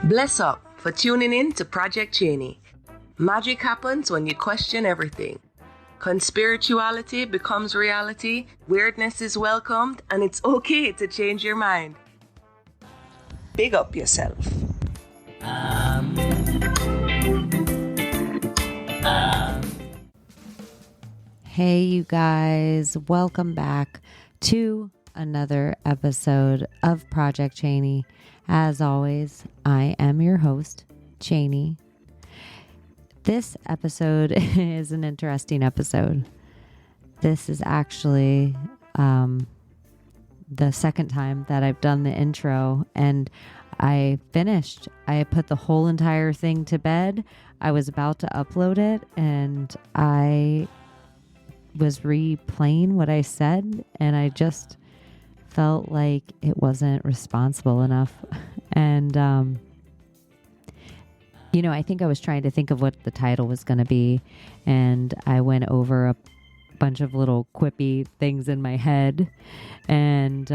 Bless up for tuning in to Project Chaney. Magic happens when you question everything. Conspirituality becomes reality, weirdness is welcomed, and it's okay to change your mind. Big up yourself. Hey, you guys, welcome back to another episode of Project Chaney. As always, I am your host, Chaney. This episode is an interesting episode. This is actually the second time that I've done the intro, and I finished. I put the whole entire thing to bed. I was about to upload it, and I was replaying what I said, and I just felt like it wasn't responsible enough. And, I think I was trying to think of what the title was going to be, and I went over a bunch of little quippy things in my head, and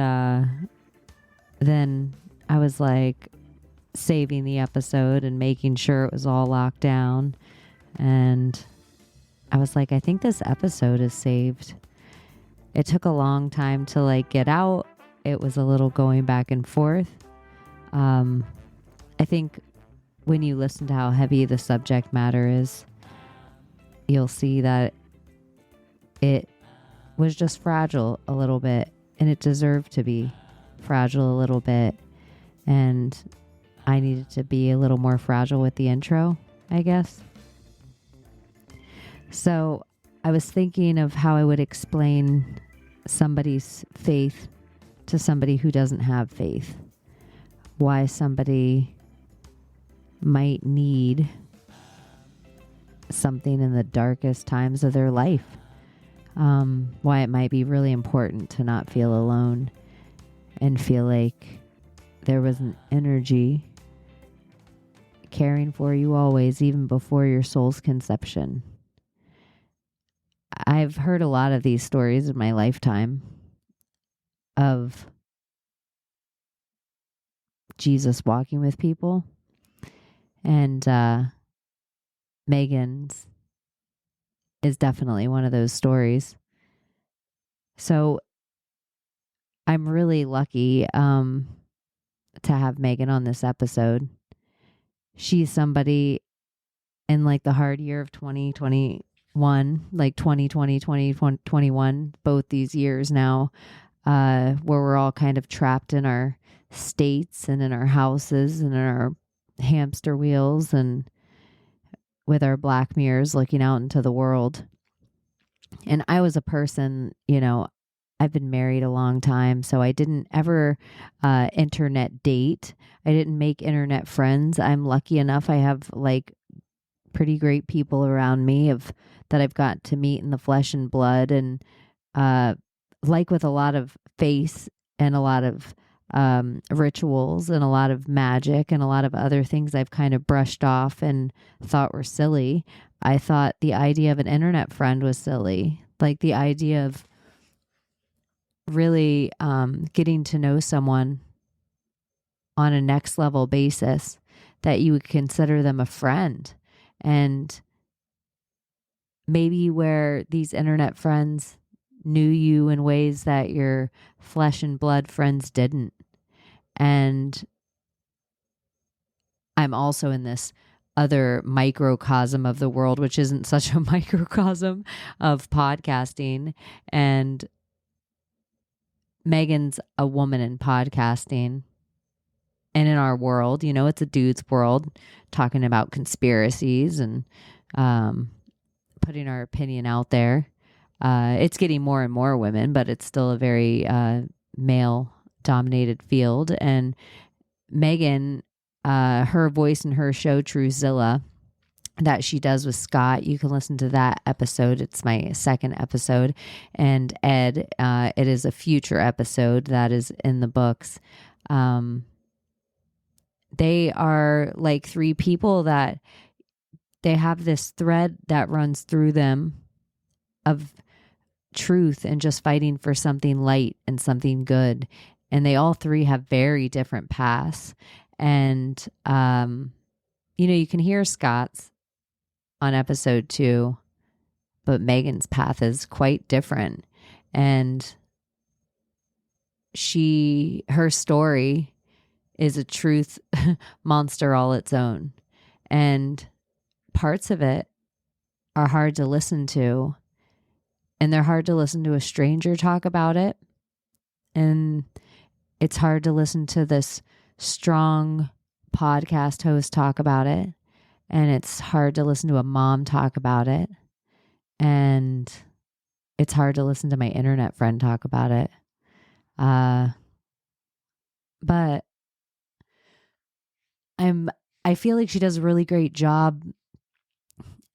then I was like saving the episode and making sure it was all locked down, and I was like, I think this episode is saved. It took a long time to get out. It was a little going back and forth. I think when you listen to how heavy the subject matter is, you'll see that it was just fragile a little bit, and it deserved to be fragile a little bit. And I needed to be a little more fragile with the intro, I guess. So I was thinking of how I would explain somebody's faith to somebody who doesn't have faith. Why somebody might need something in the darkest times of their life. Why it might be really important to not feel alone and feel like there was an energy caring for you always, even before your soul's conception. I've heard a lot of these stories in my lifetime of Jesus walking with people, and Megan's is definitely one of those stories. So I'm really lucky to have Megan on this episode. She's somebody in the hard year of 2021, 2020, 2021, both these years now, where we're all kind of trapped in our states and in our houses and in our hamster wheels and with our black mirrors looking out into the world. And I was a person, I've been married a long time, so I didn't ever internet date. I didn't make internet friends. I'm lucky enough I have pretty great people around me that I've got to meet in the flesh and blood, and with a lot of faith and a lot of rituals and a lot of magic and a lot of other things I've kind of brushed off and thought were silly. I thought the idea of an internet friend was silly. The idea of really getting to know someone on a next level basis, that you would consider them a friend. And maybe where these internet friends knew you in ways that your flesh and blood friends didn't. And I'm also in this other microcosm of the world, which isn't such a microcosm, of podcasting. And Megan's a woman in podcasting. And in our world, it's a dude's world, talking about conspiracies and putting our opinion out there. It's getting more and more women, but it's still a very male-dominated field. And Megan, her voice in her show, Truthzilla, that she does with Scott, you can listen to that episode. It's my second episode. And Ed, it is a future episode that is in the books. They are three people that they have this thread that runs through them of truth and just fighting for something light and something good. And they all three have very different paths. And, you can hear Scott's on episode 2, but Megan's path is quite different. And her story is a truth monster all its own. And parts of it are hard to listen to. And they're hard to listen to a stranger talk about it. And it's hard to listen to this strong podcast host talk about it. And it's hard to listen to a mom talk about it. And it's hard to listen to my internet friend talk about it. But I feel like she does a really great job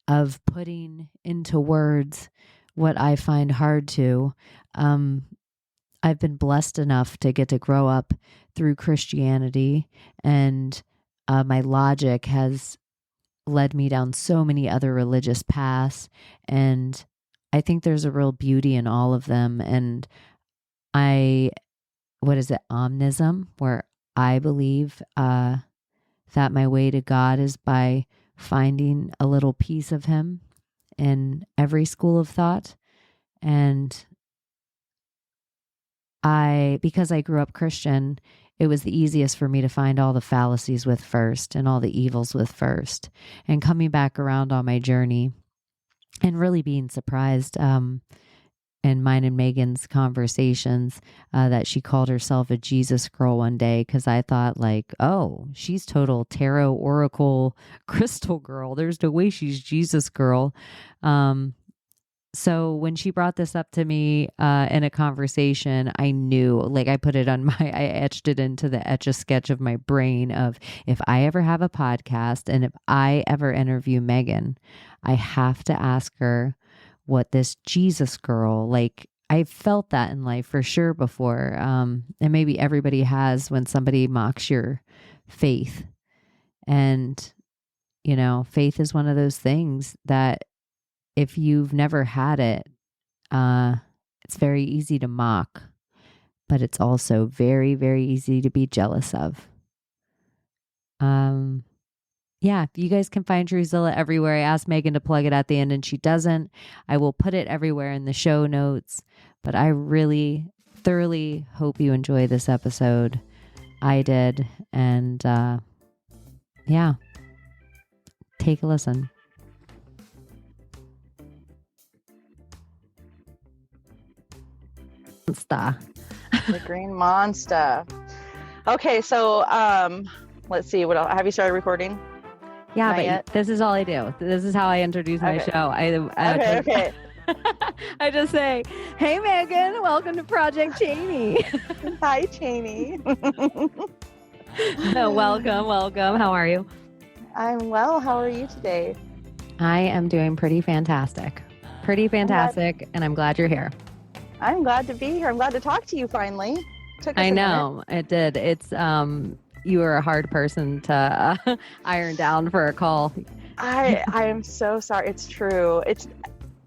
of putting into words what I find hard to. I've been blessed enough to get to grow up through Christianity, and my logic has led me down so many other religious paths, and I think there's a real beauty in all of them. And omnism, where I believe that my way to God is by finding a little piece of him in every school of thought. And because I grew up Christian, it was the easiest for me to find all the fallacies with first and all the evils with first. And coming back around on my journey and really being surprised in mine and Megan's conversations that she called herself a Jesus girl one day, because I thought like, oh, she's total tarot, oracle, crystal girl. There's no way she's Jesus girl. So when she brought this up to me in a conversation, I knew, like I put it on I etched it into the Etch-a-Sketch of my brain of, if I ever have a podcast and if I ever interview Megan, I have to ask her what this Jesus girl, like I've felt that in life for sure before. And maybe everybody has, when somebody mocks your faith. And, faith is one of those things that if you've never had it, it's very easy to mock, but it's also very, very easy to be jealous of. Yeah, you guys can find Truthzilla everywhere. I asked Megan to plug it at the end and she doesn't. I will put it everywhere in the show notes, but I really thoroughly hope you enjoy this episode. I did. And yeah, take a listen. The green monster. Okay, so let's see. What else? Have you started recording? Yeah, Not but yet? This is all I do. This is how I introduce my Okay. show. Okay. I just say, "Hey, Megan, welcome to Project Chaney." Hi, Chaney. Welcome. How are you? I'm well. How are you today? I am doing pretty fantastic. And I'm glad you're here. I'm glad to be here. I'm glad to talk to you finally. Took us I a minute. know it did. It's you were a hard person to iron down for a call. I am so sorry. It's true.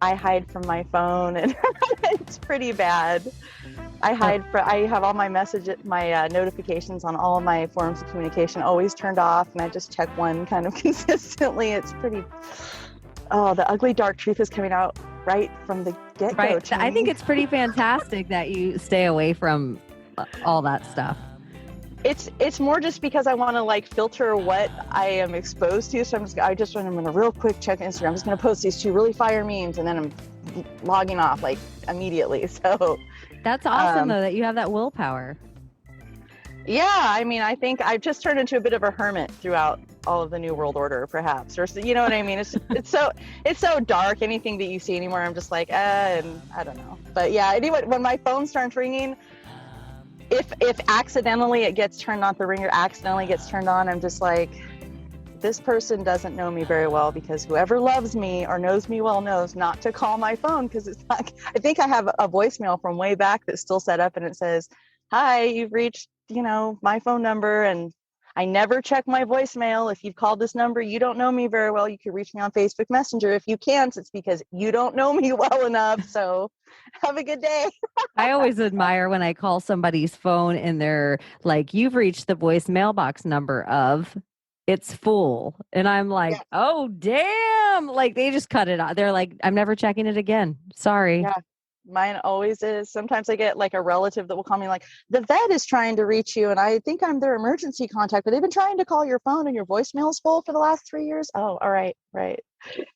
I hide from my phone and it's pretty bad. I have all my my notifications on all my forms of communication always turned off, and I just check one kind of consistently. It's pretty. Oh, the ugly dark truth is coming out right from the get-go. Right. I think it's pretty fantastic that you stay away from all that stuff. It's more just because I want to filter what I am exposed to. So I'm going to real quick check Instagram. I'm just going to post these 2 really fire memes, and then I'm logging off immediately. So that's awesome though, that you have that willpower. Yeah, I mean, I think I've just turned into a bit of a hermit throughout all of the New World Order, perhaps, or you know what I mean. It's so dark. Anything that you see anymore, I'm just like, and I don't know. But yeah, anyway, when my phone starts ringing, if accidentally it gets turned on, the ringer accidentally gets turned on, I'm just like, this person doesn't know me very well, because whoever loves me or knows me well knows not to call my phone, because it's not. I think I have a voicemail from way back that's still set up, and it says, "Hi, you've reached, my phone number," and I never check my voicemail. If you've called this number, you don't know me very well. You can reach me on Facebook Messenger. If you can't, it's because you don't know me well enough. So have a good day. I always admire when I call somebody's phone and they're like, you've reached the voice mailbox number of, it's full. And I'm like, Yeah. oh, damn. Like they just cut it off. They're like, I'm never checking it again. Sorry. Yeah. Mine always is. Sometimes I get like a relative that will call me like, the vet is trying to reach you and I think I'm their emergency contact, but they've been trying to call your phone and your voicemail is full for the last 3 years. Oh, all right. Right.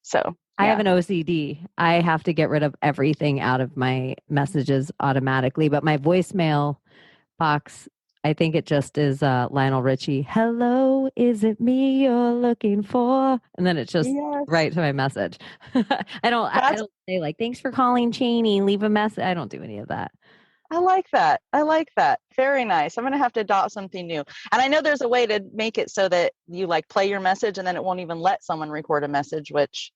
So I have an OCD. I have to get rid of everything out of my messages automatically, but my voicemail box, I think it just is Lionel Richie. Hello, is it me you're looking for? And then it's just yes. right to my message. I don't say like, thanks for calling Chaney, leave a message. I don't do any of that. I like that. I like that. Very nice. I'm going to have to adopt something new. And I know there's a way to make it so that you like play your message and then it won't even let someone record a message, which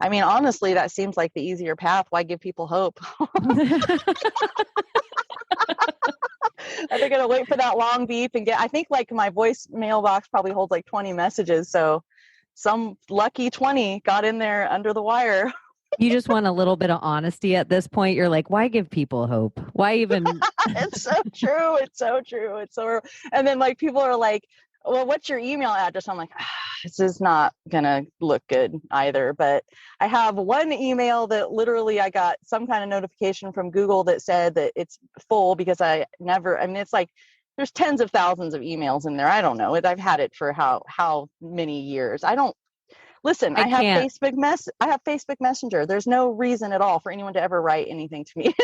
I mean, honestly, that seems like the easier path. Why give people hope? They're going to wait for that long beep and I think like my voice mailbox probably holds like 20 messages. So some lucky 20 got in there under the wire. You just want a little bit of honesty at this point. You're like, why give people hope? Why even? It's so true. It's so true. It's so, and then like people are like, well, what's your email address? I'm like, this is not going to look good either. But I have one email that literally I got some kind of notification from Google that said that it's full because I mean, it's like, there's tens of thousands of emails in there. I don't know. I've had it for how many years. I don't listen. I have Facebook Messenger. There's no reason at all for anyone to ever write anything to me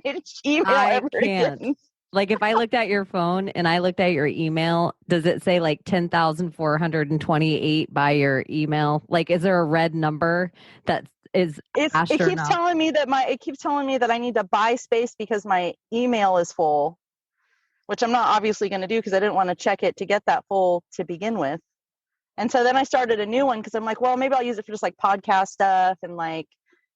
in email ever again. Like if I looked at your phone and I looked at your email, does it say like 10,428 by your email? Like, is there a red number that is it keeps telling me that I need to buy space because my email is full, which I'm not obviously going to do because I didn't want to check it to get that full to begin with. And so then I started a new one because I'm like, well, maybe I'll use it for just like podcast stuff and like,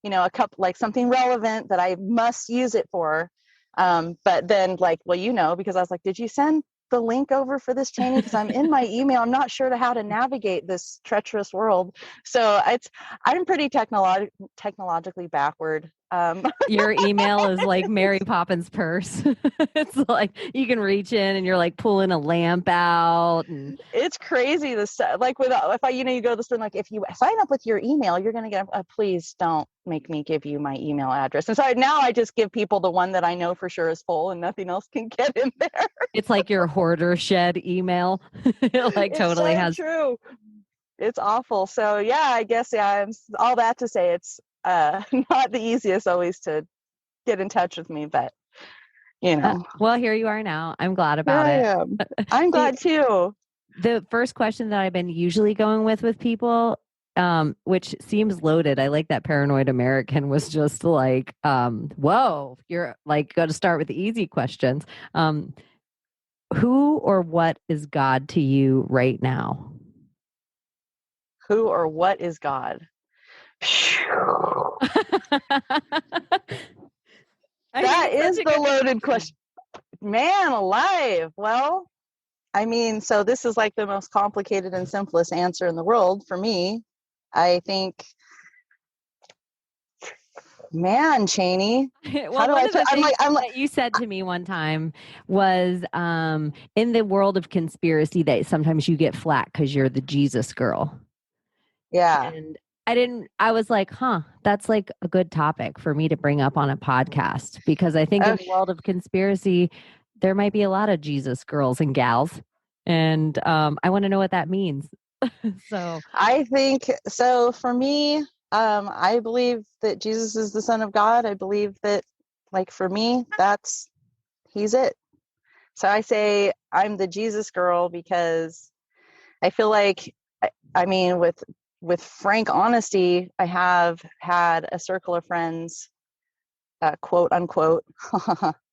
you know, a couple like something relevant that I must use it for. But then like, well, you know, because I was like, did you send the link over for this training? Because I'm in my email. I'm not sure how to navigate this treacherous world. So I'm pretty technologically backward. Your email is like Mary Poppins' purse. It's like you can reach in and you're like pulling a lamp out. And it's crazy. This like if I you go to the store, like if you sign up with your email, you're gonna get. Please don't make me give you my email address. And so now I just give people the one that I know for sure is full and nothing else can get in there. It's like your hoarder shed email. It like totally has. True. It's awful. So yeah, I guess all that to say it's not the easiest always to get in touch with me, but you know. Well, here you are now. I'm glad about it. I'm glad too. The first question that I've been usually going with people, which seems loaded. I like that Paranoid American was just like, whoa, you're like going to start with the easy questions. Who or what is God to you right now? Who or what is God? That is the loaded question. Man alive. Well, I mean, so this is like the most complicated and simplest answer in the world for me. I think, man, Chaney. Well, one of the things that you said to me one time was in the world of conspiracy that sometimes you get flack because you're the Jesus girl. Yeah. And I was like, that's like a good topic for me to bring up on a podcast because I think in the world of conspiracy, there might be a lot of Jesus girls and gals. And I want to know what that means. So I think, so for me, I believe that Jesus is the Son of God. I believe that like for me, he's it. So I say I'm the Jesus girl because I feel like, I mean, with frank honesty, I have had a circle of friends, quote unquote,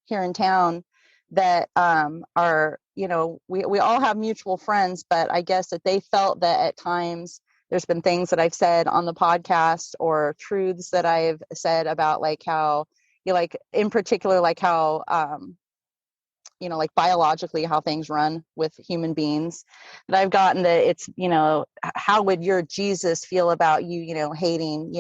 here in town that are, you know, we all have mutual friends, but I guess that they felt that at times there's been things that I've said on the podcast or truths that I've said about like how, you like in particular, like how like biologically how things run with human beings, that I've gotten that it's, how would your Jesus feel about you, hating,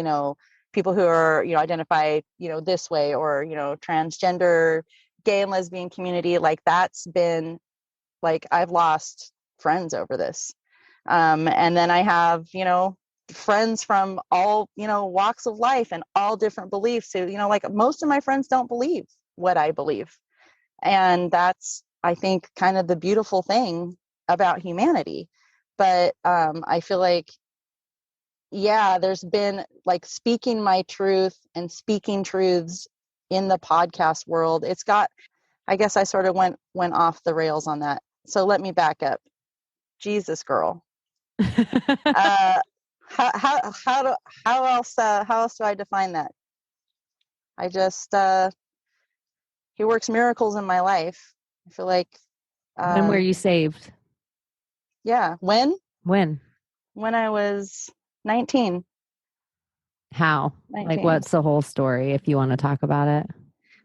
people who are, identify, this way, or, transgender, gay and lesbian community. Like that's been like, I've lost friends over this. And then I have, friends from all, walks of life and all different beliefs who, like most of my friends don't believe what I believe. And that's, I think, kind of the beautiful thing about humanity. But I feel like, yeah, there's been like speaking my truth and speaking truths in the podcast world. It's got, I guess I sort of went off the rails on that. So let me back up. Jesus, girl. How else do I define that? I just he works miracles in my life. I feel like when were you saved? Yeah, when I was 19. How? 19. Like what's the whole story if you want to talk about it?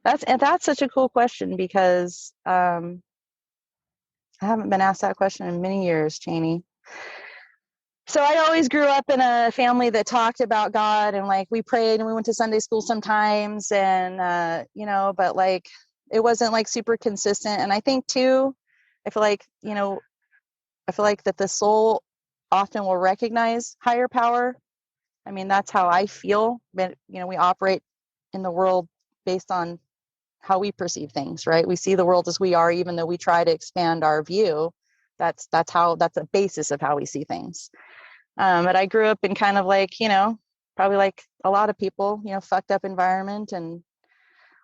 That's such a cool question, because I haven't been asked that question in many years, Chaney. So I always grew up in a family that talked about God, and like we prayed and we went to Sunday school sometimes, and but like it wasn't like super consistent. And I think too, I feel like that the soul often will recognize higher power. I mean, that's how I feel. But we operate in the world based on how we perceive things, right? We see the world as we are, even though we try to expand our view. That's a basis of how we see things. But I grew up in kind of like, probably like a lot of people, fucked up environment and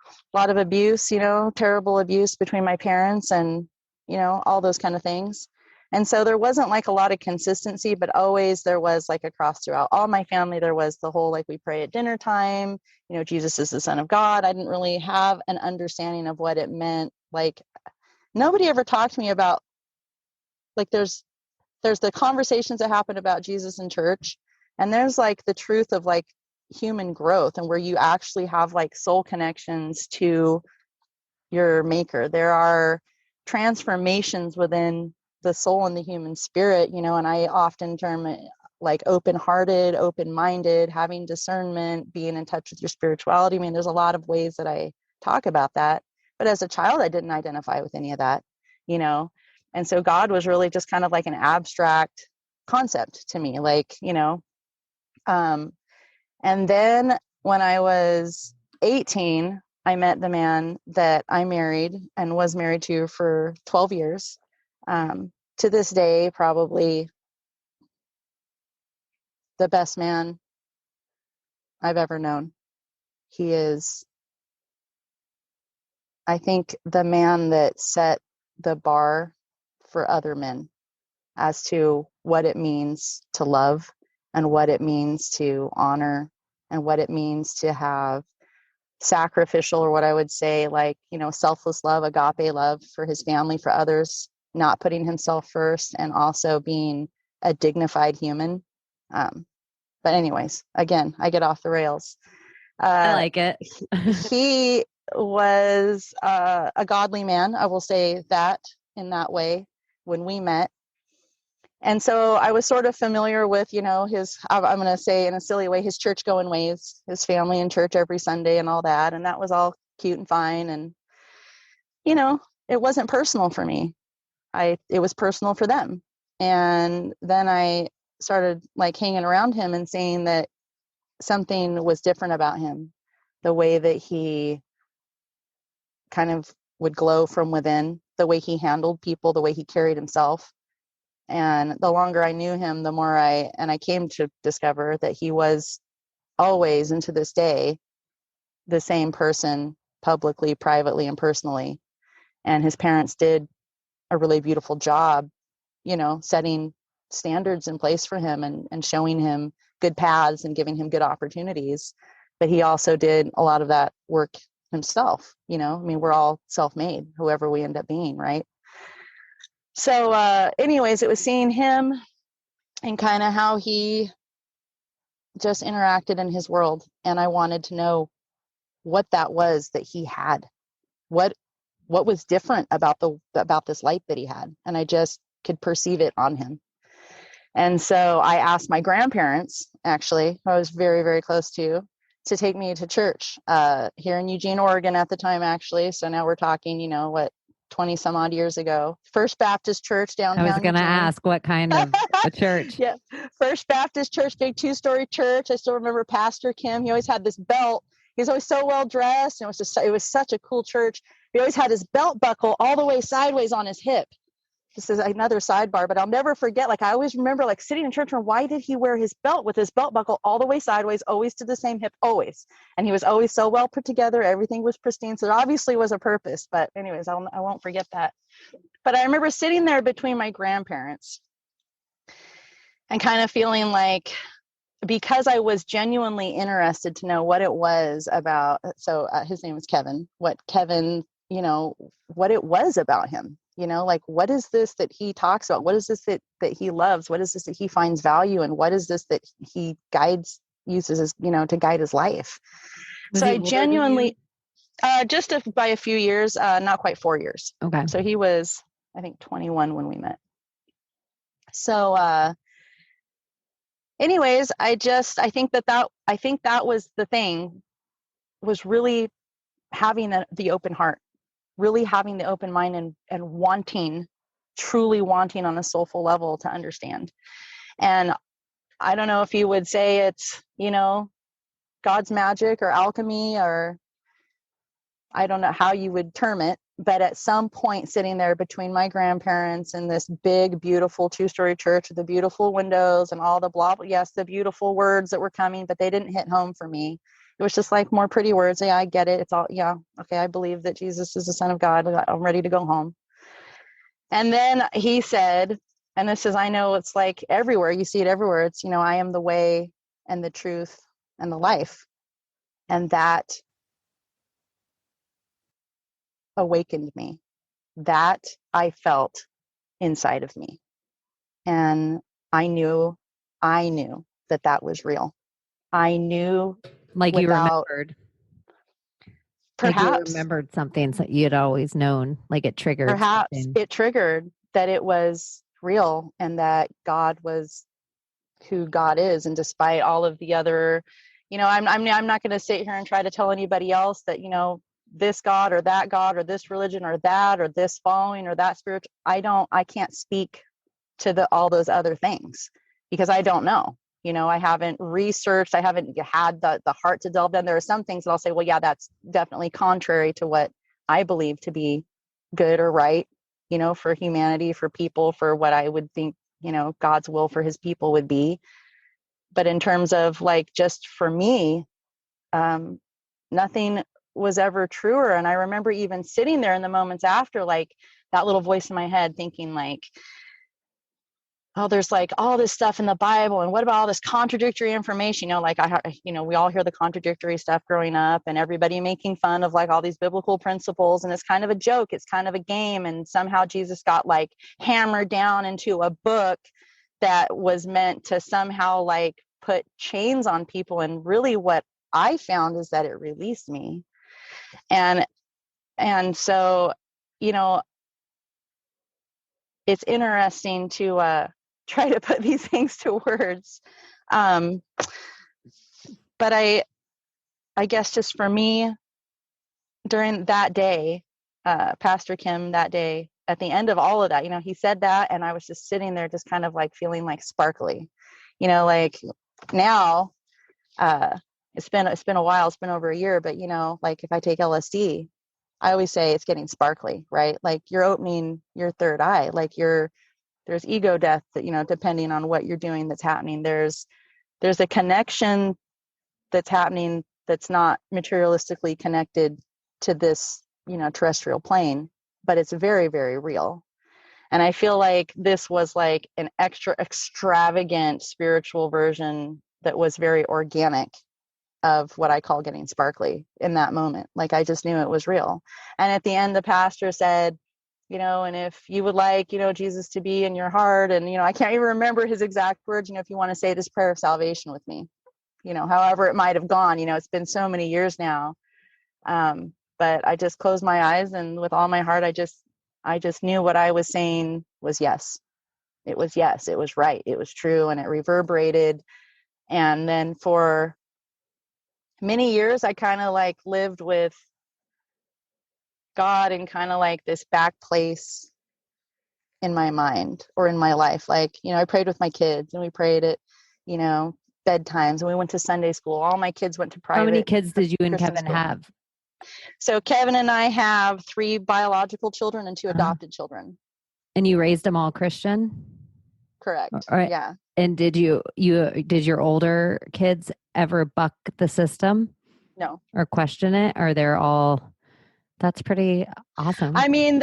a lot of abuse, terrible abuse between my parents and, all those kind of things. And so there wasn't like a lot of consistency, but always there was like across throughout all my family, there was the whole, like we pray at dinner time, Jesus is the Son of God. I didn't really have an understanding of what it meant. Like nobody ever talked to me about, like there's the conversations that happen about Jesus in church, and there's like the truth of like human growth, and where you actually have like soul connections to your maker. There are transformations within the soul and the human spirit, and I often term it like open-hearted, open-minded, having discernment, being in touch with your spirituality. I mean, there's a lot of ways that I talk about that, but as a child I didn't identify with any of that, and so God was really just kind of like an abstract concept to me, like, and then when I was 18, I met the man that I married and was married to for 12 years. To this day, probably the best man I've ever known. He is, I think, the man that set the bar for other men as to what it means to love and what it means to honor and what it means to have sacrificial, or what I would say, like, selfless love, agape love for his family, for others, not putting himself first, and also being a dignified human. But anyways, again, I get off the rails. I like it. He was a godly man, I will say that in that way, when we met. And so I was sort of familiar with, his, I'm going to say in a silly way, his church going ways, his family in church every Sunday and all that. And that was all cute and fine. And, it wasn't personal for me. It was personal for them. And then I started like hanging around him and seeing that something was different about him, the way that he kind of would glow from within, the way he handled people, the way he carried himself. And the longer I knew him, the more I came to discover that he was always, and to this day, the same person, publicly, privately, and personally. And his parents did a really beautiful job, setting standards in place for him and showing him good paths and giving him good opportunities. But he also did a lot of that work himself. I mean, we're all self-made, whoever we end up being, right? So anyways, it was seeing him and kind of how he just interacted in his world. And I wanted to know what that was that he had. What what was different about this light that he had. And I just could perceive it on him. And so I asked my grandparents, actually, who I was very, very close to take me to church here in Eugene, Oregon at the time, actually. So now we're talking, 20 some odd years ago. First Baptist Church downtown. I was going to ask what kind of a church. Yeah. First Baptist Church, big 2-story church. I still remember Pastor Kim. He always had this belt. He was always so well dressed. And it was such a cool church. He always had his belt buckle all the way sideways on his hip. This is another sidebar, but I'll never forget. Like, I always remember like sitting in church and why did he wear his belt with his belt buckle all the way sideways, always to the same hip, always. And he was always so well put together. Everything was pristine. So it obviously was a purpose, but anyways, I won't forget that. But I remember sitting there between my grandparents and kind of feeling like, because I was genuinely interested to know what it was about. So his name was Kevin, what it was about him. Like, what is this that he talks about? What is this that he loves? What is this that he finds value in? What is this that he uses as, to guide his life? So I genuinely, just by a few years, not quite 4 years. Okay. So he was, I think, 21 when we met. So, anyways, I think that was the thing, was really having the open heart. Really having the open mind and truly wanting on a soulful level to understand. And I don't know if you would say it's, God's magic or alchemy, or I don't know how you would term it, but at some point sitting there between my grandparents in this big, beautiful 2-story church with the beautiful windows and all the blah, yes, the beautiful words that were coming, but they didn't hit home for me. It was just like more pretty words. Yeah, I get it. It's all, yeah. Okay. I believe that Jesus is the Son of God. I'm ready to go home. And then he said, and this is, I know it's like everywhere, you see it everywhere. It's, I am the way and the truth and the life. And that awakened me. That I felt inside of me. And I knew that was real. I knew, like you remembered. Perhaps. Like you remembered something that you had always known, like it triggered. Perhaps something. It triggered that it was real and that God was who God is. And despite all of the other, I'm not going to sit here and try to tell anybody else that, this God or this religion or that, or this following or that spiritual. I can't speak to all those other things because I don't know. I haven't researched. I haven't had the heart to delve in. There are some things that I'll say, well, yeah, that's definitely contrary to what I believe to be good or right, for humanity, for people, for what I would think, God's will for his people would be. But in terms of like, just for me, nothing was ever truer. And I remember even sitting there in the moments after, like that little voice in my head thinking like, oh, there's like all this stuff in the Bible. And what about all this contradictory information? Like we all hear the contradictory stuff growing up and everybody making fun of like all these biblical principles. And it's kind of a joke. It's kind of a game. And somehow Jesus got like hammered down into a book that was meant to somehow like put chains on people. And really what I found is that it released me. And so, it's interesting to try to put these things to words. But I guess just for me, during that day, Pastor Kim that day, at the end of all of that, he said that, and I was just sitting there just kind of like feeling like sparkly, like now, it's been a while, it's been over a year, but like if I take LSD, I always say it's getting sparkly, right? Like you're opening your third eye, like there's ego death that, depending on what you're doing that's happening. There's a connection that's happening that's not materialistically connected to this, terrestrial plane, but it's very, very real. And I feel like this was like an extravagant spiritual version that was very organic of what I call getting sparkly in that moment. Like I just knew it was real. And at the end, the pastor said, and if you would like, Jesus to be in your heart, and, I can't even remember his exact words, if you want to say this prayer of salvation with me, however it might have gone, it's been so many years now. But but I just closed my eyes, and with all my heart, I just knew what I was saying was yes. It was yes. It was right. It was true. And it reverberated. And then for many years, I kind of like lived with God in kind of like this back place in my mind or in my life. Like, you know, I prayed with my kids, and we prayed at, you know, bedtimes, and we went to Sunday school. All my kids went to private. How many kids did you and Christian Kevin school. have? So Kevin and I have 3 biological children and 2 adopted children. And you raised them all Christian? Correct. All right. Yeah. And did did your older kids ever buck the system? No. Or question it? Or they're all, that's pretty awesome. I mean,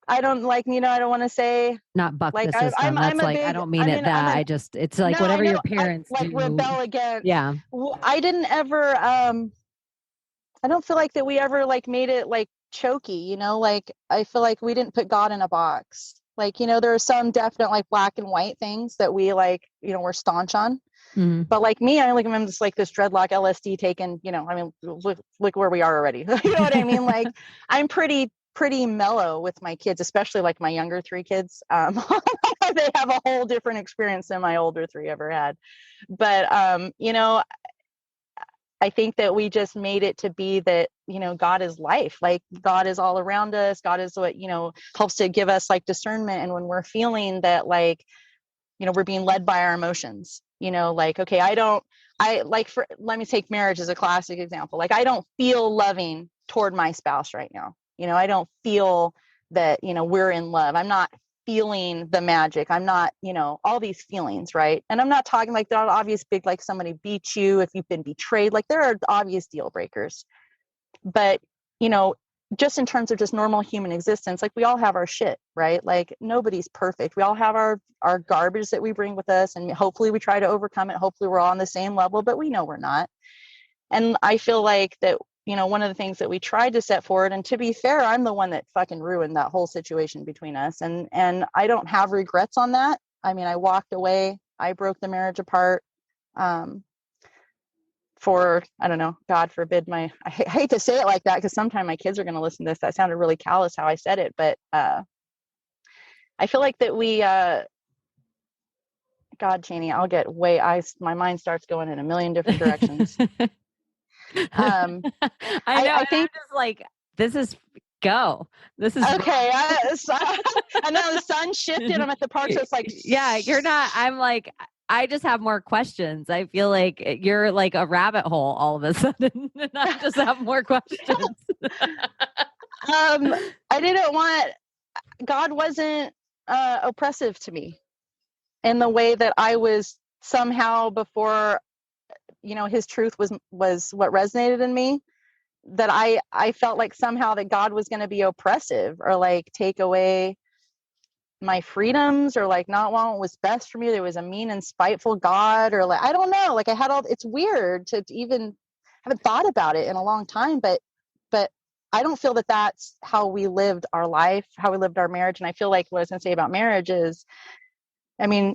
I don't like, you know, I don't want to say not buck like the system. I'm That's a like, big, I don't mean it that. It's like no, whatever know, your parents like do. rebel against. Yeah. I didn't ever, I don't feel like that we ever like made it like choky, you know, like I feel like we didn't put God in a box. Like, you know, there are some definite like black and white things that we like, you know, we're staunch on. Mm-hmm. But like me, I'm just like this dreadlock LSD taken, you know, I mean, look where we are already. You know what I mean? Like I'm pretty mellow with my kids, especially like my younger 3 kids. They have a whole different experience than my older 3 ever had. But, you know, I think that we just made it to be that, you know, God is life. Like God is all around us. God is what, you know, helps to give us like discernment. And when we're feeling that, like, you know, we're being led by our emotions, you know, like, okay, let me take marriage as a classic example. Like, I don't feel loving toward my spouse right now. You know, I don't feel that, you know, we're in love. I'm not feeling the magic. I'm not, you know, all these feelings, right? And I'm not talking like the obvious big, like somebody beat you, if you've been betrayed, like there are obvious deal breakers. But, you know, just in terms of just normal human existence, like we all have our shit, right? Like nobody's perfect. We all have our garbage that we bring with us, and hopefully we try to overcome it. Hopefully we're all on the same level, but we know we're not. And I feel like that, you know, one of the things that we tried to set forward, and to be fair, I'm the one that fucking ruined that whole situation between us. And I don't have regrets on that. I mean, I walked away, I broke the marriage apart, for, I don't know, God forbid I hate to say it like that, because sometimes my kids are going to listen to this. That sounded really callous how I said it, but, I feel like that we, God, Chaney, I'll get my mind starts going in a million different directions. I know. I think just like, this is okay. I know the sun shifted. I'm at the park, so it's like, yeah, you're not. I'm like, I just have more questions. I feel like you're like a rabbit hole all of a sudden, and I just have more questions. I didn't want. God wasn't oppressive to me in the way that I was somehow before. You know, His truth was what resonated in me. That I felt like somehow that God was going to be oppressive or like take away my freedoms or like not want what was best for me. There was a mean and spiteful God, or like, I don't know, like I had it's weird to even haven't thought about it in a long time, but I don't feel that that's how we lived our life, how we lived our marriage. And I feel like what I was going to say about marriage is, I mean,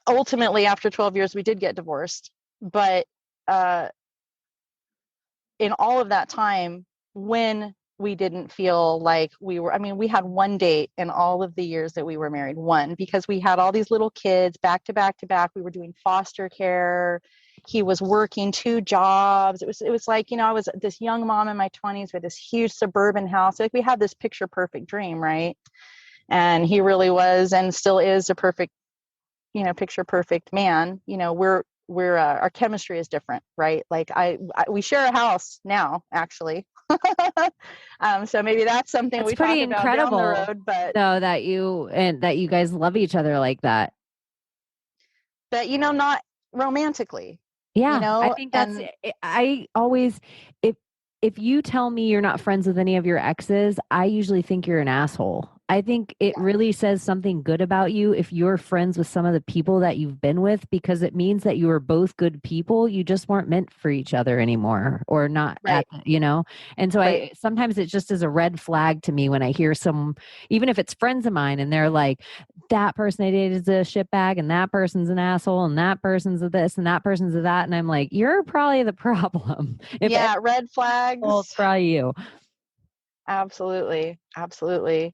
ultimately after 12 years, we did get divorced, but, in all of that time, when we didn't feel like we were, I mean, we had one date in all of the years that we were married, one, because we had all these little kids back to back to back. We were doing foster care. He was working 2 jobs. It was like, you know, I was this young mom in my 20s with this huge suburban house. Like we had this picture perfect dream, right? And he really was and still is a perfect, you know, picture perfect man. You know, we're our chemistry is different, right? Like we share a house now, actually. So maybe that's something we talk about down the road. But so that you guys love each other like that. But you know, not romantically. Yeah, you know? I think that's. I always, if you tell me you're not friends with any of your exes, I usually think you're an asshole. I think it really says something good about you if you're friends with some of the people that you've been with, because it means that you were both good people. You just weren't meant for each other anymore, or not Right. And so Right. I sometimes it just is a red flag to me when I hear even if it's friends of mine and they're like, that person I dated is a shitbag and that person's an asshole and that person's a this and that person's a that. And I'm like, you're probably the problem. If Yeah. Red flags. it's probably you. Absolutely. Absolutely.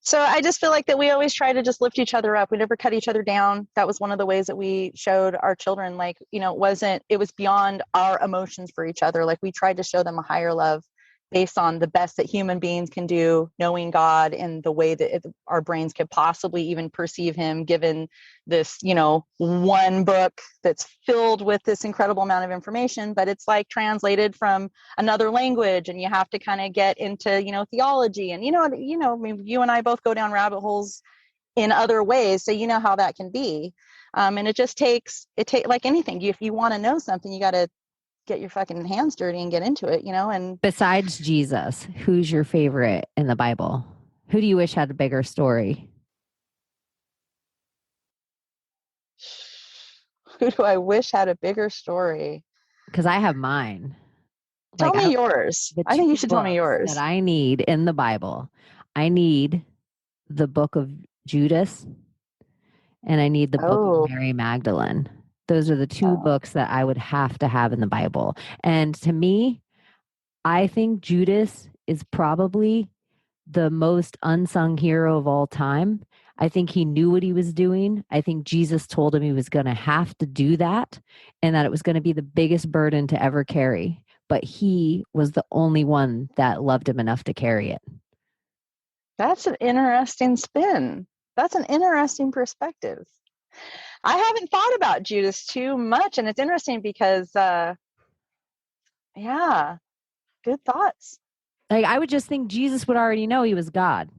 So I just feel like that we always try to just lift each other up. We never cut each other down. That was one of the ways that we showed our children, like, it was beyond our emotions for each other. Like, we tried to show them a higher love based on the best that human beings can do, knowing God in the way that our brains could possibly even perceive him, given this, one book that's filled with this incredible amount of information, but it's like translated from another language, and you have to kind of get into, theology, and, I mean, you and I both go down rabbit holes in other ways. So you know how that can be. And it takes like anything. If you want to know something, you got to get your fucking hands dirty and get into it, and Besides Jesus, who's your favorite in the Bible? Who do you wish had a bigger story? who do I wish had a bigger story? Because I have mine. Tell me yours. I think you should tell me yours. That I need in the Bible. I need the book of Judas and I need the book of Mary Magdalene. Those are the two books that I would have to have in the Bible. And to me, I think Judas is probably the most unsung hero of all time. I think he knew what he was doing. I think Jesus told him he was going to have to do that and that it was going to be the biggest burden to ever carry. But he was the only one that loved him enough to carry it. That's an interesting spin. That's an interesting perspective. I haven't thought about Judas too much, and it's interesting because, yeah, good thoughts. Like, I would just think Jesus would already know he was God.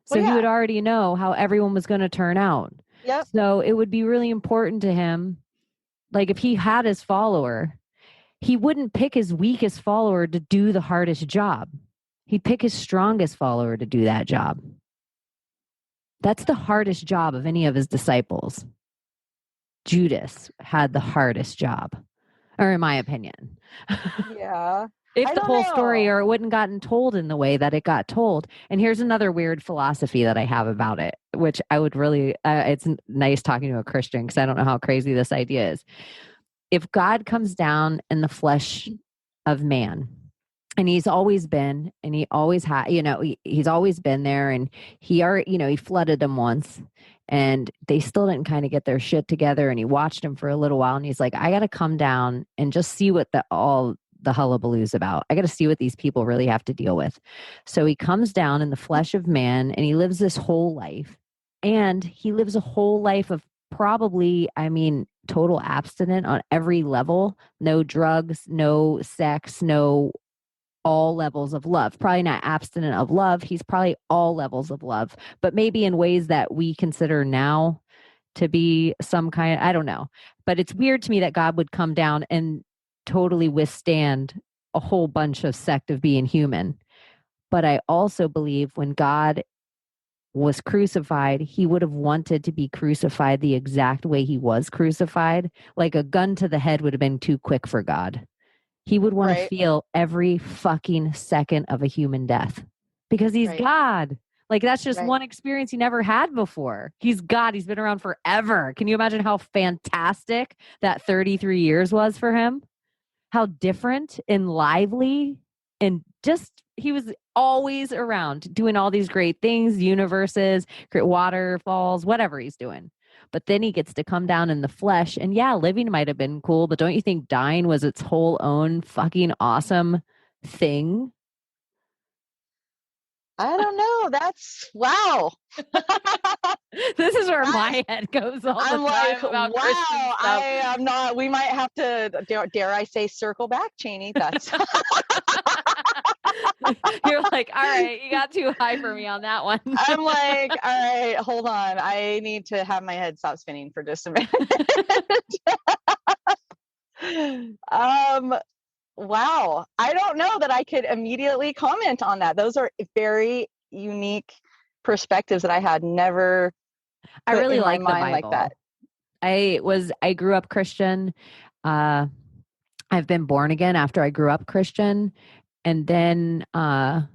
So he would already know how everyone was going to turn out. Yep. So it would be really important to him. Like, if he had his follower, he wouldn't pick his weakest follower to do the hardest job. He'd pick his strongest follower to do that job. That's the hardest job of any of his disciples. Judas had the hardest job, or in my opinion. Yeah. If the whole story, or it wouldn't gotten told in the way that it got told. And here's another weird philosophy that I have about it, which I would really, it's nice talking to a Christian because I don't know how crazy this idea is. If God comes down in the flesh of man, and he's always been, and he always had, he's always been there, and he flooded them once, and they still didn't kind of get their shit together, and he watched him for a little while, and he's like, I got to come down and just see what all the hullabaloo's about. I got to see what these people really have to deal with. So he comes down in the flesh of man, and he lives this whole life, and he lives a whole life of probably, total abstinent on every level. No drugs, no sex, no all levels of love. Probably not abstinent of love. He's probably all levels of love, but maybe in ways that we consider now to be some kind, I don't know. But it's weird to me that God would come down and totally withstand a whole bunch of sect of being human. But I also believe when God was crucified, he would have wanted to be crucified the exact way he was crucified. Like a gun to the head would have been too quick for God. He would want to feel every fucking second of a human death because he's God. Like, that's just one experience he never had before. He's God. He's been around forever. Can you imagine how fantastic that 33 years was for him? How different and lively, and just, he was always around doing all these great things, universes, great waterfalls, whatever he's doing. But then he gets to come down in the flesh, and yeah, living might have been cool, but don't you think dying was its whole own fucking awesome thing? I don't know. That's wow. This is where my head goes all the time. Like, about wow, I am not. We might have to, dare I say, circle back, Chaney. That's. You're like, all right, you got too high for me on that one. I'm like, all right, hold on. I need to have my head stop spinning for just a minute. Wow. I don't know that I could immediately comment on that. Those are very unique perspectives that I had never I put really in my like the mind like Bible. that. I grew up Christian. I've been born again after I grew up Christian. And then, but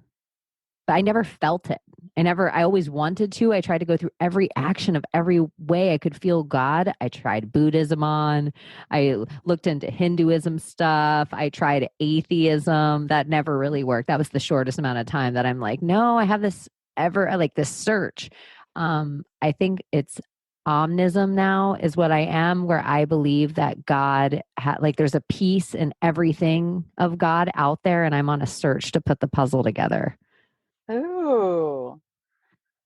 I never felt it. I always wanted to. I tried to go through every action of every way I could feel God. I tried Buddhism on. I looked into Hinduism stuff. I tried atheism. That never really worked. That was the shortest amount of time that I'm like, no, I have this like this search. I think it's omnism now is what I am, where I believe that God, like there's a piece in everything of God out there, and I'm on a search to put the puzzle together. Ooh,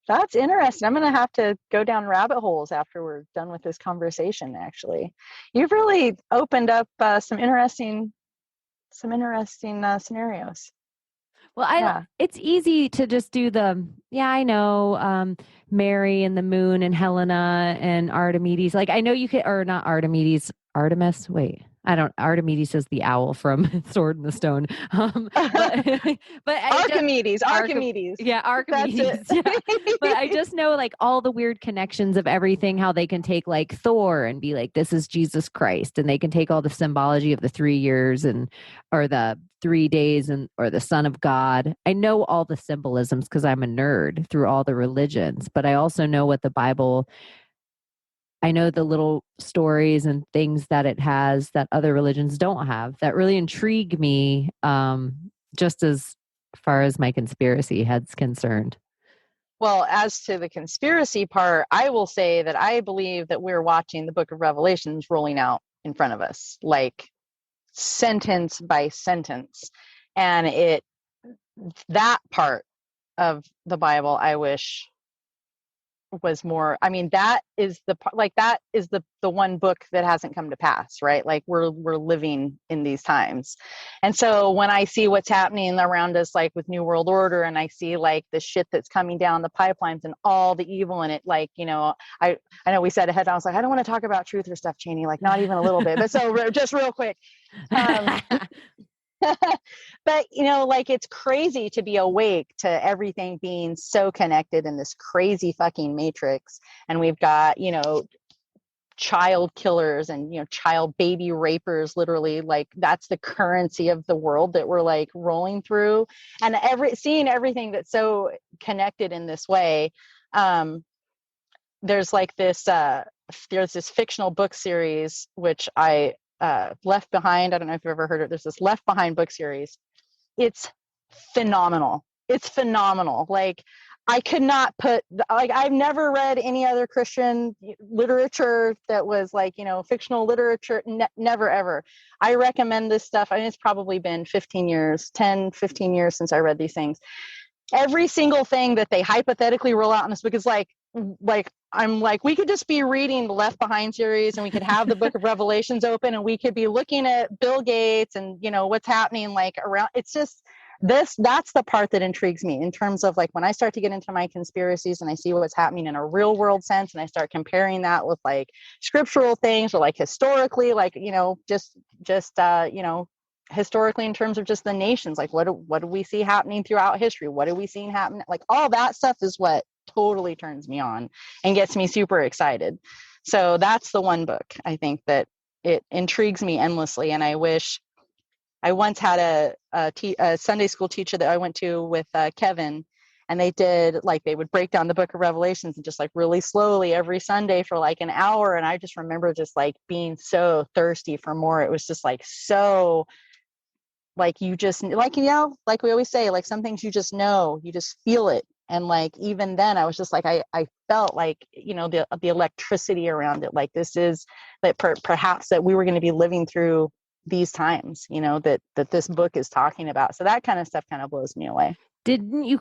that's interesting. I'm going to have to go down rabbit holes after we're done with this conversation, actually. You've really opened up some interesting scenarios. Well, Yeah. it's easy to just do I know, Mary and the moon and Helena and Archimedes. Like I know you could, or not Archimedes, Artemis. Wait, Archimedes is the owl from Sword in the Stone. But Archimedes. Yeah, That's Archimedes. it. Yeah. But I just know like all the weird connections of everything, how they can take like Thor and be like, this is Jesus Christ. And they can take all the symbology of the 3 years or the 3 days or the Son of God. I know all the symbolisms because I'm a nerd through all the religions, but I also know what the Bible, I know the little stories and things that it has that other religions don't have that really intrigue me, just as far as my conspiracy head's concerned. Well, as to the conspiracy part, I will say that I believe that we're watching the book of Revelations rolling out in front of us, like sentence by sentence. And that part of the Bible, I wish was more. I mean, that is the one book that hasn't come to pass, right? Like we're living in these times. And so when I see what's happening around us, like with New World Order, and I see like the shit that's coming down the pipelines and all the evil in it, like, you know, I know we said ahead, I was like, I don't want to talk about truth or stuff, Chaney, like not even a little bit, but so just real quick. But, you know, like it's crazy to be awake to everything being so connected in this crazy fucking matrix. And we've got, you know, child killers and, you know, child baby rapers, literally, like that's the currency of the world that we're like rolling through. And seeing everything that's so connected in this way. There's like this fictional book series, which I Left Behind. I don't know if you've ever heard of it. There's this Left Behind book series. It's phenomenal. It's phenomenal. Like I could not I've never read any other Christian literature that was like, you know, fictional literature. Never, ever. I recommend this stuff. I mean, it's probably been 15 years since I read these things. Every single thing that they hypothetically roll out in this book is like I'm like, we could just be reading the Left Behind series and we could have the book of Revelations open and we could be looking at Bill Gates and, you know, what's happening like around. It's just that's the part that intrigues me in terms of like when I start to get into my conspiracies and I see what's happening in a real world sense and I start comparing that with like scriptural things or like historically, like, you know, just you know, historically in terms of just the nations, like what do we see happening throughout history? What are we seeing happen? Like all that stuff is what totally turns me on and gets me super excited. So that's the one book I think that it intrigues me endlessly. And I wish I once had a Sunday school teacher that I went to with Kevin, and they would break down the book of Revelations and just like really slowly every Sunday for like an hour. And I just remember just like being so thirsty for more. It was just like so like you just like, you know, like we always say, like some things you just know, you just feel it. And like even then I was just like I felt like, you know, the electricity around it, like this is that perhaps that we were going to be living through these times, you know, that this book is talking about. So that kind of stuff kind of blows me away. Didn't you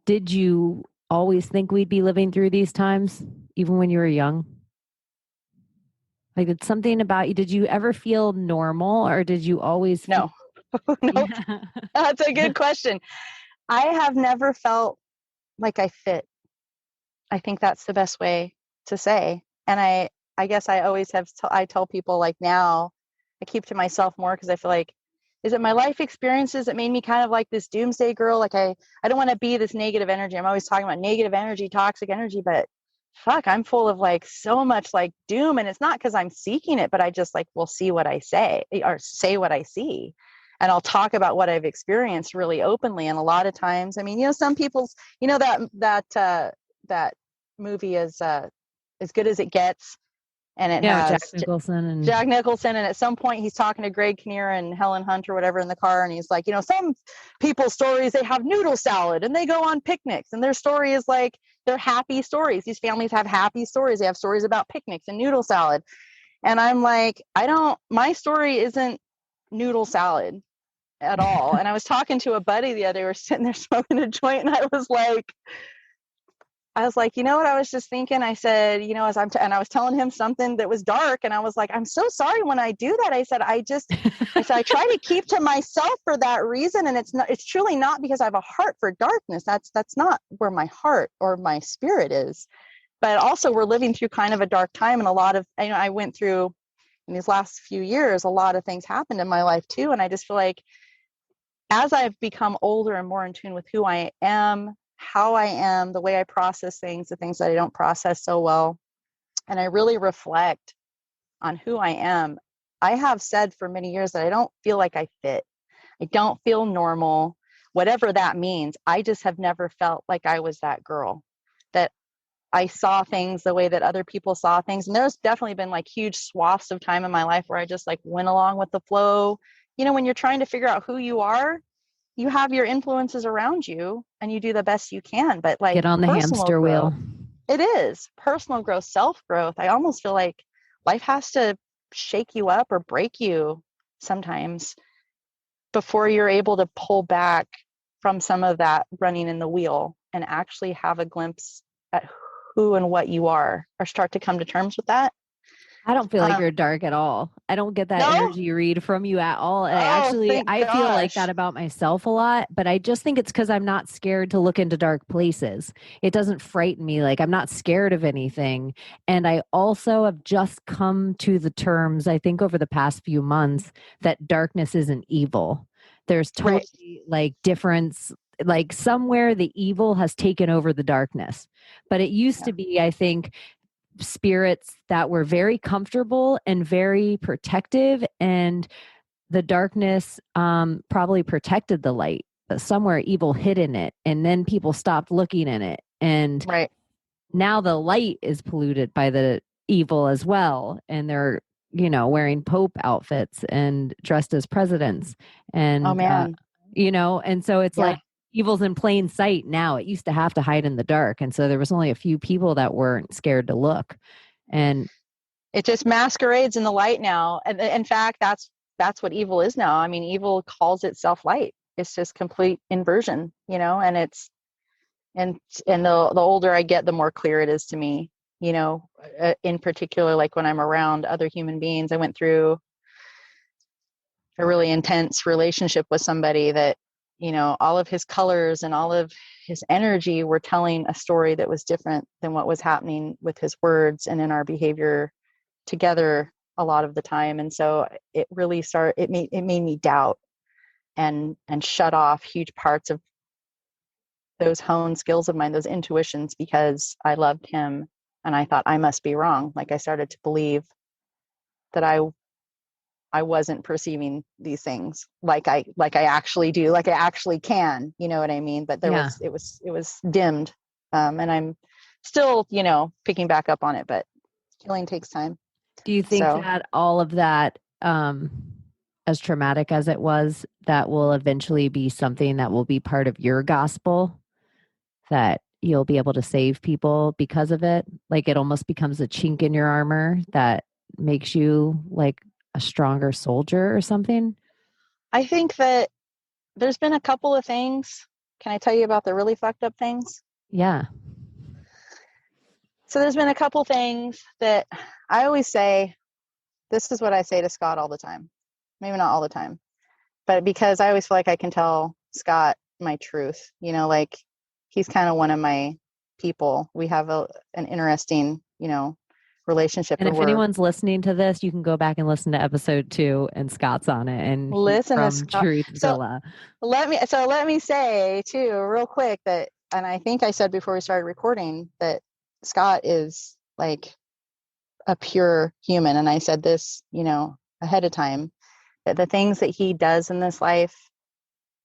did you always think we'd be living through these times even when you were young? Like did something about you, did you ever feel normal or did you always No. Nope. Yeah. That's a good question. I have never felt like I fit. I think that's the best way to say. And I guess I always have, I tell people like now I keep to myself more because I feel like Is it my life experiences that made me kind of like this doomsday girl? Like I don't want to be this negative energy. I'm always talking about negative energy, toxic energy, but fuck, I'm full of like so much like doom. And it's not because I'm seeking it, but I just like will see what I say or say what I see. And I'll talk about what I've experienced really openly. And a lot of times, I mean, you know, some people's, you know, that movie is As Good as It Gets. And it Yeah, has Jack Nicholson. And at some point he's talking to Greg Kinnear and Helen Hunt or whatever in the car. And he's like, you know, some people's stories, they have noodle salad and they go on picnics. And their story is like, they're happy stories. These families have happy stories. They have stories about picnics and noodle salad. And I'm like, my story isn't noodle salad at all. And I was talking to a buddy the other day, we were sitting there smoking a joint. And I was like, you know what I was just thinking? I said, you know, and I was telling him something that was dark. And I was like, I'm so sorry when I do that. I said, I try to keep to myself for that reason. And it's truly not because I have a heart for darkness. That's not where my heart or my spirit is. But also we're living through kind of a dark time. And a lot of, you know, I went through in these last few years, a lot of things happened in my life too. And I just feel like as I've become older and more in tune with who I am, how I am, the way I process things, the things that I don't process so well, and I really reflect on who I am, I have said for many years that I don't feel like I fit. I don't feel normal, whatever that means. I just have never felt like I was that girl, that I saw things the way that other people saw things. And there's definitely been like huge swaths of time in my life where I just like went along with the flow. You know, when you're trying to figure out who you are, you have your influences around you and you do the best you can, but like get on the hamster wheel. It is personal growth, self-growth. I almost feel like life has to shake you up or break you sometimes before you're able to pull back from some of that running in the wheel and actually have a glimpse at who and what you are, or start to come to terms with that. I don't feel like you're dark at all. I don't get that energy read from you at all. And I feel like that about myself a lot, but I just think it's because I'm not scared to look into dark places. It doesn't frighten me. Like I'm not scared of anything. And I also have just come to the terms, I think over the past few months, that darkness isn't evil. There's totally like difference, like somewhere the evil has taken over the darkness. But it used to be, I think, spirits that were very comfortable and very protective, and the darkness probably protected the light, but somewhere evil hid in it, and then people stopped looking in it, and now the light is polluted by the evil as well, and they're, you know, wearing pope outfits and dressed as presidents, and you know, and so it's like evil's in plain sight now. It used to have to hide in the dark. And so there was only a few people that weren't scared to look. And it just masquerades in the light now. And in fact, that's what evil is now. I mean, evil calls itself light. It's just complete inversion, you know, and it's, and the older I get, the more clear it is to me, you know, in particular, like when I'm around other human beings. I went through a really intense relationship with somebody that, you know, all of his colors and all of his energy were telling a story that was different than what was happening with his words and in our behavior together a lot of the time. And so it really it made me doubt and shut off huge parts of those honed skills of mine, those intuitions, because I loved him and I thought I must be wrong. Like I started to believe that I wasn't perceiving these things like I actually do, like I actually can, you know what I mean? But it was dimmed. And I'm still, you know, picking back up on it, but healing takes time. Do you think that all of that, as traumatic as it was, that will eventually be something that will be part of your gospel, that you'll be able to save people because of it? Like it almost becomes a chink in your armor that makes you like a stronger soldier or something? I think that there's been a couple of things. Can I tell you about the really fucked up things? Yeah. So there's been a couple things that I always say, this is what I say to Scott all the time. Maybe not all the time, but because I always feel like I can tell Scott my truth, you know, like he's kind of one of my people. We have an interesting, you know, relationship. And if anyone's listening to this, you can go back and listen to episode 2, and Scott's on it, and he's from Truthzilla. Let me say too, real quick, that, and I think I said before we started recording, that Scott is like a pure human. And I said this, ahead of time, that the things that he does in this life,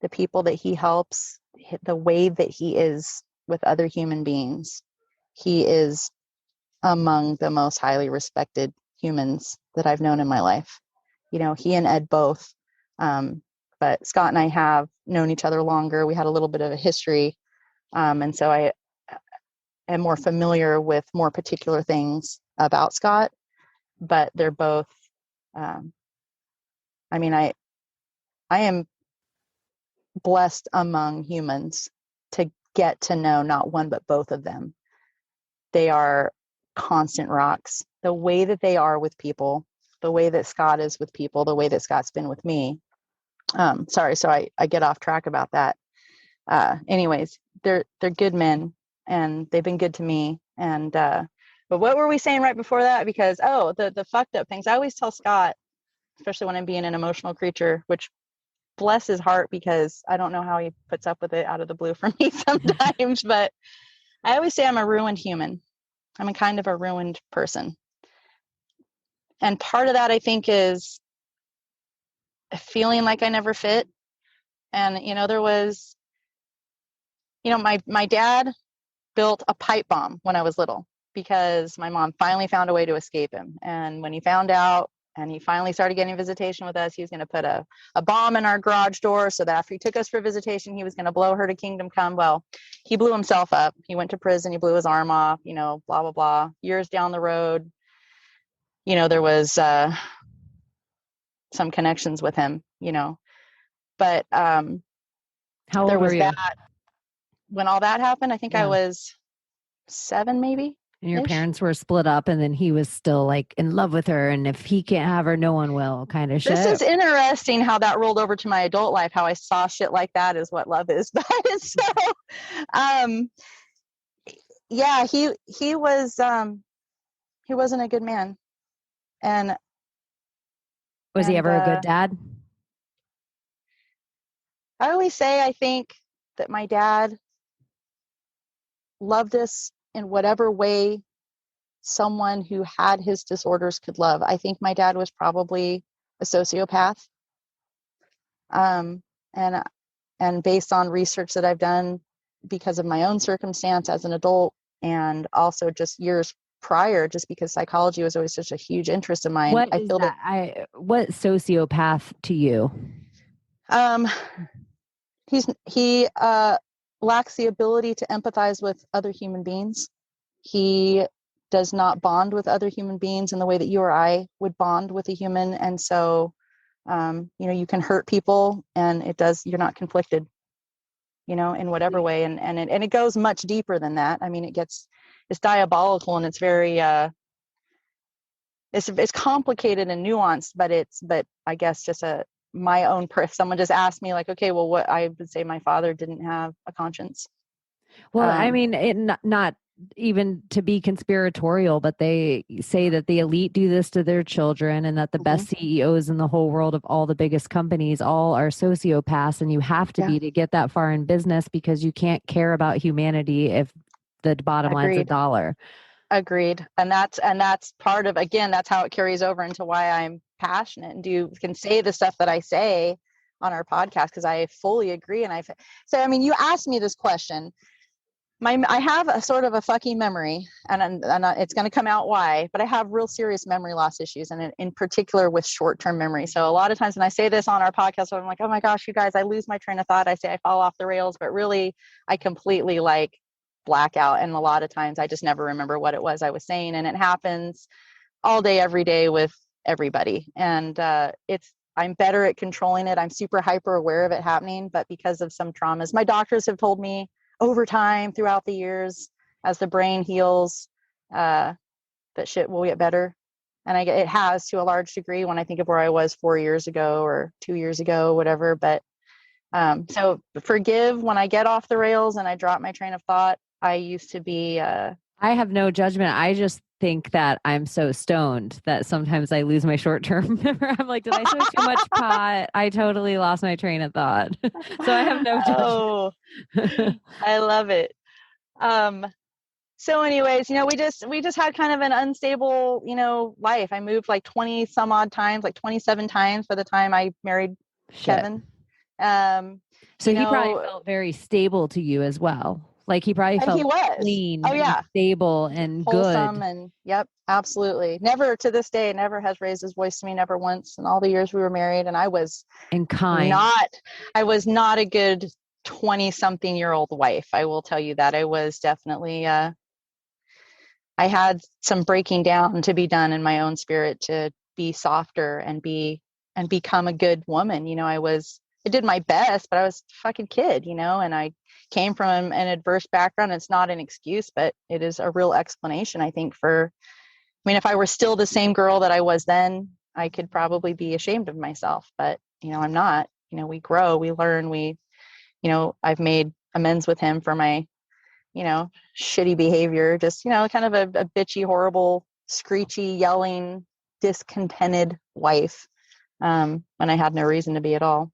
the people that he helps, the way that he is with other human beings, he is among the most highly respected humans that I've known in my life. He and Ed both. But Scott and I have known each other longer. We had a little bit of a history. And so I am more familiar with more particular things about Scott, but they're both, I am blessed among humans to get to know not one, but both of them. They are constant rocks. The way that they are with people, the way that Scott is with people, the way that Scott's been with me. Sorry, so I get off track about that. Anyways, they're good men, and they've been good to me. And but what were we saying right before that? Because the fucked up things. I always tell Scott, especially when I'm being an emotional creature, which bless his heart, because I don't know how he puts up with it out of the blue from me sometimes. But I always say I'm a ruined human. I'm a kind of a ruined person. And part of that, I think, is feeling like I never fit. And, there was, my dad built a pipe bomb when I was little, because my mom finally found a way to escape him. And when he found out and he finally started getting visitation with us, he was going to put a bomb in our garage door so that after he took us for visitation, he was going to blow her to kingdom come. Well, he blew himself up. He went to prison. He blew his arm off, blah, blah, blah. Years down the road, there was some connections with him, but how old there was were you? that when all that happened. I think I was 7, maybe. And your parents were split up, and then he was still like in love with her, and if he can't have her, no one will, kind of shit. This is interesting how that rolled over to my adult life, how I saw shit like that is what love is. But so yeah, he wasn't a good man. And was he ever a good dad? I always say I think that my dad loved us in whatever way someone who had his disorders could love. I think my dad was probably a sociopath. And based on research that I've done because of my own circumstance as an adult, and also just years prior, just because psychology was always such a huge interest of mine. What sociopath to you? He lacks the ability to empathize with other human beings. He does not bond with other human beings in the way that you or I would bond with a human. And so, you can hurt people, and you're not conflicted, in whatever way. And it goes much deeper than that. I mean, it's diabolical, and it's very, it's complicated and nuanced, but I guess just my own, if someone just asked me like, okay, well, what, I would say my father didn't have a conscience. Well, I mean, not even to be conspiratorial, but they say that the elite do this to their children, and that the best CEOs in the whole world of all the biggest companies all are sociopaths, and you have to be to get that far in business, because you can't care about humanity if the bottom line's a dollar. Agreed. And that's part of, again, that's how it carries over into why I'm passionate and can say the stuff that I say on our podcast, because I fully agree. And I mean, you asked me this question. I have a sort of a fucking memory, and it's going to come out why, but I have real serious memory loss issues, and in particular with short-term memory. So a lot of times when I say this on our podcast, I'm like, oh my gosh, you guys, I lose my train of thought. I say I fall off the rails, but really I completely black out. And a lot of times I just never remember what it was I was saying. And it happens all day, every day with everybody. And I'm better at controlling it. I'm super hyper aware of it happening, but because of some traumas, my doctors have told me over time throughout the years, as the brain heals, that shit will get better. And it has to a large degree when I think of where I was 4 years ago or 2 years ago, whatever. But so forgive when I get off the rails and I drop my train of thought. I used to be I have no judgment. I just think that I'm so stoned that sometimes I lose my short-term memory. I'm like, did I smoke too much pot? I totally lost my train of thought. So I have no Oh, judgment. I love it. Um, so anyways, we just had kind of an unstable, life. I moved like 20 some odd times, like 27 times by the time I married Shit. Kevin. Um, So he probably felt very stable to you as well. Like he probably and he felt was. clean Oh and yeah. stable and Wholesome good. and yep, absolutely. Never to this day, never has raised his voice to me, never once in all the years we were married. And And kind. I was not a good 20 something year old wife. I will tell you that. I was definitely, I had some breaking down to be done in my own spirit to be softer and become a good woman. I did my best, but I was a fucking kid, and I came from an adverse background. It's not an excuse, but it is a real explanation, I think, if I were still the same girl that I was then, I could probably be ashamed of myself, but, I'm not. We grow, we learn, I've made amends with him for my, shitty behavior, just, kind of a bitchy, horrible, screechy, yelling, discontented wife, when I had no reason to be at all.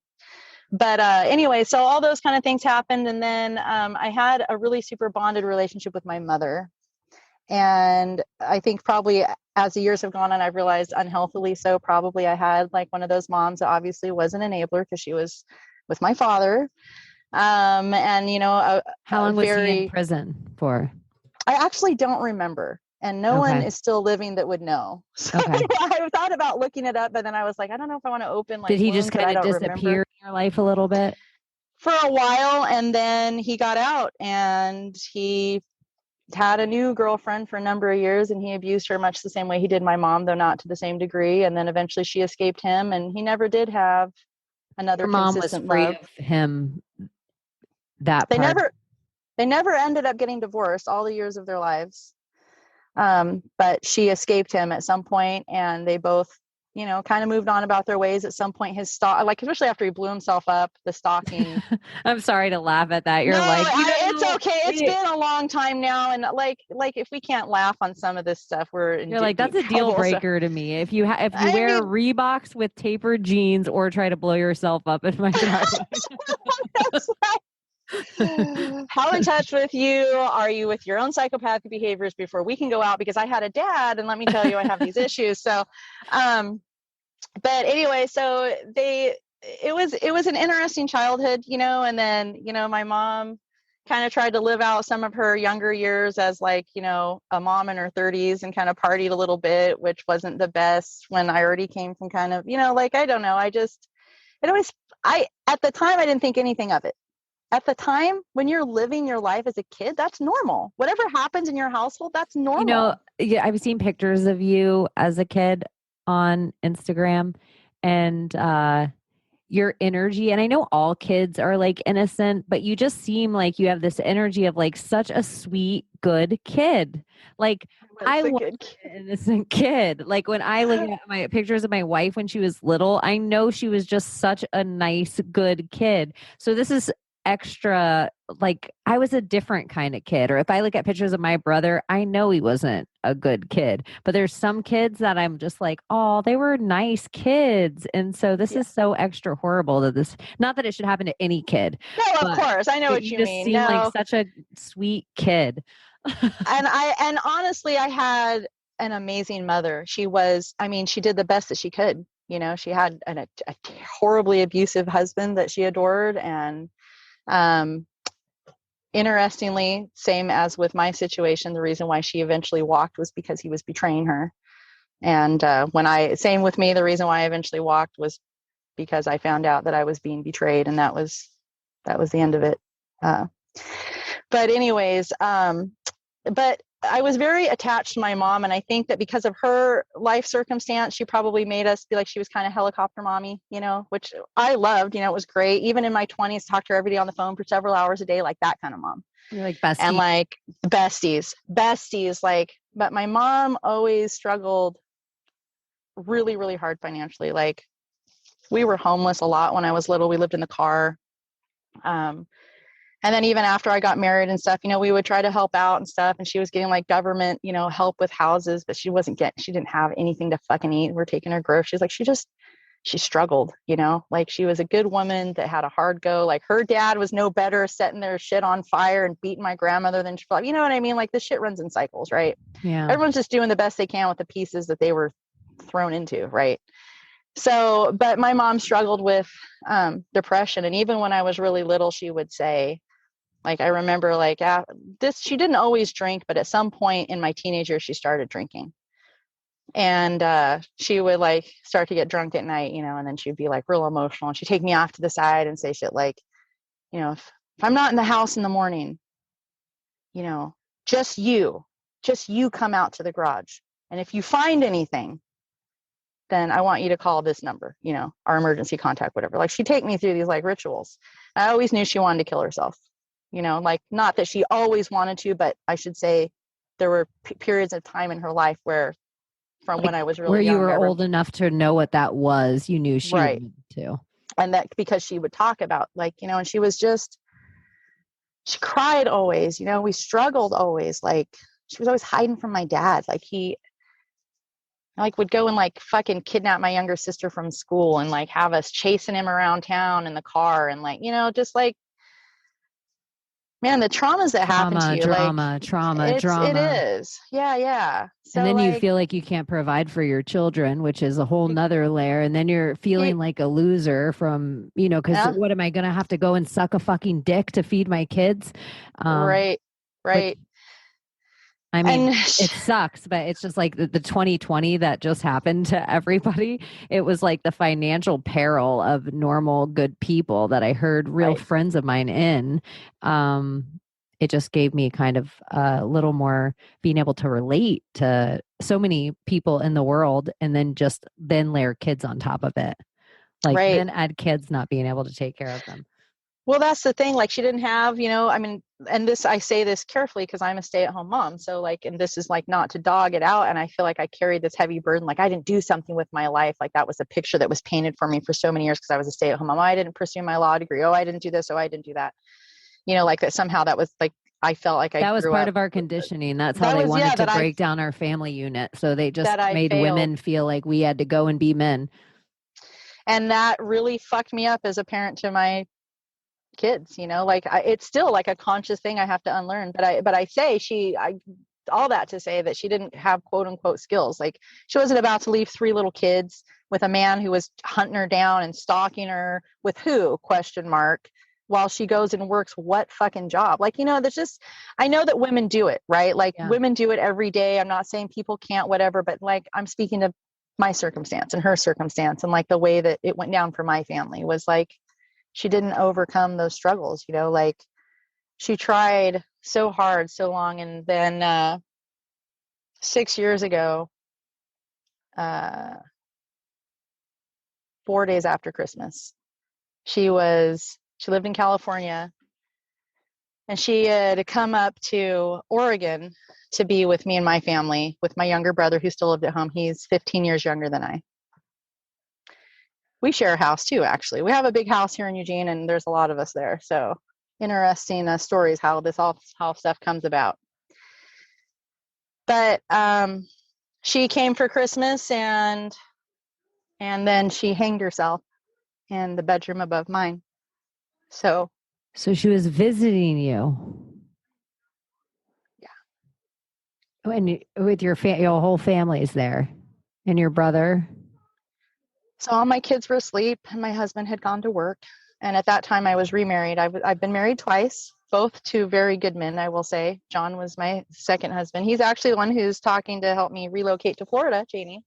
But anyway, so all those kind of things happened. And then I had a really super bonded relationship with my mother. And I think probably as the years have gone on, I've realized unhealthily so probably I had like one of those moms that obviously was an enabler because she was with my father. And, how long was he in prison for? I actually don't remember. And no one is still living that would know. So I thought about looking it up, but then I was like, I don't know if I want to open like. Did he just kind of disappear in your life a little bit? For a while, and then he got out and he had a new girlfriend for a number of years, and he abused her much the same way he did my mom, though not to the same degree. And then eventually she escaped him, and he never did have another Her mom consistent was free love. of him. They never ended up getting divorced all the years of their lives. But she escaped him at some point, and they both, kind of moved on about their ways. At some point, his especially after he blew himself up, the stalking. I'm sorry to laugh at that. It's okay. It's been a long time now, and like if we can't laugh on some of this stuff, you're like, that's a deal breaker to me. If you wear Reeboks with tapered jeans or try to blow yourself up in my driveway. That's right. How in touch with you are you with your own psychopathic behaviors before we can go out? Because I had a dad, and let me tell you, I have these issues. So, but anyway, so it was an interesting childhood, and then, my mom kind of tried to live out some of her younger years as like, a mom in her 30s and kind of partied a little bit, which wasn't the best when I already came from kind of, I don't know. At the time, I didn't think anything of it. At the time, when you're living your life as a kid, that's normal. Whatever happens in your household, that's normal. Yeah, I've seen pictures of you as a kid on Instagram, and your energy, and I know all kids are like innocent, but you just seem like you have this energy of like such a sweet, good kid. Like I was an innocent kid. Like when I look at my pictures of my wife when she was little, I know she was just such a nice, good kid. So this is extra, like I was a different kind of kid. Or if I look at pictures of my brother, I know he wasn't a good kid, but there's some kids that I'm just like, oh, they were nice kids. And so this is so extra horrible that not that it should happen to any kid. No, of course. I know what you mean. Seem like such a sweet kid. and honestly, I had an amazing mother. She did the best that she could. She had a horribly abusive husband that she adored. And interestingly, same as with my situation, the reason why she eventually walked was because he was betraying her. And same with me, the reason why I eventually walked was because I found out that I was being betrayed, and that was the end of it. But anyways, but I was very attached to my mom, and I think that because of her life circumstance, she probably made us feel like she was kind of helicopter mommy, which I loved. It was great. Even in my 20s, talked to her every day on the phone for several hours a day, like that kind of mom. You're like besties. And like besties, like, but my mom always struggled really, really hard financially. Like we were homeless a lot when I was little. We lived in the car. And then even after I got married and stuff, you know, we would try to help out and stuff. And she was getting like government, you know, help with houses, but she didn't have anything to fucking eat. We're taking her groceries. Like she struggled, you know, like she was a good woman that had a hard go. Like her dad was no better, setting their shit on fire and beating my grandmother than she, you know what I mean? Like this shit runs in cycles, right? Yeah. Everyone's just doing the best they can with the pieces that they were thrown into, right? So, but my mom struggled with depression. And even when I was really little, she would say, like, I remember like she didn't always drink, but at some point in my teenage years, she started drinking. And she would like start to get drunk at night, you know, and then she'd be like real emotional. And she'd take me off to the side and say shit like, you know, if I'm not in the house in the morning, you know, just you come out to the garage. And if you find anything, then I want you to call this number, you know, our emergency contact, whatever. Like she'd take me through these like rituals. I always knew she wanted to kill herself, you know, like not that she always wanted to, but I should say there were periods of time in her life where from when I was really where young, you were old enough to know what that was, you knew she right. wanted to. And that because she would talk about like, you know, and she cried always, you know, we struggled always. Like she was always hiding from my dad. Like he like would go and like fucking kidnap my younger sister from school and like have us chasing him around town in the car. And like, you know, just like, man, the traumas that happen to you, drama. It is. Yeah. So, and then like, you feel like you can't provide for your children, which is a whole nother layer. And then you're feeling like a loser from, you know, because what am I going to have to go and suck a fucking dick to feed my kids? Right. Like, I mean, it sucks, but it's just like the 2020 that just happened to everybody. It was like the financial peril of normal, good people that I heard real friends of mine in. It just gave me kind of a little more being able to relate to so many people in the world and then layer kids on top of it. Like then add kids not being able to take care of them. Well, that's the thing. Like she didn't have, you know, I mean, and this, I say this carefully because I'm a stay-at-home mom. So like, and this is like not to dog it out. And I feel like I carried this heavy burden. Like I didn't do something with my life. Like that was a picture that was painted for me for so many years because I was a stay-at-home mom. Oh, I didn't pursue my law degree. Oh, I didn't do this. Oh, I didn't do that. You know, like that somehow that was like, I felt like that was part of our conditioning. That's how they wanted to break down our family unit. So they just made women feel like we had to go and be men. And that really fucked me up as a parent to my kids, you know, like it's still like a conscious thing I have to unlearn. But I say all that to say that she didn't have quote unquote skills. Like she wasn't about to leave 3 little kids with a man who was hunting her down and stalking her with who ? While she goes and works what fucking job? Like, you know, there's just, I know that women do it, right? Like women do it every day. I'm not saying people can't, whatever, but like, I'm speaking to my circumstance and her circumstance. And like the way that it went down for my family was like, she didn't overcome those struggles, you know, like she tried so hard, so long. And then 6 years ago, 4 days after Christmas, she lived in California and she had come up to Oregon to be with me and my family, with my younger brother who still lived at home. He's 15 years younger than I. We share a house too, actually. We have a big house here in Eugene and there's a lot of us there. So interesting stories, how stuff comes about. But she came for Christmas and then she hanged herself in the bedroom above mine. So she was visiting you. Yeah. And with your whole family's there and your brother. So all my kids were asleep and my husband had gone to work. And at that time I was remarried. I've been married twice, both to very good men, I will say. John was my second husband. He's actually the one who's talking to help me relocate to Florida, Chaney.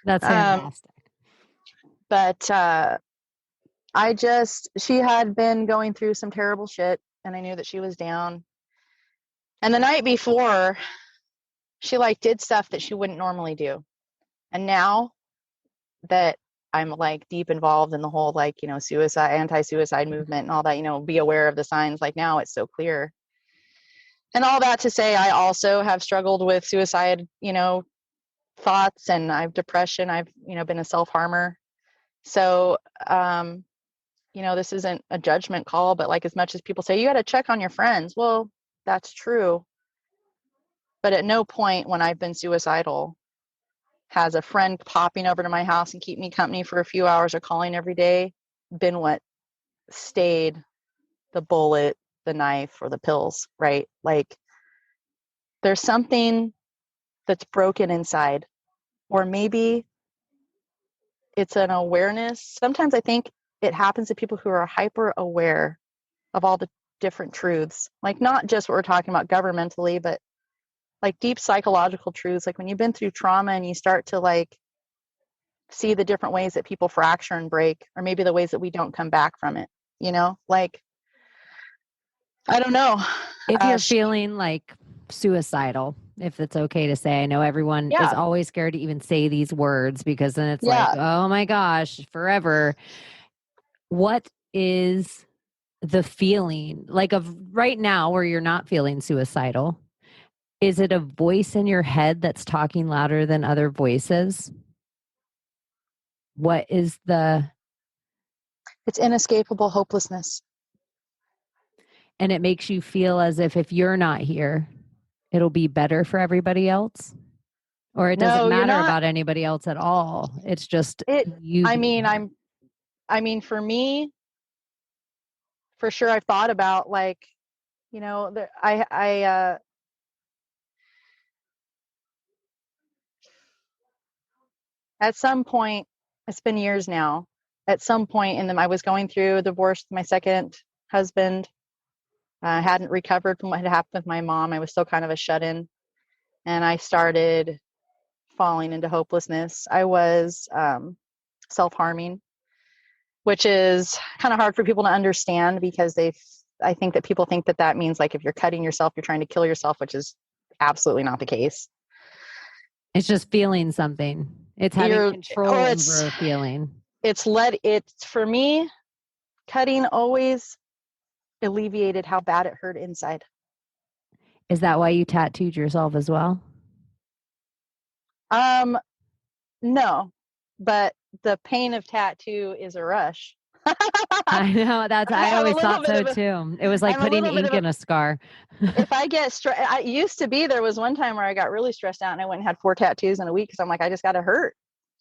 That's fantastic. But she had been going through some terrible shit and I knew that she was down. And the night before, she like did stuff that she wouldn't normally do. And now that I'm like deep involved in the whole, like, you know, anti-suicide movement and all that, you know, be aware of the signs. Like now it's so clear. And all that to say, I also have struggled with suicide, you know, thoughts, and I have depression. I've, you know, been a self-harmer. So, this isn't a judgment call, but like as much as people say, you got to check on your friends. Well, that's true. But at no point when I've been suicidal has a friend popping over to my house and keep me company for a few hours or calling every day been what stayed the bullet, the knife, or the pills, right? Like there's something that's broken inside, or maybe it's an awareness. Sometimes I think it happens to people who are hyper aware of all the different truths, like not just what we're talking about governmentally, but like deep psychological truths. Like when you've been through trauma and you start to like see the different ways that people fracture and break, or maybe the ways that we don't come back from it, like, I don't know. If you're feeling like suicidal, if it's okay to say, I know everyone is always scared to even say these words because then it's like, oh my gosh, forever. What is the feeling like of right now where you're not feeling suicidal? Is it a voice in your head that's talking louder than other voices? What is It's inescapable hopelessness. And it makes you feel as if you're not here, it'll be better for everybody else? Or it doesn't matter about anybody else at all. It's just you. I mean, for me, for sure, I've thought about like, at some point, it's been years now. At some point I was going through a divorce with my second husband. I hadn't recovered from what had happened with my mom. I was still kind of a shut-in, and I started falling into hopelessness. I was self-harming, which is kind of hard for people to understand because I think that people think that means like if you're cutting yourself, you're trying to kill yourself, which is absolutely not the case. It's just feeling something. It's having control over a feeling. It's for me, cutting always alleviated how bad it hurt inside. Is that why you tattooed yourself as well? No, but the pain of tattoo is a rush. I know. I always thought so too. It was like putting ink in a scar. If I get stressed, there was one time where I got really stressed out and I went and had 4 tattoos in a week because I'm like, I just got to hurt.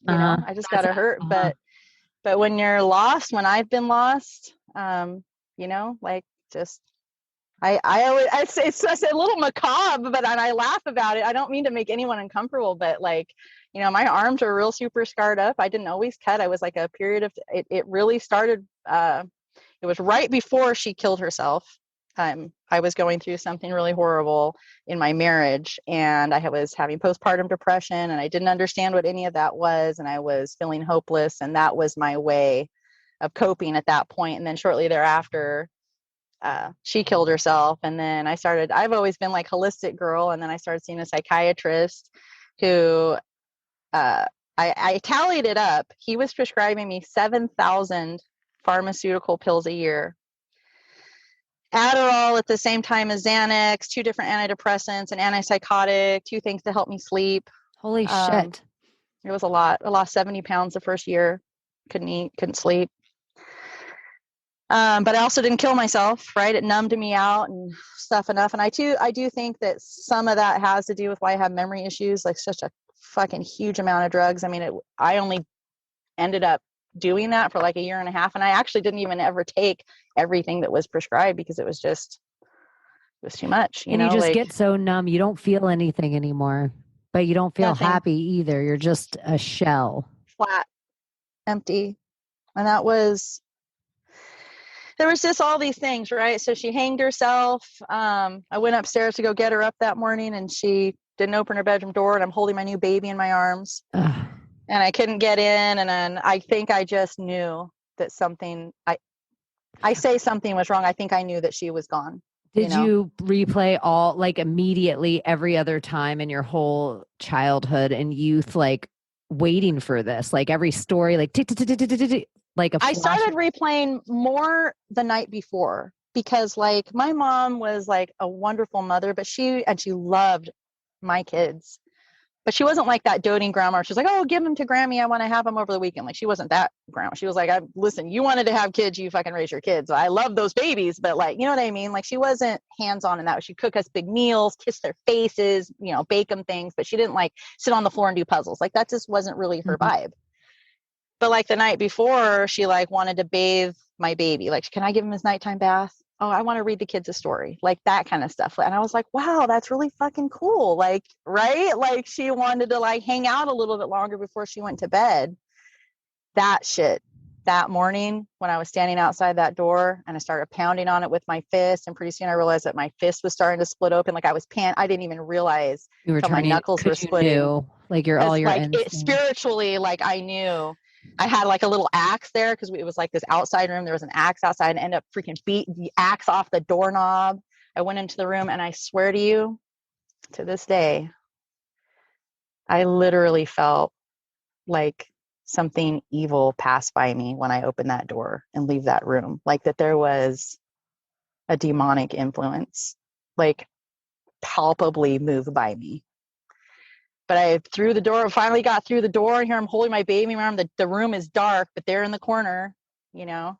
I just got to hurt. But when you're lost, when I've been lost, like just, I always say it's a little macabre, but I laugh about it. I don't mean to make anyone uncomfortable, but like, my arms are real super scarred up. I didn't always cut. I was like a period of it really started. It was right before she killed herself. I was going through something really horrible in my marriage, and I was having postpartum depression, and I didn't understand what any of that was, and I was feeling hopeless, and that was my way of coping at that point. And then shortly thereafter, she killed herself, and then I've always been like holistic girl, and then I started seeing a psychiatrist who I tallied it up. He was prescribing me 7,000 pharmaceutical pills a year. Adderall at the same time as Xanax, 2 different antidepressants, an antipsychotic, 2 things to help me sleep. Holy shit. It was a lot. I lost 70 pounds the first year. Couldn't eat, couldn't sleep. But I also didn't kill myself, right? It numbed me out and stuff enough. And I do think that some of that has to do with why I have memory issues, like such a fucking huge amount of drugs. I mean, I only ended up doing that for like a year and a half. And I actually didn't even ever take everything that was prescribed because it was too much. You just get so numb. You don't feel anything anymore, but you don't feel happy either. You're just a shell. Flat, empty. And there was just all these things, right? So she hanged herself. I went upstairs to go get her up that morning, and she didn't open her bedroom door, and I'm holding my new baby in my arms. Ugh. And I couldn't get in. And then I think I just knew that something was wrong. I think I knew that she was gone. Did you replay all, like immediately every other time in your whole childhood and youth, like waiting for this, like every story, like like I started replaying more the night before because like my mom was like a wonderful mother, but she loved my kids. But she wasn't like that doting grandma. She's like, oh, give them to Grammy. I want to have them over the weekend. Like, she wasn't that grandma. She was like, listen, you wanted to have kids, you fucking raise your kids. I love those babies, but like, you know what I mean? Like, she wasn't hands-on in that. She'd cook us big meals, kiss their faces, you know, bake them things, but she didn't like sit on the floor and do puzzles. Like, that just wasn't really her vibe. But like the night before, she like wanted to bathe my baby. Like, can I give him his nighttime bath? Oh, I want to read the kids a story, like that kind of stuff. And I was like, wow, that's really fucking cool. Like, right? Like, she wanted to like hang out a little bit longer before she went to bed. That shit, that morning when I was standing outside that door and I started pounding on it with my fist, and pretty soon I realized that my fist was starting to split open. Like, I was I didn't even realize You were until my turning, knuckles were splitting. Knew, like all your like it, spiritually, like I knew. I had like a little axe there because it was like this outside room. There was an axe outside, and ended up freaking beating the axe off the doorknob. I went into the room, and I swear to you, to this day, I literally felt like something evil pass by me when I opened that door and leave that room. Like that there was a demonic influence, like palpably move by me. But I finally got through the door, and here I'm holding my baby arm. The room is dark, but they're in the corner, you know,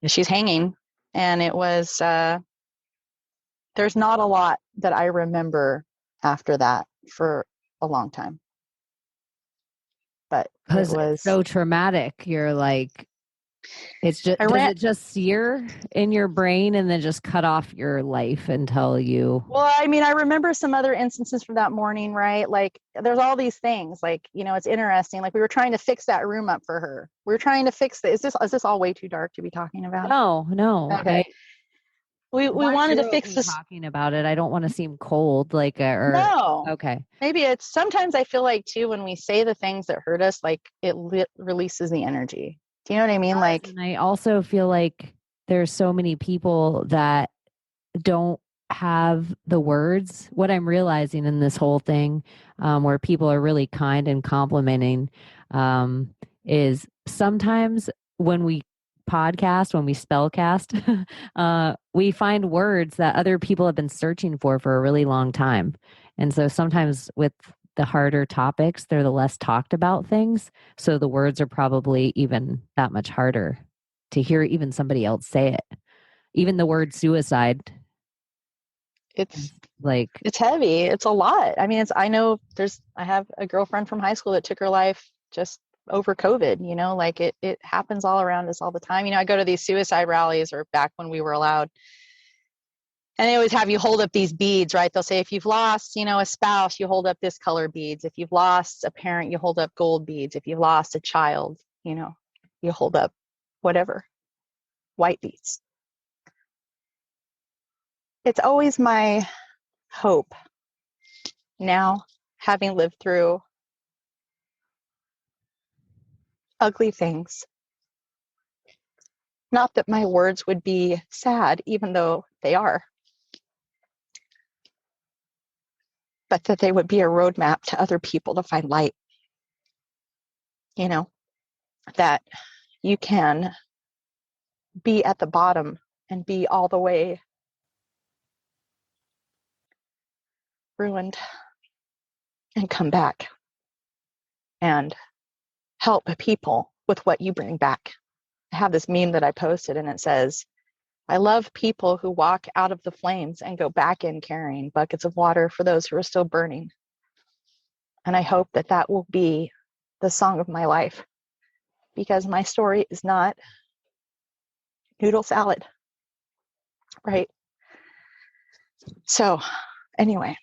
and she's hanging. And it was, there's not a lot that I remember after that for a long time. But it was so traumatic. You're like, it's just, does it just sear in your brain and then just cut off your life until you... Well, I mean, I remember some other instances from that morning, right? Like, there's all these things, like, you know, it's interesting. Like, we were trying to fix that room up for her. We were trying to fix is this all way too dark to be talking about? No. Okay. We wanted to fix this. Talking about it. I don't want to seem cold, like, no. Okay. Maybe it's sometimes I feel like too, when we say the things that hurt us, like it releases the energy. Do you know what I mean? Like, and I also feel like there's so many people that don't have the words. What I'm realizing in this whole thing, where people are really kind and complimenting, is sometimes when we podcast, when we spellcast, we find words that other people have been searching for a really long time. And so sometimes with the harder topics, they're the less talked about things. So the words are probably even that much harder to hear even somebody else say it. Even the word suicide. It's heavy. It's a lot. I mean, I have a girlfriend from high school that took her life just over COVID, you know, like it happens all around us all the time. You know, I go to these suicide rallies, or back when we were allowed, and they always have you hold up these beads, right? They'll say, if you've lost, you know, a spouse, you hold up this color beads. If you've lost a parent, you hold up gold beads. If you've lost a child, you know, you hold up whatever, white beads. It's always my hope now, having lived through ugly things, not that my words would be sad, even though they are, but that they would be a roadmap to other people to find light. You know, that you can be at the bottom and be all the way ruined and come back and help people with what you bring back. I have this meme that I posted, and it says, I love people who walk out of the flames and go back in carrying buckets of water for those who are still burning. And I hope that that will be the song of my life, because my story is not noodle salad, right? So anyway,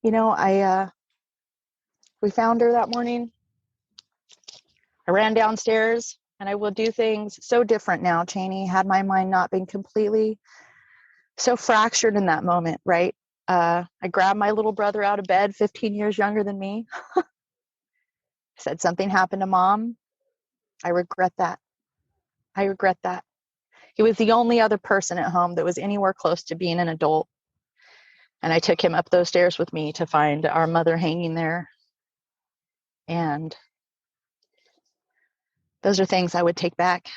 you know, we found her that morning. I ran downstairs, and I will do things so different now, Chaney, had my mind not been completely so fractured in that moment, right? I grabbed my little brother out of bed, 15 years younger than me. Said, something happened to Mom. I regret that. I regret that. He was the only other person at home that was anywhere close to being an adult. And I took him up those stairs with me to find our mother hanging there. And those are things I would take back.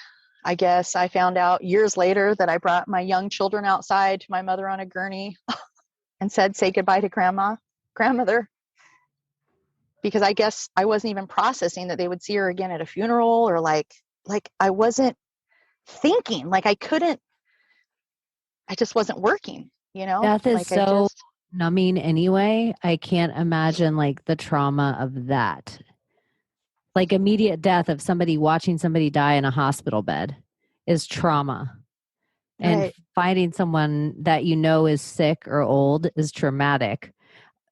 I guess I found out years later that I brought my young children outside to my mother on a gurney and said, say goodbye to grandmother. because I guess I wasn't even processing that they would see her again at a funeral, or like I wasn't thinking, like I just wasn't working, Death is like I so just, numbing anyway. I can't imagine like the trauma of that. Like immediate death of somebody, watching somebody die in a hospital bed is trauma. And right. finding someone that is sick or old is traumatic.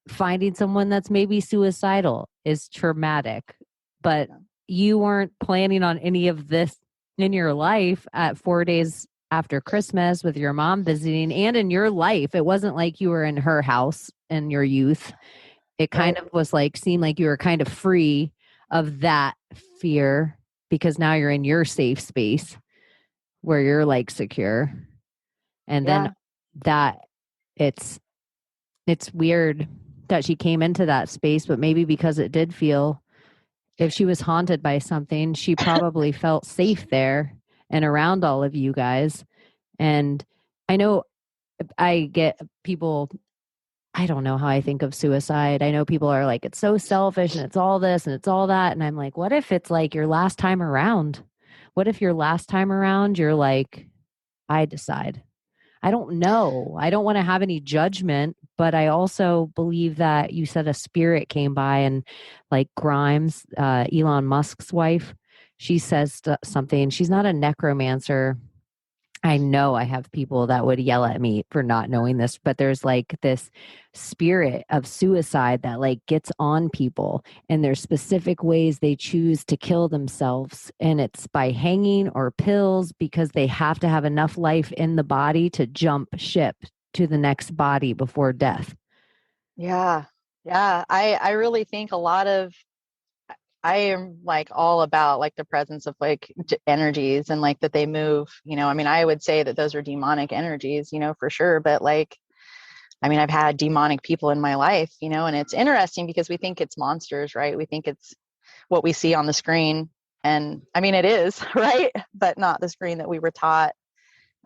Finding someone that's maybe suicidal is traumatic. But you weren't planning on any of this in your life at 4 days after Christmas with your mom visiting, and in your life. It wasn't like you were in her house in your youth. It kind of was like, seemed like you were kind of free of that fear because now you're in your safe space where you're like secure. And then that it's weird that she came into that space, but maybe because it did feel, if she was haunted by something, she probably felt safe there and around all of you guys. And I know I get people, I don't know how I think of suicide. I know people are like, it's so selfish and it's all this and it's all that. And I'm like, what if it's like your last time around? What if your last time around, you're like, I decide. I don't know. I don't want to have any judgment, but I also believe that you said a spirit came by, and like Grimes, Elon Musk's wife, she says something. She's not a necromancer. I know I have people that would yell at me for not knowing this, but there's like this spirit of suicide that like gets on people, and there's specific ways they choose to kill themselves. And it's by hanging or pills, because they have to have enough life in the body to jump ship to the next body before death. Yeah. Yeah. I really think I am like all about like the presence of like energies, and like that they move, I mean, I would say that those are demonic energies, for sure. But like, I mean, I've had demonic people in my life, and it's interesting because we think it's monsters, right? We think it's what we see on the screen. And I mean, it is, right? But not the screen that we were taught.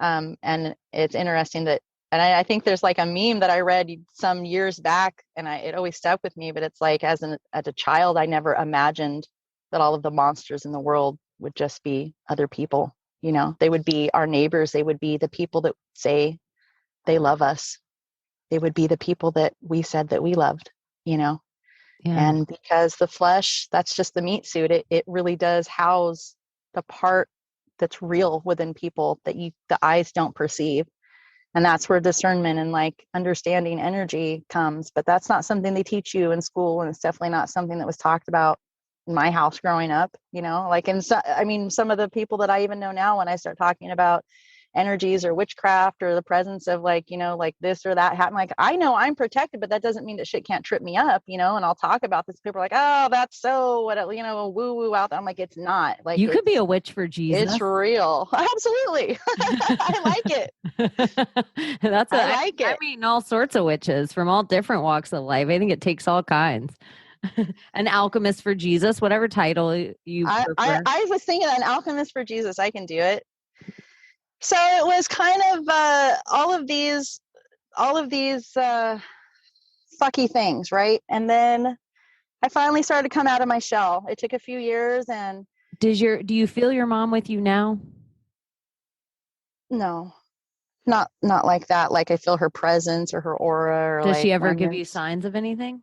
And it's interesting that, and I think there's like a meme that I read some years back, and it always stuck with me, but it's like, as a child, I never imagined that all of the monsters in the world would just be other people. They would be our neighbors. They would be the people that say they love us. They would be the people that we said that we loved, Yeah. And because the flesh, that's just the meat suit. It really does house the part that's real within people that the eyes don't perceive. And that's where discernment and like understanding energy comes. But that's not something they teach you in school. And it's definitely not something that was talked about in my house growing up, like, I mean, some of the people that I even know now, when I start talking about energies or witchcraft or the presence of like, like this or that happen, like, I know I'm protected, but that doesn't mean that shit can't trip me up, and I'll talk about this. People are like, oh, that's so what, woo woo out there. I'm like, it's not. Like, you could be a witch for Jesus. It's real. Absolutely. I like it. I like it. I mean, all sorts of witches from all different walks of life. I think it takes all kinds. An alchemist for Jesus, whatever title you prefer. I was thinking an alchemist for Jesus. I can do it. So it was kind of all of these fucky things, right? And then I finally started to come out of my shell. It took a few years. And do you feel your mom with you now? No, not like that. Like I feel her presence or her aura. Or does like she ever give you signs of anything?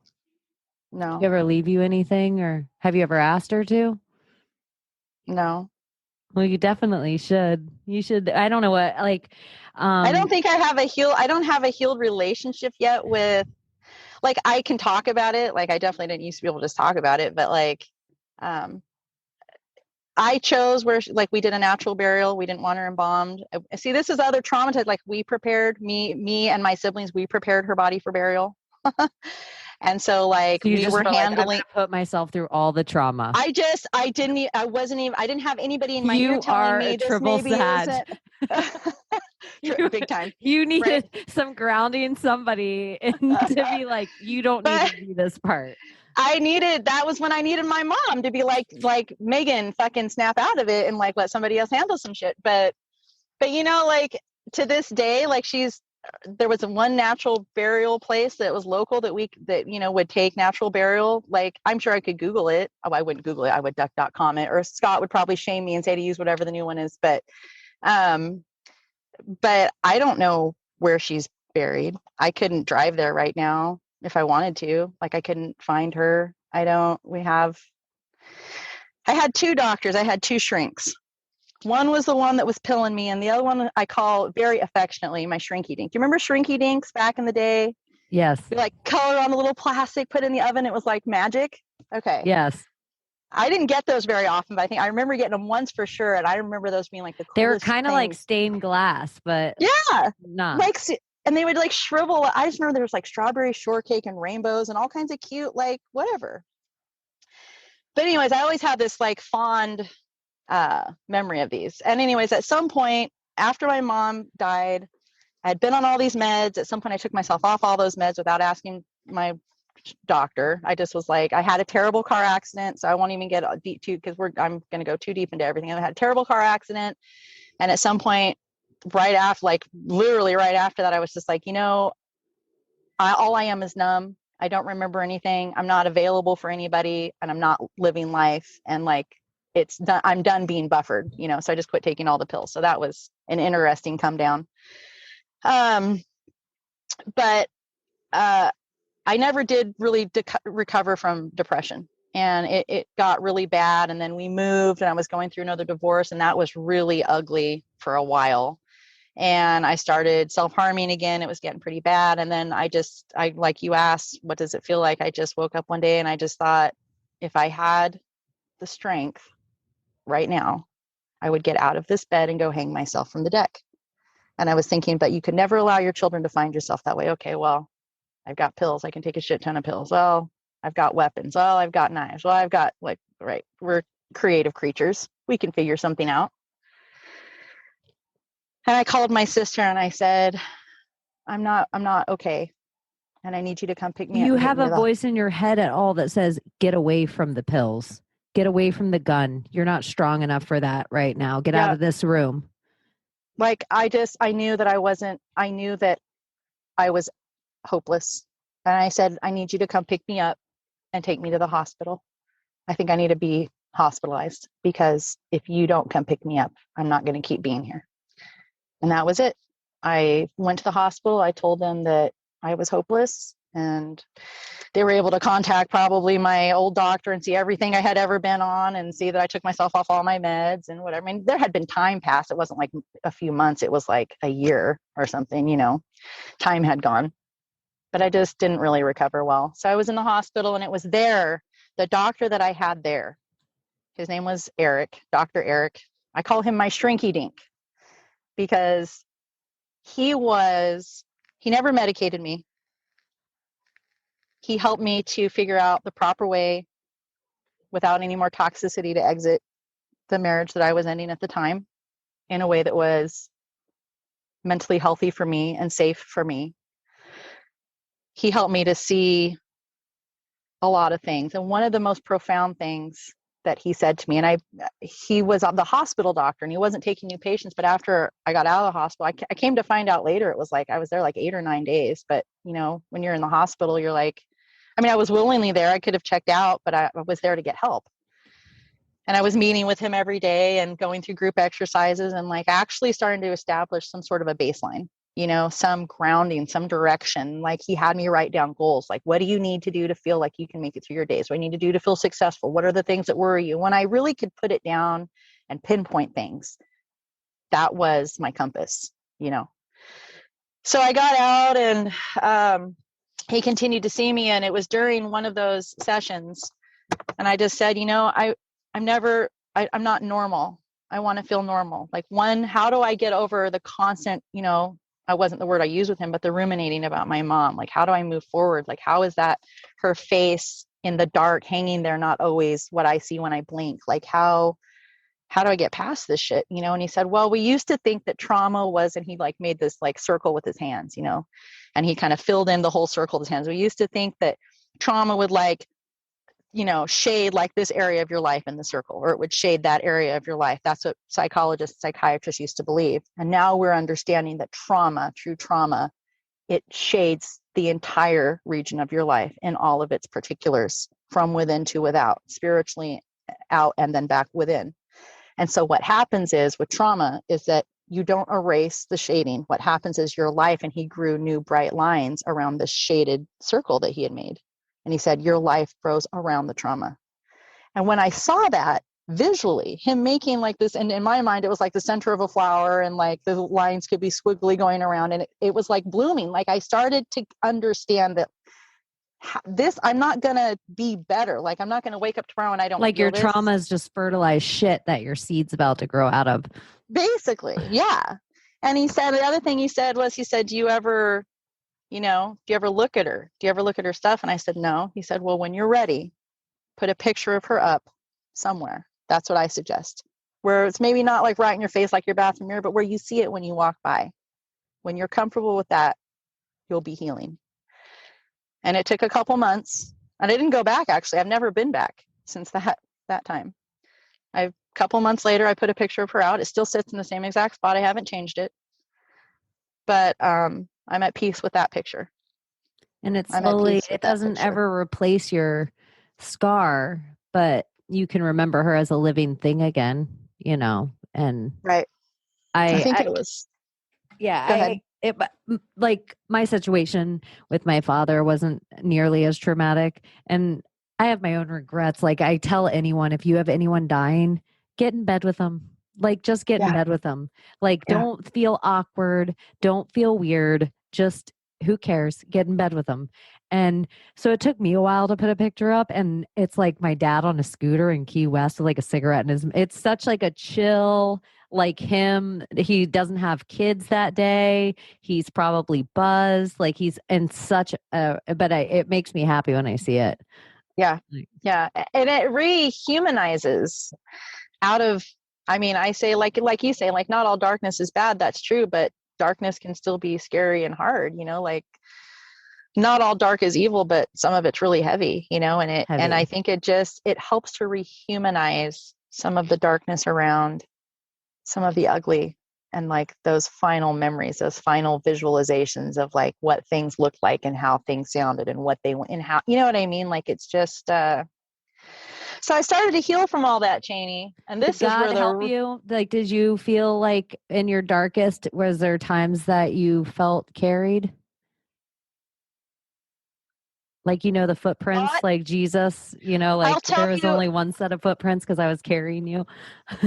No. Did she ever leave you anything, or have you ever asked her to? No. Well, you definitely should. You should. I don't know what, like, I don't think I don't have a healed relationship yet with, like, I can talk about it. Like, I definitely didn't used to be able to just talk about it, but like, I chose where, like, we did a natural burial. We didn't want her embalmed. See, this is other traumatized. Like, we prepared me and my siblings, we prepared her body for burial. And so like, we were handling, like, I put myself through all the trauma. I didn't have anybody in my ear telling me this maybe isn't big time. You needed some grounding, somebody to be like, you don't need to do this part. That was when I needed my mom to be like, Megan, fucking snap out of it and like let somebody else handle some shit. But like, to this day, like, she's there was one natural burial place that was local that would take natural burial. Like, I'm sure I could Google it. Oh, I wouldn't Google it. I would duck.com it, or Scott would probably shame me and say to use whatever the new one is. But I don't know where she's buried. I couldn't drive there right now if I wanted to. Like, I couldn't find her. I had two doctors. I had two shrinks. One was the one that was pilling me, and the other one I call very affectionately my Shrinky Dink. Do you remember Shrinky Dinks back in the day? Yes. We like color on the little plastic, put in the oven. It was like magic. Okay. Yes. I didn't get those very often, but I remember getting them once for sure. And I remember those being like the coolest. They were kind of like stained glass, but yeah, not. like, and they would like shrivel. I just remember there was like strawberry shortcake and rainbows and all kinds of cute, like whatever. But anyways, I always had this like fond memory of these. And anyways, at some point after my mom died, I had been on all these meds. At some point I took myself off all those meds without asking my doctor. I just was like, I had a terrible car accident, so I won't even get deep too, because I'm going to go too deep into everything. I had a terrible car accident, and at some point right after, like literally right after that, I was just like, all I am is numb. I don't remember anything. I'm not available for anybody, and I'm not living life, and like it's done. I'm done being buffered, so I just quit taking all the pills. So that was an interesting come down. But I never did really recover from depression, and it got really bad. And then we moved, and I was going through another divorce, and that was really ugly for a while. And I started self-harming again. It was getting pretty bad. And then I like you asked, what does it feel like? I just woke up one day and I just thought, if I had the strength right now, I would get out of this bed and go hang myself from the deck. And I was thinking, but you could never allow your children to find yourself that way. Okay, well, I've got pills. I can take a shit ton of pills. Well, I've got weapons. Well, I've got knives. Well, I've got right. We're creative creatures. We can figure something out. And I called my sister and I said, I'm not okay. And I need you to come pick me up. You have a voice in your head at all that says, get away from the pills, get away from the gun. You're not strong enough for that right now. Get out of this room. Like, I knew that I knew that I was hopeless. And I said, I need you to come pick me up and take me to the hospital. I think I need to be hospitalized, because if you don't come pick me up, I'm not going to keep being here. And that was it. I went to the hospital. I told them that I was hopeless, and they were able to contact probably my old doctor and see everything I had ever been on and see that I took myself off all my meds and whatever. I mean, there had been time passed. It wasn't like a few months. It was like a year or something, time had gone, but I just didn't really recover well. So I was in the hospital, and it was there, the doctor that I had there, his name was Eric, Dr. Eric. I call him my Shrinky Dink, because he never medicated me. He helped me to figure out the proper way without any more toxicity to exit the marriage that I was ending at the time in a way that was mentally healthy for me and safe for me. He helped me to see a lot of things. And one of the most profound things that he said to me, and he was the hospital doctor, and he wasn't taking new patients, but after I got out of the hospital, I came to find out later, it was like, I was there like 8 or 9 days, but when you're in the hospital, you're like, I was willingly there. I could have checked out, but I was there to get help. And I was meeting with him every day and going through group exercises and like actually starting to establish some sort of a baseline, some grounding, some direction. Like, he had me write down goals. Like, what do you need to do to feel like you can make it through your days? What do you need to do to feel successful? What are the things that worry you? When I really could put it down and pinpoint things, that was my compass, So I got out, and he continued to see me. And it was during one of those sessions. And I just said, I'm not normal. I want to feel normal. Like, one, how do I get over the constant, I wasn't the word I used with him, but the ruminating about my mom. Like, how do I move forward? Like, how is that her face in the dark hanging there, not always what I see when I blink? Like, how do I get past this shit? And he said, well, we used to think that trauma was, and he like made this like circle with his hands, and he kind of filled in the whole circle with his hands. We used to think that trauma would like shade like this area of your life in the circle, or it would shade that area of your life. That's what psychologists, psychiatrists used to believe. And now we're understanding that true trauma, it shades the entire region of your life in all of its particulars, from within to without, spiritually out and then back within. And so what happens is with trauma is that you don't erase the shading. What happens is your life, and he grew new bright lines around the shaded circle that he had made. And he said, your life grows around the trauma. And when I saw that visually, him making like this, and in my mind, it was like the center of a flower, and like the lines could be squiggly going around, and it was like blooming. Like I started to understand that I'm not going to be better. Like I'm not going to wake up tomorrow and I don't like feel your this. trauma is just fertilized shit that your seed's about to grow out of. Basically, yeah. And he said, the other thing he said was, do you ever look at her? Do you ever look at her stuff? And I said, no. He said, well, when you're ready, put a picture of her up somewhere. That's what I suggest. Where it's maybe not like right in your face, like your bathroom mirror, but where you see it when you walk by. When you're comfortable with that, you'll be healing. And it took a couple months. And I didn't go back, actually. I've never been back since that time. A couple months later, I put a picture of her out. It still sits in the same exact spot. I haven't changed it. But I'm at peace with that picture. And it doesn't ever replace your scar, but you can remember her as a living thing again, and right. I think it was. Yeah. Like my situation with my father wasn't nearly as traumatic, and I have my own regrets. Like I tell anyone, if you have anyone dying, get in bed with them. Like just get in bed with them. Like don't feel awkward. Don't feel weird. Just who cares? Get in bed with them. And so it took me a while to put a picture up, and it's like my dad on a scooter in Key West with like a cigarette in his, it's such like a chill, like him. He doesn't have kids that day. He's probably buzzed. Like he's in such a, but it makes me happy when I see it. Yeah. Yeah. And it rehumanizes out of, I say like you say, like not all darkness is bad. That's true. But darkness can still be scary and hard, like not all dark is evil, but some of it's really heavy, and I think it helps to rehumanize some of the darkness around some of the ugly, and like those final memories, those final visualizations of like what things looked like and how things sounded and what they went and how, you know what I mean? Like it's just, so I started to heal from all that, Chaney. And this is where help you. Like, did you feel like in your darkest, was there times that you felt carried? Like, the footprints, like Jesus, like there was only one set of footprints because I was carrying you.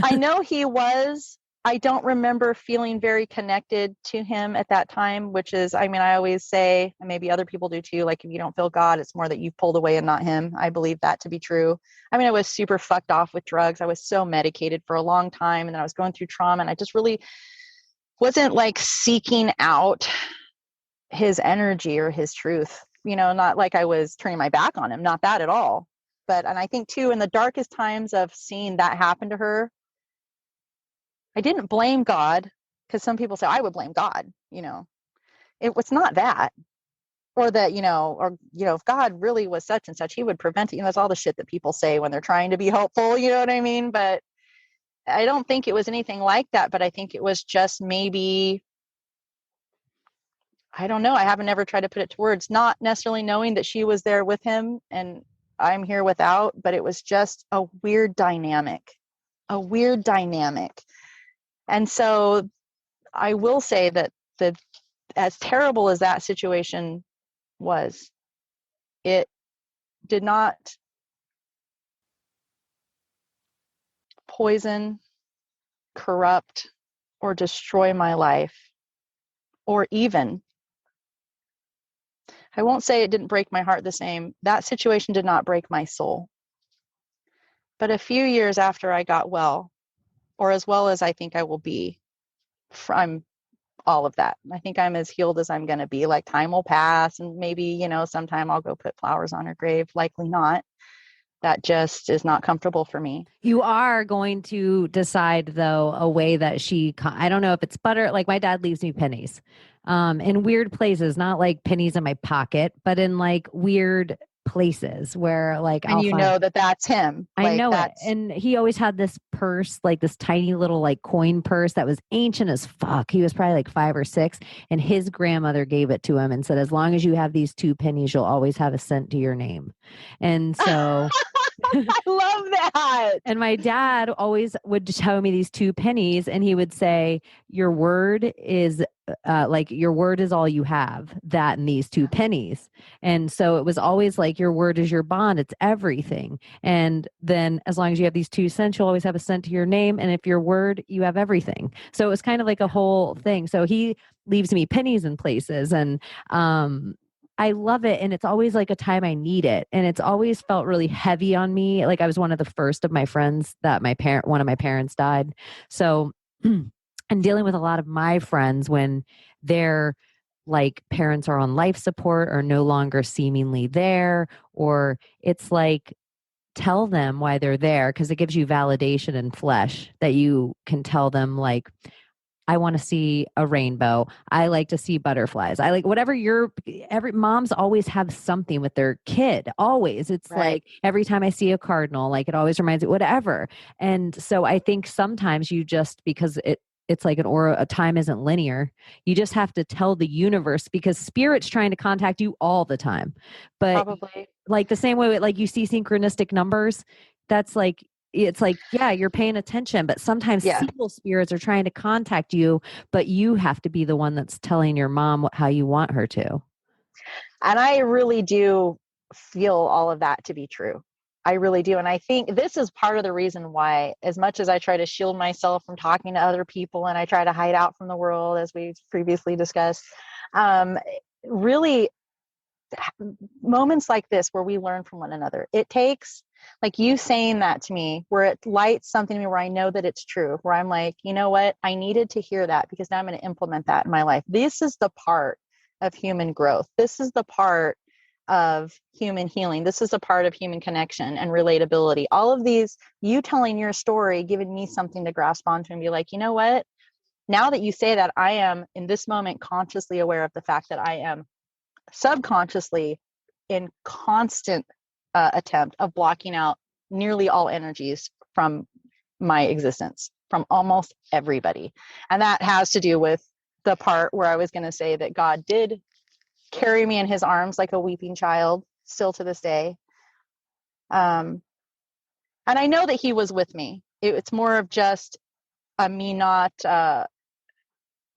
I know he was. I don't remember feeling very connected to him at that time, which is, I always say, and maybe other people do too, like if you don't feel God, it's more that you've pulled away and not him. I believe that to be true. I was super fucked off with drugs. I was so medicated for a long time, and then I was going through trauma, and I just really wasn't like seeking out his energy or his truth. Not like I was turning my back on him, not that at all. But, and I think too, in the darkest times of seeing that happen to her, I didn't blame God, because some people say I would blame God, it was not that, or that, if God really was such and such, he would prevent it. That's all the shit that people say when they're trying to be helpful, you know what I mean? But I don't think it was anything like that, but I think it was just maybe, I don't know. I haven't ever tried to put it to words, not necessarily knowing that she was there with him and I'm here without, but it was just a weird dynamic. And so I will say that as terrible as that situation was, it did not poison, corrupt, or destroy my life, or even, I won't say it didn't break my heart the same. That situation did not break my soul. But a few years after I got well, or as well as I think I will be from all of that, I think I'm as healed as I'm going to be. Like time will pass, and maybe, sometime I'll go put flowers on her grave. Likely not. That just is not comfortable for me. You are going to decide, though, a way that I don't know if it's butter. Like my dad leaves me pennies in weird places, not like pennies in my pocket, but in like weird places where like And I'll you find, know that that's him. I Like, know it. that's And he always had this purse, like this tiny little like coin purse that was ancient as fuck. He was probably like 5 or 6. And his grandmother gave it to him and said, as long as you have these 2 pennies, you'll always have a cent to your name. And so I love that. and my dad always would tell me these 2 pennies, and he would say, your word is like your word is all you have, that and these 2 pennies. And so it was always like your word is your bond. It's everything. And then as long as you have these 2 cents, you'll always have a cent to your name. And if your word, you have everything. So it was kind of like a whole thing. So he leaves me pennies in places. And I love it. And it's always like a time I need it. And it's always felt really heavy on me. Like I was one of the first of my friends that one of my parents died. So, and dealing with a lot of my friends when their like parents are on life support or no longer seemingly there, or it's like, tell them why they're there because it gives you validation in flesh that you can tell them like, I want to see a rainbow. I like to see butterflies. I like whatever every moms always have something with their kid. Always. It's Right. like every time I see a cardinal, like it always reminds me, whatever. And so I think sometimes you just, because it's like a time isn't linear. You just have to tell the universe because spirit's trying to contact you all the time. But Probably. like the same way with, like you see synchronistic numbers, that's like, it's like, yeah, you're paying attention, but sometimes Yeah. evil spirits are trying to contact you, but you have to be the one that's telling your mom how you want her to. And I really do feel all of that to be true. I really do. And I think this is part of the reason why, as much as I try to shield myself from talking to other people and I try to hide out from the world, as we've previously discussed, really moments like this where we learn from one another. It takes like you saying that to me, where it lights something to me where I know that it's true, where I'm like, you know what? I needed to hear that because now I'm going to implement that in my life. This is the part of human growth. This is the part of human healing. This is a part of human connection and relatability. All of these, you telling your story, giving me something to grasp onto and be like, you know what? Now that you say that, I am in this moment consciously aware of the fact that I am subconsciously in constant attempt of blocking out nearly all energies from my existence, from almost everybody. And that has to do with the part where I was going to say that God did carry me in his arms like a weeping child, still to this day. And I know that he was with me. It's more of just me not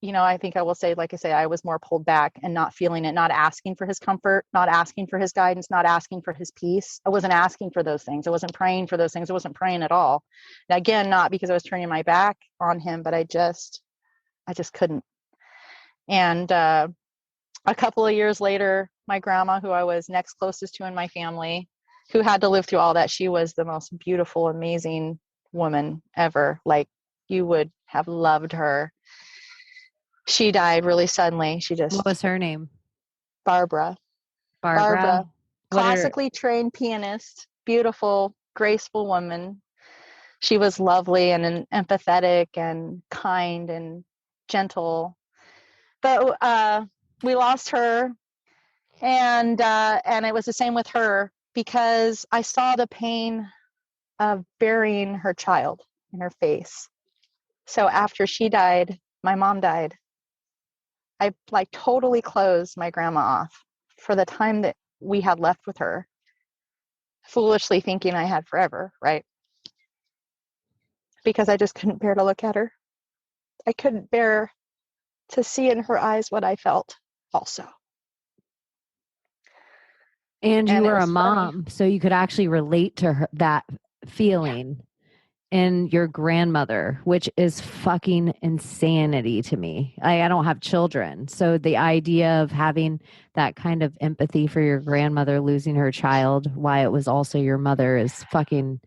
I think I will say, like I say, I was more pulled back and not feeling it, not asking for his comfort, not asking for his guidance, not asking for his peace. I wasn't asking for those things. I wasn't praying for those things. I wasn't praying at all. And again, not because I was turning my back on him, but I just couldn't. And a couple of years later, my grandma, who I was next closest to in my family, who had to live through all that, she was the most beautiful, amazing woman ever. Like, you would have loved her. She died really suddenly. What was her name? Barbara. Barbara. Classically trained pianist, beautiful, graceful woman. She was lovely and empathetic and kind and gentle. But we lost her, and it was the same with her because I saw the pain of burying her child in her face. So after she died, my mom died. I like totally closed my grandma off for the time that we had left with her, foolishly thinking I had forever, right? Because I just couldn't bear to look at her. I couldn't bear to see in her eyes what I felt also. And you were a funny. mom, so you could actually relate to her, that feeling. And your grandmother, which is fucking insanity to me. I don't have children. So the idea of having that kind of empathy for your grandmother losing her child, why it was also your mother, is fucking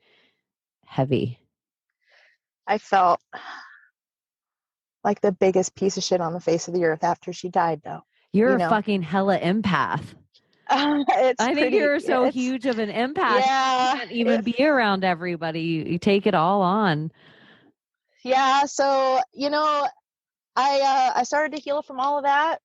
heavy. I felt like the biggest piece of shit on the face of the earth after she died, though. You're a fucking hella empath. I think you're so huge of an empath. Yeah, you can't even be around everybody. You take it all on. Yeah. So, I started to heal from all of that.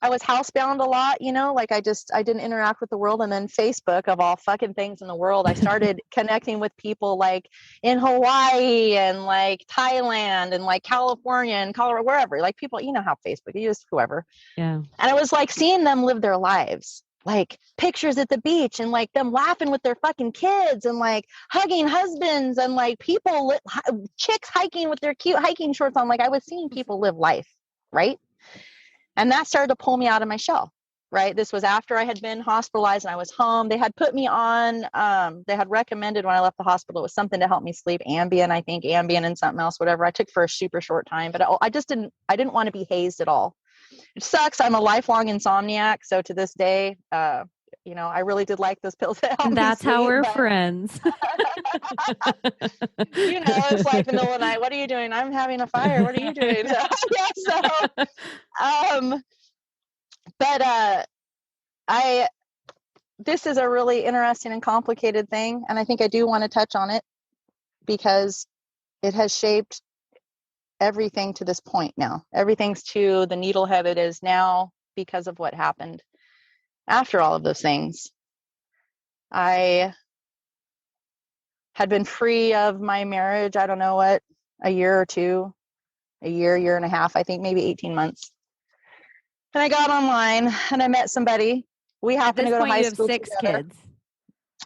I was housebound a lot, you know, like I didn't interact with the world. And then Facebook, of all fucking things in the world, I started connecting with people like in Hawaii and like Thailand and like California and Colorado, wherever, like people, you know how Facebook, you just whoever. Yeah. And I was like seeing them live their lives, like pictures at the beach and like them laughing with their fucking kids and like hugging husbands and like chicks hiking with their cute hiking shorts on. Like I was seeing people live life, right? And that started to pull me out of my shell, right? This was after I had been hospitalized and I was home. They had put me on, they had recommended when I left the hospital, it was something to help me sleep, Ambien, I think, Ambien and something else, whatever. I took for a super short time, but I didn't want to be hazed at all. It sucks. I'm a lifelong insomniac. So to this day, you know, I really did like those pills that helped me That's sleep, how we're friends. You know, it's like the middle of the night. What are you doing? I'm having a fire. What are you doing? This is a really interesting and complicated thing. And I think I do want to touch on it because it has shaped everything to this point now. Everything's to the needlehead it is now because of what happened after all of those things. I had been free of my marriage, I don't know what, a year or two, year and a half, I think maybe 18 months. And I got online and I met somebody. We happened to go to high school together. You have 6 kids.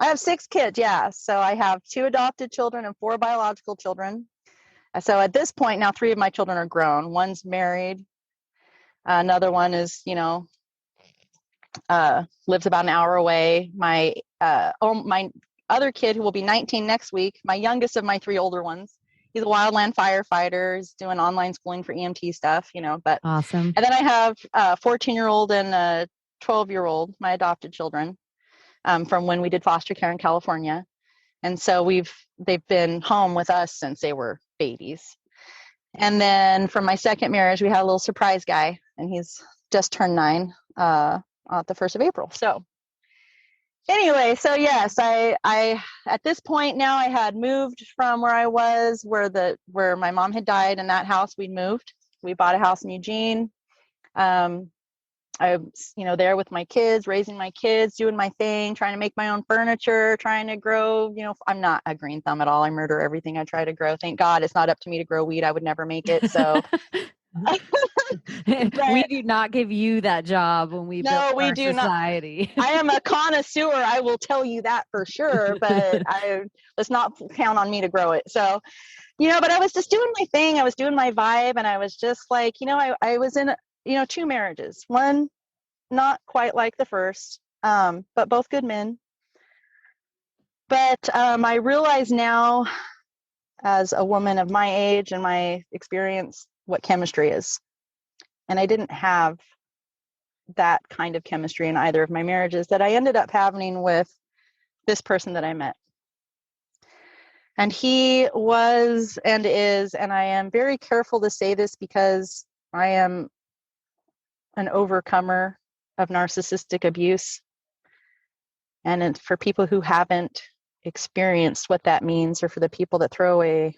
I have 6 kids, yeah. So I have 2 adopted children and 4 biological children. So at this point now, 3 of my children are grown. One's married. Another one is, you know, lives about an hour away. My other kid, who will be 19 next week, my youngest of my 3 older ones, he's a wildland firefighter. He's doing online schooling for EMT stuff, you know. But awesome. And then I have a 14-year-old and a 12-year-old, my adopted children, from when we did foster care in California. And so they've been home with us since they were babies. And then from my second marriage, we had a little surprise guy, and he's just turned 9 on the 1st of April. So anyway, so yes, I at this point now I had moved from where I was, where my mom had died, in that house we'd moved. We bought a house in Eugene. I was, you know, there with my kids, raising my kids, doing my thing, trying to make my own furniture, trying to grow, you know, I'm not a green thumb at all. I murder everything I try to grow. Thank God it's not up to me to grow weed. I would never make it. So we do not give you that job when we build our society. I am a connoisseur. I will tell you that for sure, but let's not count on me to grow it. So, you know, but I was just doing my thing. I was doing my vibe, and I was just like, you know, I was in, you know, 2 marriages, one not quite like the first, but both good men. But I realize now, as a woman of my age and my experience, what chemistry is. And I didn't have that kind of chemistry in either of my marriages that I ended up having with this person that I met. And he was and is, and I am very careful to say this because I am an overcomer of narcissistic abuse. And for people who haven't experienced what that means, or for the people that throw away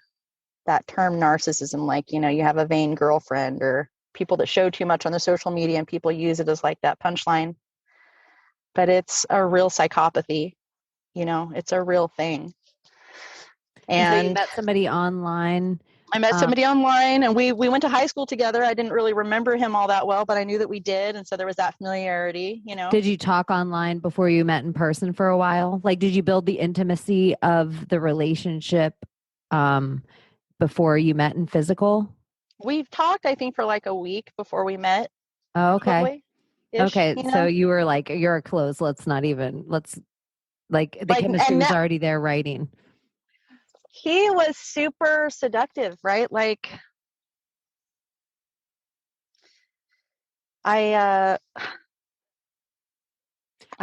that term narcissism, like, you know, you have a vain girlfriend, or people that show too much on the social media and people use it as like that punchline. But it's a real psychopathy, you know, it's a real thing. And so you met somebody online. I met somebody online, and we went to high school together. I didn't really remember him all that well, but I knew that we did. And so there was that familiarity, you know. Did you talk online before you met in person for a while? Like, did you build the intimacy of the relationship before you met in physical? We've talked, I think, for like a week before we met. Oh, okay. Okay. You know? So you were like, you're close. Let's like the chemistry was already there writing. He was super seductive, right? Like I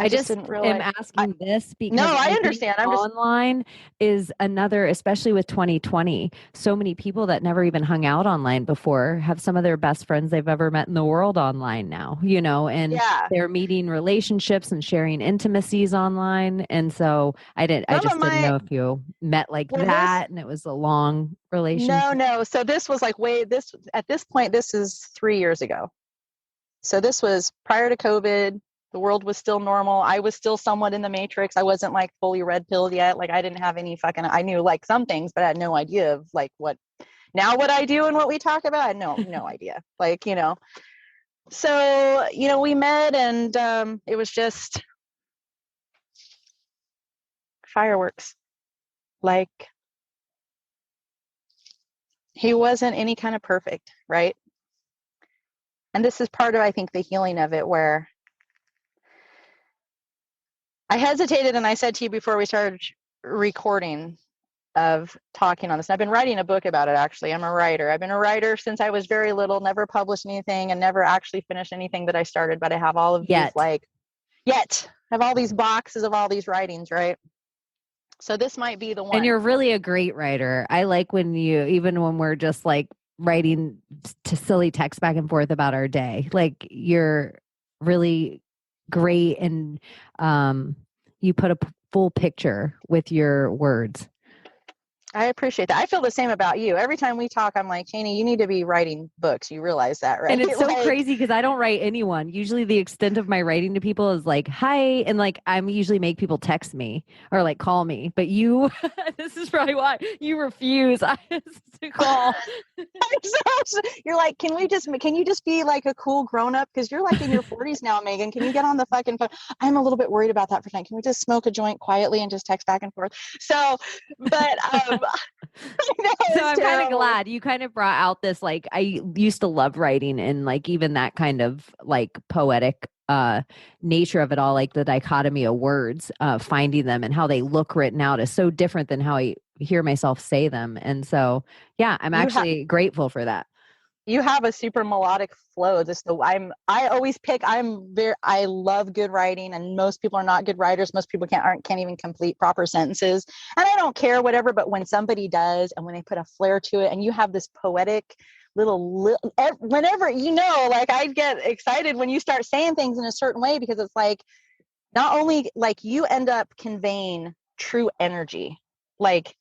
just didn't realize. am asking this because I understand. Online is another, especially with 2020, so many people that never even hung out online before have some of their best friends they've ever met in the world online now, you know, and they're meeting relationships and sharing intimacies online. And so I just didn't know if you met like that and it was a long relationship. No. So this was like at this point, this is 3 years ago. So this was prior to COVID. The world was still normal. I was still somewhat in the matrix. I wasn't like fully red pilled yet. Like I didn't have any I knew like some things, but I had no idea of like what I do and what we talk about. I had no idea. Like, so, we met and it was just fireworks. Like he wasn't any kind of perfect, right? And this is part of, I think, the healing of it, where I hesitated and I said to you before we started recording of talking on this. And I've been writing a book about it, actually. I'm a writer. I've been a writer since I was very little, never published anything and never actually finished anything that I started, but I have all of these I have all these boxes of all these writings, right? So this might be the one. And you're really a great writer. I like when even when we're just like writing to silly text back and forth about our day, like you're really great and you put a full picture with your words. I appreciate that. I feel the same about you. Every time we talk, I'm like, Chaney, you need to be writing books. You realize that, right? And it's so crazy because I don't write anyone. Usually the extent of my writing to people is like, hi. And like, I'm usually make people text me or like call me. But you, this is probably why you refuse to call. You're like, can you just be like a cool grown up? Because you're like in your 40s now, Megan. Can you get on the fucking phone? I'm a little bit worried about that for tonight. Can we just smoke a joint quietly and just text back and forth? So, but so I'm kind of glad you kind of brought out this, like, I used to love writing and like even that kind of like poetic nature of it all, like the dichotomy of words, finding them and how they look written out is so different than how I hear myself say them. And so, yeah, I'm actually grateful for that. You have a super melodic flow. I love good writing, and most people are not good writers. Most people can't even complete proper sentences. And I don't care, whatever, but when somebody does, and when they put a flair to it, and you have this poetic little whenever, like I get excited when you start saying things in a certain way, because it's like, not only like you end up conveying true energy. Like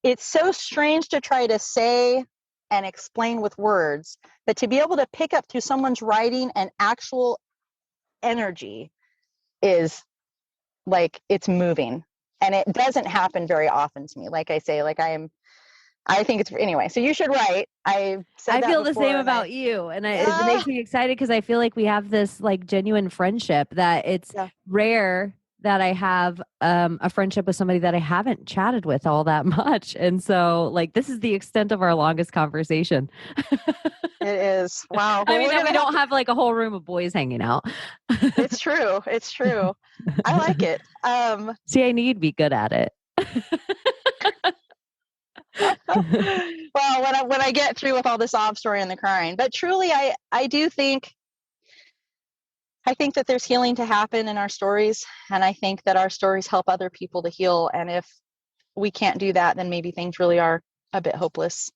it's so strange to try to say and explain with words, but to be able to pick up through someone's writing and actual energy is like, it's moving. And it doesn't happen very often to me. Like I say, like I think it's, anyway, so you should write. I feel the same about you. And it makes me excited because I feel like we have this like genuine friendship that it's rare that I have a friendship with somebody that I haven't chatted with all that much. And so like, this is the extent of our longest conversation. It is. Wow. I mean, we don't have like a whole room of boys hanging out. It's true. It's true. I like it. See, I need to be good at it. Well, when I get through with all the sob story and the crying, but truly, I do think, that there's healing to happen in our stories. And I think that our stories help other people to heal. And if we can't do that, then maybe things really are a bit hopeless.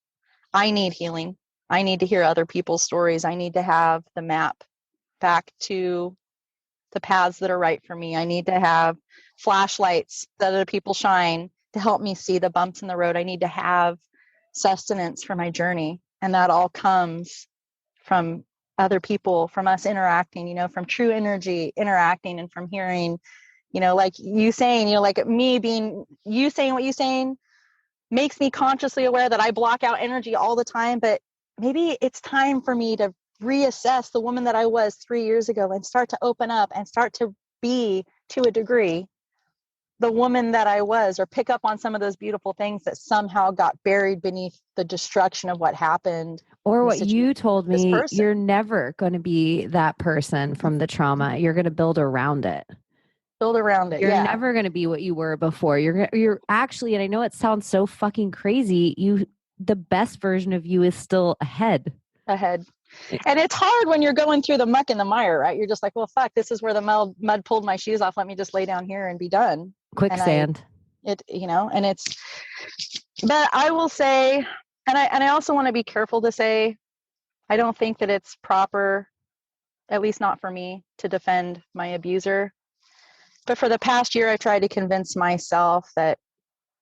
I need healing. I need to hear other people's stories. I need to have the map back to the paths that are right for me. I need to have flashlights that other people shine to help me see the bumps in the road. I need to have sustenance for my journey. And that all comes from other people, from us interacting, from true energy interacting, and from hearing, like you saying, like me being, you saying what you saying makes me consciously aware that I block out energy all the time. But maybe it's time for me to reassess the woman that I was 3 years ago and start to open up and start to be, to a degree, the woman that I was, or pick up on some of those beautiful things that somehow got buried beneath the destruction of what happened. Or what you told me, you're never going to be that person from the trauma. You're going to build around it. You're never going to be what you were before. You're actually, and I know it sounds so fucking crazy, the best version of you is still ahead. And it's hard when you're going through the muck and the mire, right? You're just like, well, fuck, this is where the mud pulled my shoes off. Let me just lay down here and be done. Quicksand. But I will say, and I also want to be careful to say, I don't think that it's proper, at least not for me, to defend my abuser. But for the past year, I tried to convince myself that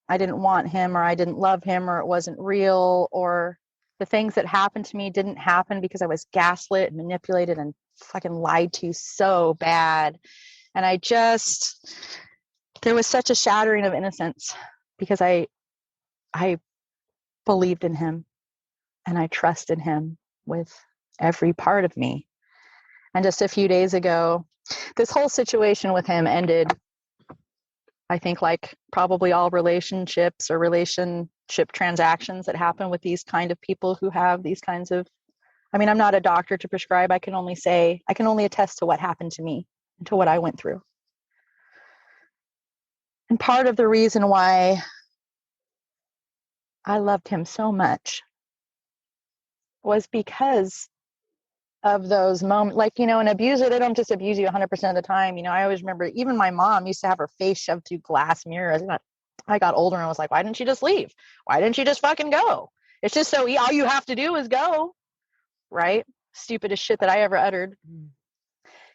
I didn't want him, or I didn't love him, or it wasn't real, or the things that happened to me didn't happen because I was gaslit and manipulated and fucking lied to so bad. And there was such a shattering of innocence because I believed in him and I trusted him with every part of me. And just a few days ago, this whole situation with him ended, I think, like probably all relationships or relationship transactions that happen with these kind of people who have these kinds of, I mean, I'm not a doctor to prescribe. I can only attest to what happened to me and to what I went through. And part of the reason why I loved him so much was because of those moments. Like, an abuser, they don't just abuse you 100% of the time. I always remember, even my mom used to have her face shoved through glass mirrors. And I got older and I was like, why didn't she just leave? Why didn't she just fucking go? It's just all you have to do is go, right? Stupidest shit that I ever uttered.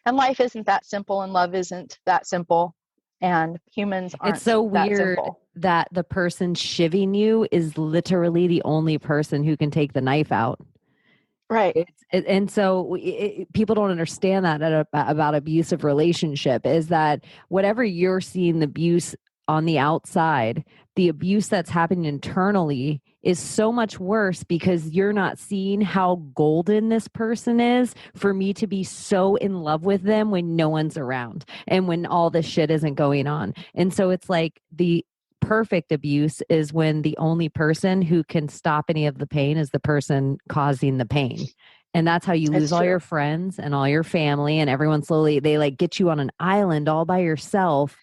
And life isn't that simple, and love isn't that simple, and humans aren't. It's so weird simple. that the person shivving you is literally the only person who can take the knife out. Right. And so people don't understand that about abusive relationship, is that whatever you're seeing the abuse on the outside, the abuse that's happening internally is so much worse because you're not seeing how golden this person is for me to be so in love with them when no one's around and when all this shit isn't going on. And so it's like the perfect abuse is when the only person who can stop any of the pain is the person causing the pain. And that's how you lose all your friends and all your family, and everyone slowly, they like get you on an island all by yourself.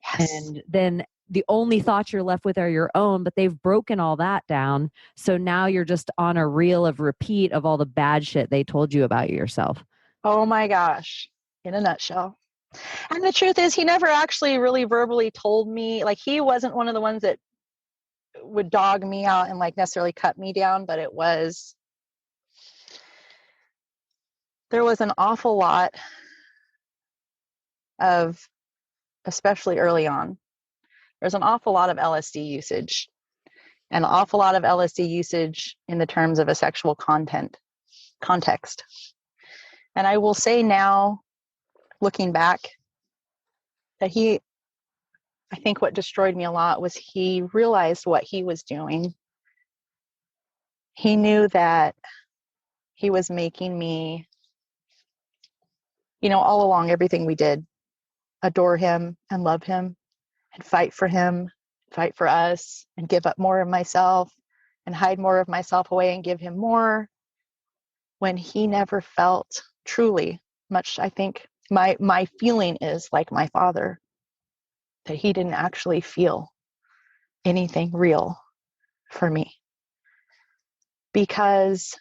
Yes. And then the only thoughts you're left with are your own, but they've broken all that down. So now you're just on a reel of repeat of all the bad shit they told you about yourself. Oh my gosh. In a nutshell. And the truth is, he never actually really verbally told me, like, he wasn't one of the ones that would dog me out and like necessarily cut me down, but there was an awful lot of, especially early on, there's an awful lot of LSD usage, and an awful lot of LSD usage in the terms of a sexual context. And I will say now, looking back, that I think what destroyed me a lot was he realized what he was doing. He knew that he was making me, all along, everything we did, adore him and love him and fight for him, fight for us, and give up more of myself and hide more of myself away and give him more, when he never felt truly much. I think my feeling is like my father, that he didn't actually feel anything real for me, because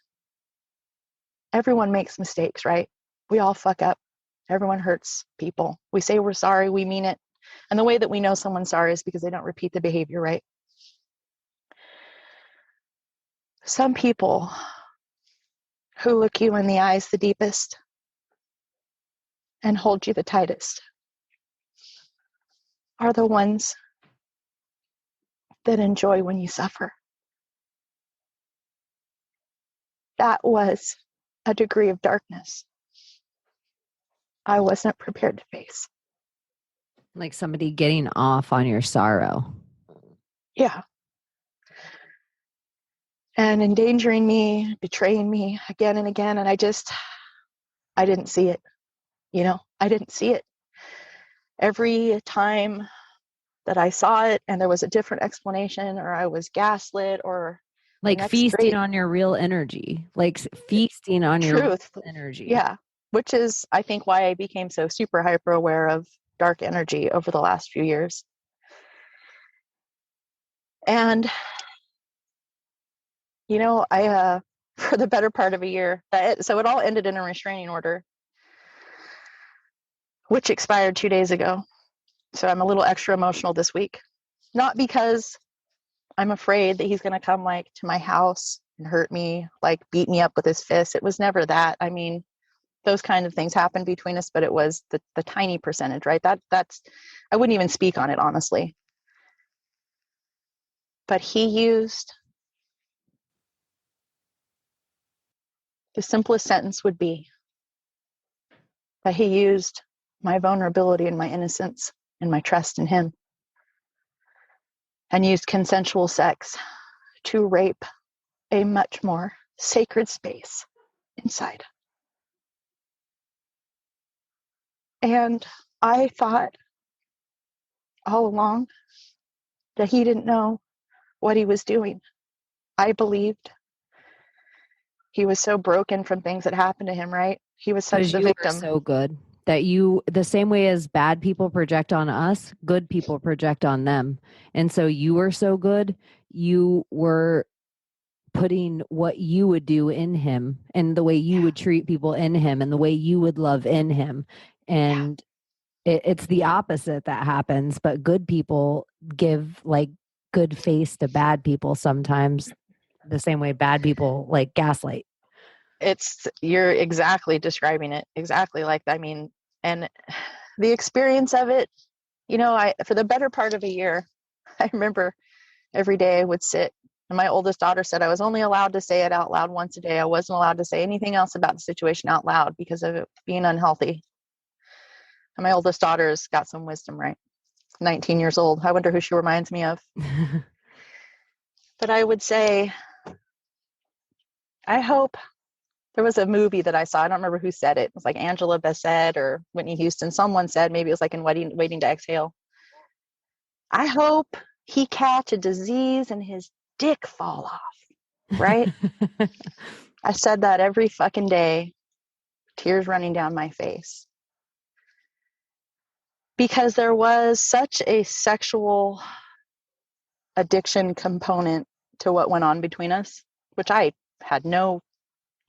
everyone makes mistakes, right? We all fuck up. Everyone hurts people. We say we're sorry, we mean it. And the way that we know someone's sorry is because they don't repeat the behavior, right? Some people who look you in the eyes the deepest and hold you the tightest are the ones that enjoy when you suffer. That was a degree of darkness I wasn't prepared to face. Like somebody getting off on your sorrow. Yeah. And endangering me, betraying me again and again. And I didn't see it. I didn't see it. Every time that I saw it and there was a different explanation, or I was gaslit, or like feasting on your real energy, like feasting on your truth energy. Yeah. Which is, I think, why I became so super hyper aware of dark energy over the last few years. And, I, for the better part of a year, so it all ended in a restraining order, which expired 2 days ago. So I'm a little extra emotional this week. Not because I'm afraid that he's going to come like to my house and hurt me, like beat me up with his fist. It was never that. I mean, those kind of things happened between us, but it was the tiny percentage, right? That's, I wouldn't even speak on it, honestly. But he used, the simplest sentence would be, But he used my vulnerability and my innocence and my trust in him, and used consensual sex to rape a much more sacred space inside. And I thought all along that he didn't know what he was doing. I believed he was so broken from things that happened to him, right? He was such the victim. Were so good that you, the same way as bad people project on us, good people project on them. And so you were so good, you were putting what you would do in him, and the way you would treat people in him, and the way you would love in him. And it's the opposite that happens. But good people give like good face to bad people sometimes, the same way bad people like gaslight. You're exactly describing it exactly like that. I mean, and the experience of it, for the better part of a year, I remember every day I would sit, and my oldest daughter said I was only allowed to say it out loud once a day. I wasn't allowed to say anything else about the situation out loud because of it being unhealthy. And my oldest daughter's got some wisdom, right? 19 years old. I wonder who she reminds me of. But I would say, I hope. There was a movie that I saw. I don't remember who said it. It was like Angela Bassett or Whitney Houston. Someone said, maybe it was like in Waiting to Exhale, I hope he catch a disease and his dick fall off, right? I said that every fucking day, tears running down my face. Because there was such a sexual addiction component to what went on between us, which I had no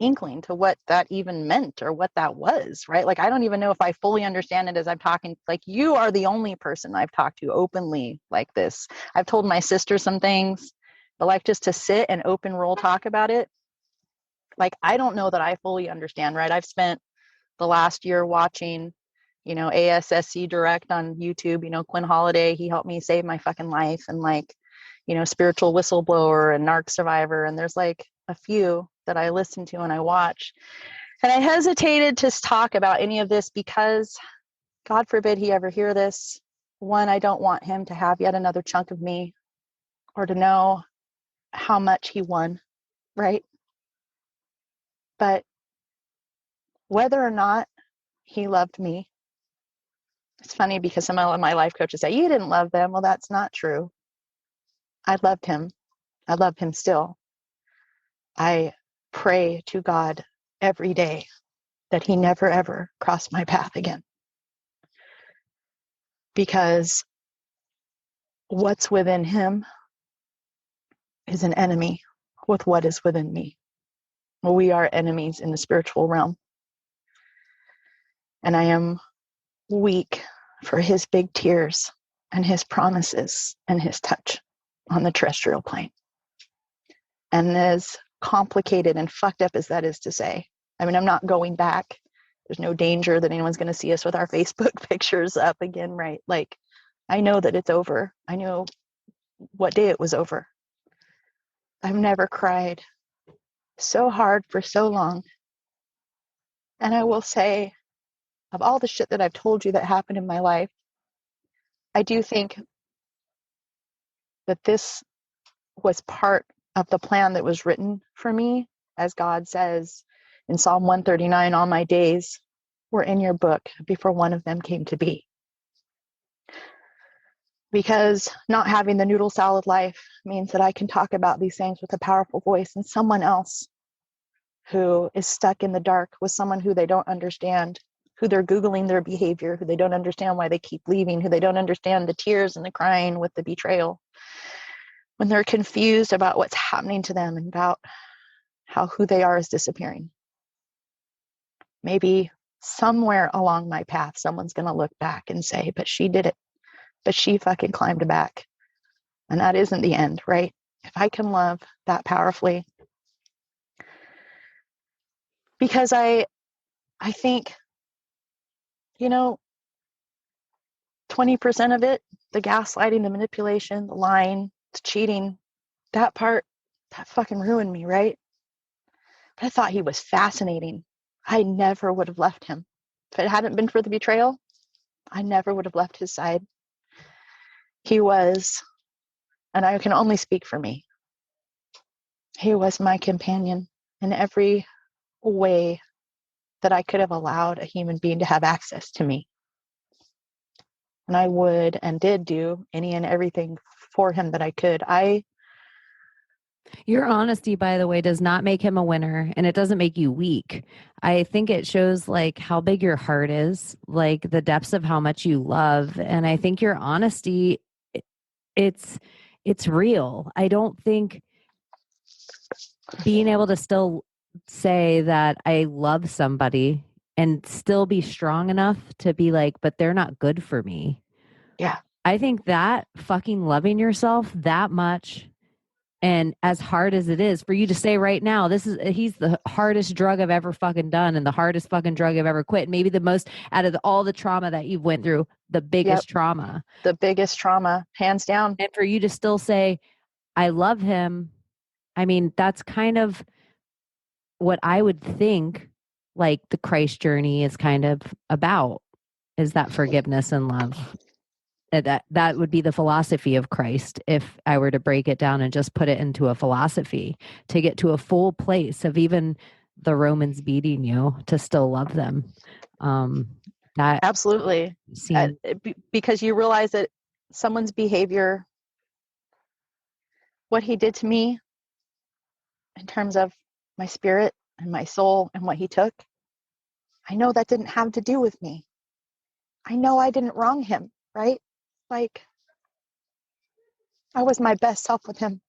inkling to what that even meant or what that was, right? Like, I don't even know if I fully understand it as I'm talking. Like, you are the only person I've talked to openly like this. I've told my sister some things, but like, just to sit and open roll talk about it, like, I don't know that I fully understand, right? I've spent the last year watching, ASSC Direct on YouTube, Quinn Holiday, he helped me save my fucking life, and like, Spiritual Whistleblower and Narc Survivor, and there's like a few that I listen to and I watch. And I hesitated to talk about any of this because, God forbid he ever hear this. One, I don't want him to have yet another chunk of me, or to know how much he won, right? But whether or not he loved me, it's funny because some of my life coaches say, you didn't love them. Well, that's not true. I loved him. I love him still. I pray to God every day that he never, ever crossed my path again. Because what's within him is an enemy with what is within me. Well, we are enemies in the spiritual realm. And I am weak for his big tears and his promises and his touch on the terrestrial plane. And as complicated and fucked up as that is to say, I mean, I'm not going back. There's no danger that anyone's going to see us with our Facebook pictures up again, right? Like, I know that it's over. I know what day it was over. I've never cried so hard for so long. And I will say, of all the shit that I've told you that happened in my life, I do think that this was part of the plan that was written for me. As God says in Psalm 139, all my days were in your book before one of them came to be. Because not having the noodle salad life means that I can talk about these things with a powerful voice, and someone else who is stuck in the dark with someone who they don't understand, who they're Googling their behavior, who they don't understand why they keep leaving, who they don't understand the tears and the crying with the betrayal, when they're confused about what's happening to them and about how who they are is disappearing. Maybe somewhere along my path, someone's going to look back and say, but she did it. But she fucking climbed back. And that isn't the end, right? If I can love that powerfully. Because I think, 20% of it, the gaslighting, the manipulation, the lying, the cheating, that part, that fucking ruined me, right? But I thought he was fascinating. I never would have left him. If it hadn't been for the betrayal, I never would have left his side. He was, and I can only speak for me, he was my companion in every way that I could have allowed a human being to have access to me. And I would and did do any and everything for him that I could. Your honesty, by the way, does not make him a winner, and it doesn't make you weak. I think it shows like how big your heart is, like the depths of how much you love. And I think your honesty, it's real. I don't think being able to still say that I love somebody and still be strong enough to be like, but they're not good for me. Yeah. I think that fucking loving yourself that much, and as hard as it is for you to say right now, he's the hardest drug I've ever fucking done and the hardest fucking drug I've ever quit. Maybe the most out of all the trauma that you've went through, the biggest trauma. The biggest trauma, hands down. And for you to still say, I love him. I mean, that's kind of what I would think like the Christ journey is kind of about, is that forgiveness and love. That would be the philosophy of Christ if I were to break it down and just put it into a philosophy, to get to a full place of even the Romans beating you to still love them. That absolutely because you realize that someone's behavior, what he did to me in terms of my spirit and my soul and what he took, I know that didn't have to do with me. I know I didn't wrong him, right? Like, I was my best self with him.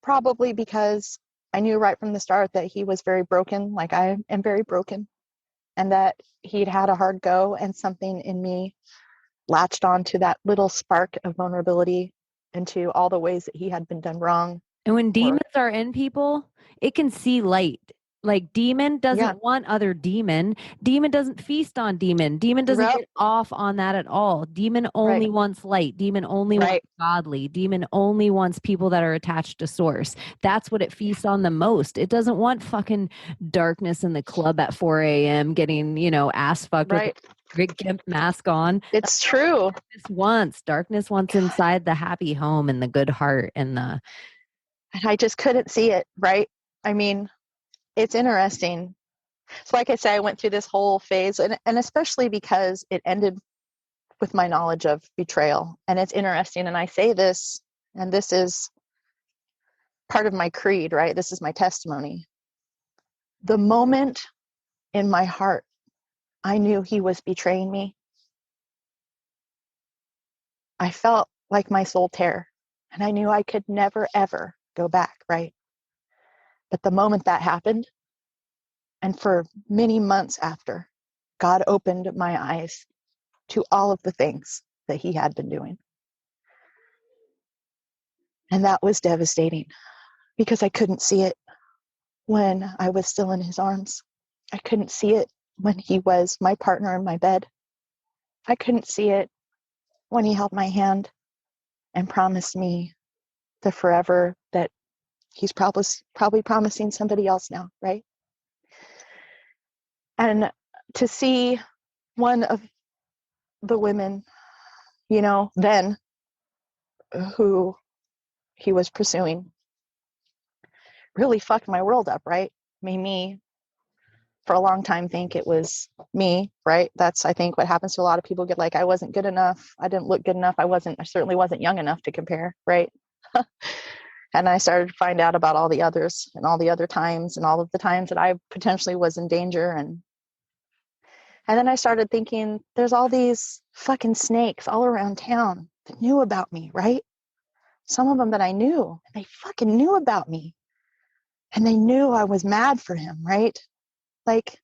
Probably because I knew right from the start that he was very broken, like I am very broken, and that he'd had a hard go, and something in me latched on to that little spark of vulnerability into all the ways that he had been done wrong. And when demons are in people, it can see light. Like demon doesn't want other demon. Demon doesn't feast on demon. Demon doesn't get off on that at all. Demon only wants light. Demon only wants godly. Demon only wants people that are attached to source. That's what it feasts on the most. It doesn't want fucking darkness in the club at 4 a.m. getting, ass fucked with a big gimp mask on. It's true. Darkness wants inside the happy home and the good heart and I just couldn't see it, right? I mean, it's interesting. So like I said, I went through this whole phase, and especially because it ended with my knowledge of betrayal. And it's interesting, and I say this, and this is part of my creed, right? This is my testimony. The moment in my heart I knew he was betraying me, I felt like my soul tear, and I knew I could never, ever go back, right? But the moment that happened, and for many months after, God opened my eyes to all of the things that he had been doing. And that was devastating because I couldn't see it when I was still in his arms. I couldn't see it when he was my partner in my bed. I couldn't see it when he held my hand and promised me the forever that he's probably promising somebody else now, right? And to see one of the women, then who he was pursuing really fucked my world up, right? Made me for a long time think it was me, right? That's, I think, what happens to a lot of people. Get like, I wasn't good enough. I didn't look good enough. I certainly wasn't young enough to compare, right? And I started to find out about all the others and all the other times and all of the times that I potentially was in danger. And then I started thinking, there's all these fucking snakes all around town that knew about me, right? Some of them that I knew, they fucking knew about me. And they knew I was mad for him, right? Like,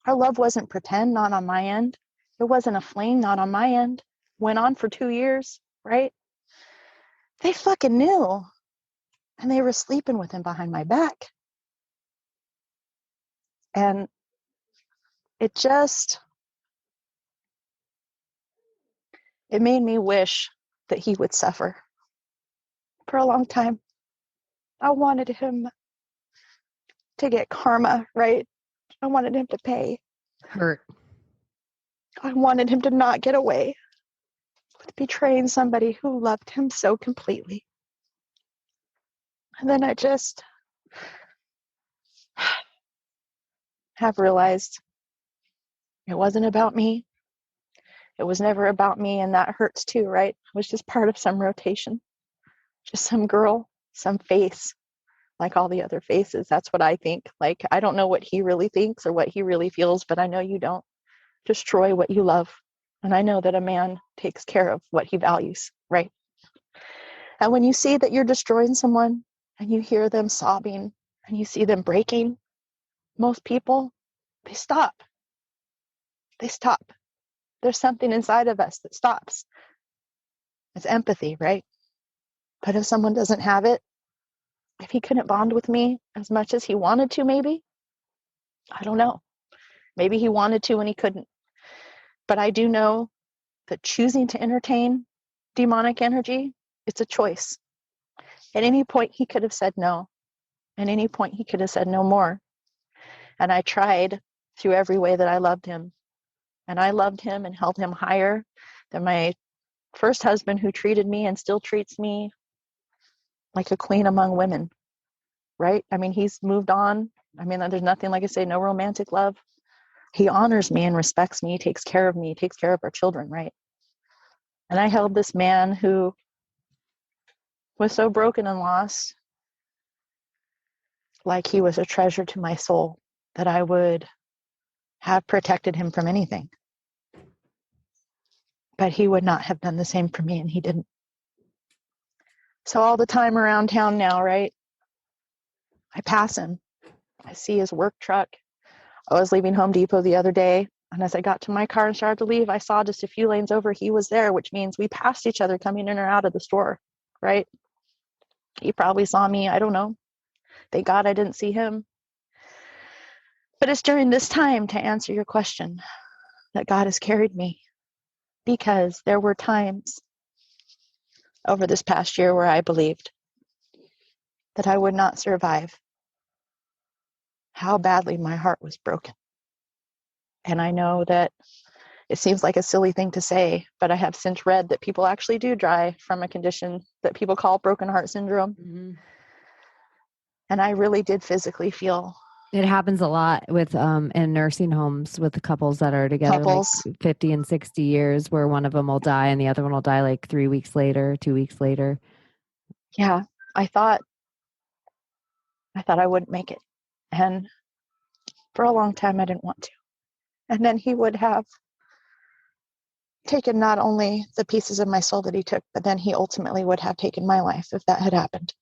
our love wasn't pretend, not on my end. It wasn't a fling, not on my end. Went on for 2 years, right? They fucking knew. And they were sleeping with him behind my back. And it made me wish that he would suffer for a long time. I wanted him to get karma, right? I wanted him to pay. Hurt. I wanted him to not get away with betraying somebody who loved him so completely. And then I just have realized it wasn't about me. It was never about me, and that hurts too, right? I was just part of some rotation, just some girl, some face, like all the other faces. That's what I think. Like, I don't know what he really thinks or what he really feels, but I know you don't. Destroy what you love. And I know that a man takes care of what he values, right? And when you see that you're destroying someone and you hear them sobbing and you see them breaking, most people, they stop. They stop. There's something inside of us that stops. It's empathy, right? But if someone doesn't have it, if he couldn't bond with me as much as he wanted to, maybe, I don't know. Maybe he wanted to and he couldn't. But I do know that choosing to entertain demonic energy, it's a choice. At any point, he could have said no. At any point, he could have said no more. And I tried through every way that I loved him. And I loved him and held him higher than my first husband, who treated me and still treats me like a queen among women, right? I mean, he's moved on. I mean, there's nothing, like I say, no romantic love. He honors me and respects me. He takes care of me. He takes care of our children, right? And I held this man who was so broken and lost, like he was a treasure to my soul, that I would have protected him from anything. But he would not have done the same for me, and he didn't. So all the time around town now, right, I pass him. I see his work truck. I was leaving Home Depot the other day, and as I got to my car and started to leave, I saw just a few lanes over, he was there, which means we passed each other coming in or out of the store, right? He probably saw me. I don't know. Thank God I didn't see him. But it's during this time, to answer your question, that God has carried me, because there were times over this past year where I believed that I would not survive. How badly my heart was broken. And I know that it seems like a silly thing to say, but I have since read that people actually do die from a condition that people call broken heart syndrome. Mm-hmm. And I really did physically feel. It happens a lot with in nursing homes with the couples that are together like 50 and 60 years, where one of them will die and the other one will die like 3 weeks later, 2 weeks later. Yeah, I thought I wouldn't make it. And for a long time I didn't want to. And then he would have taken not only the pieces of my soul that he took, but then he ultimately would have taken my life if that had happened.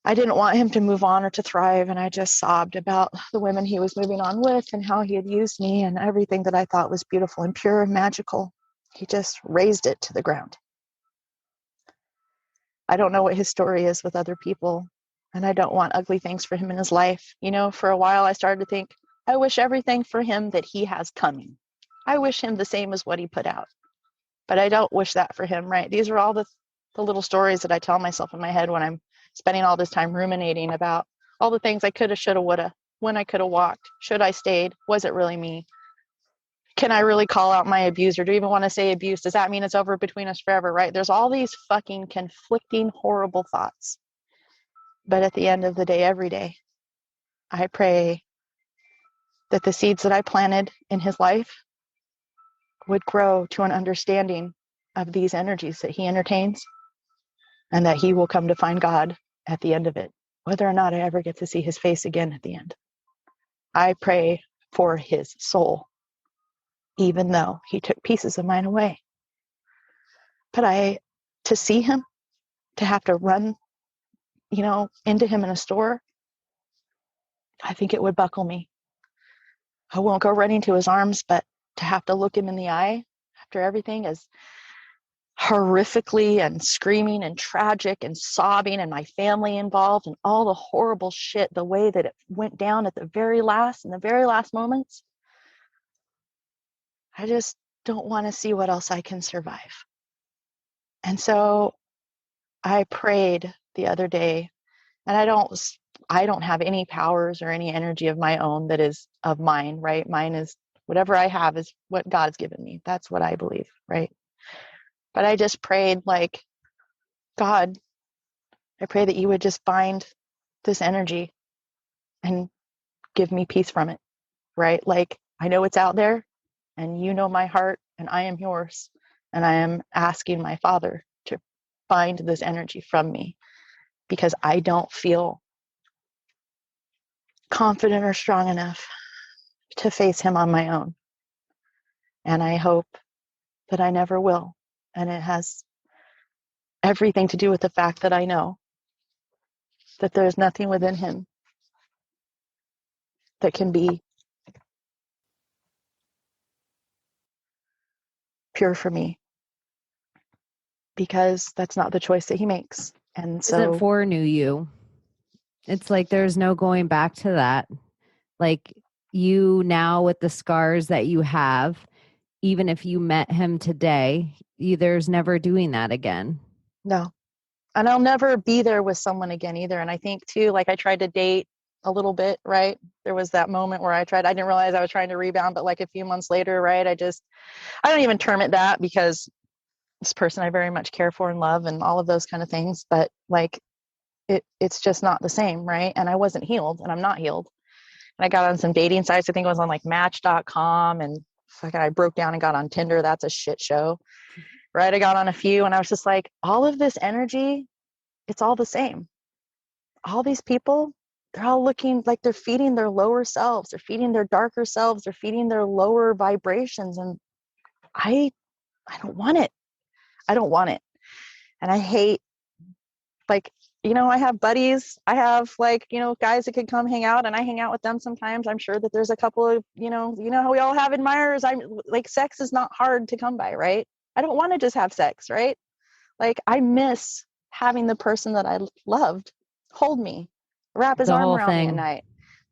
I didn't want him to move on or to thrive, and I just sobbed about the women he was moving on with and how he had used me, and everything that I thought was beautiful and pure and magical. He just razed it to the ground. I don't know what his story is with other people, and I don't want ugly things for him in his life. You know, for a while I started to think, I wish everything for him that he has coming. I wish him the same as what he put out. But I don't wish that for him, right? These are all the little stories that I tell myself in my head when I'm spending all this time ruminating about all the things I coulda, shoulda, woulda, when I coulda walked, should I stayed, was it really me? Can I really call out my abuser? Do you even want to say abuse? Does that mean it's over between us forever, right? There's all these fucking conflicting, horrible thoughts. But at the end of the day, every day, I pray that the seeds that I planted in his life would grow to an understanding of these energies that he entertains, and that he will come to find God at the end of it, whether or not I ever get to see his face again at the end. I pray for his soul, even though he took pieces of mine away. But to see him, to have to run, into him in a store, I think it would buckle me. I won't go running to his arms, but to have to look him in the eye after everything is horrifically and screaming and tragic and sobbing and my family involved and all the horrible shit, the way that it went down in the very last moments. I just don't want to see what else I can survive. And so I prayed the other day, and I don't have any powers or any energy of my own that is of mine, right? Mine is Whatever I have is what God has given me. That's what I believe, right? But I just prayed, like, God, I pray that you would just bind this energy and give me peace from it, right? Like, I know it's out there, and you know my heart, and I am yours. And I am asking my Father to bind this energy from me, because I don't feel confident or strong enough to face him on my own. And I hope that I never will. And it has everything to do with the fact that I know that there's nothing within him that can be pure for me, because that's not the choice that he makes. And so Isn't for new you. It's like there's no going back to that. Like, you now, with the scars that you have, even if you met him today, there's never doing that again. no. And I'll never be there with someone again either. And I think too, like, I tried to date a little bit, right? There was that moment where I didn't realize I was trying to rebound, but like a few months later, right? I don't even term it that, because this person I very much care for and love and all of those kind of things. But like, it's just not the same, right? And I wasn't healed, and I'm not healed. And I got on some dating sites. I think it was on like Match.com, and fucking I broke down and got on Tinder. That's a shit show, right? I got on a few, and I was just like, all of this energy, it's all the same. All these people, they're all looking like they're feeding their lower selves. They're feeding their darker selves. They're feeding their lower vibrations. And I don't want it. I don't want it. And I hate, like, I have buddies. I have, like, guys that could come hang out, and I hang out with them sometimes. I'm sure that there's a couple of, how we all have admirers. I'm like, sex is not hard to come by, right? I don't want to just have sex, right? Like, I miss having the person that I loved hold me, wrap his The arm whole around me at thing. night.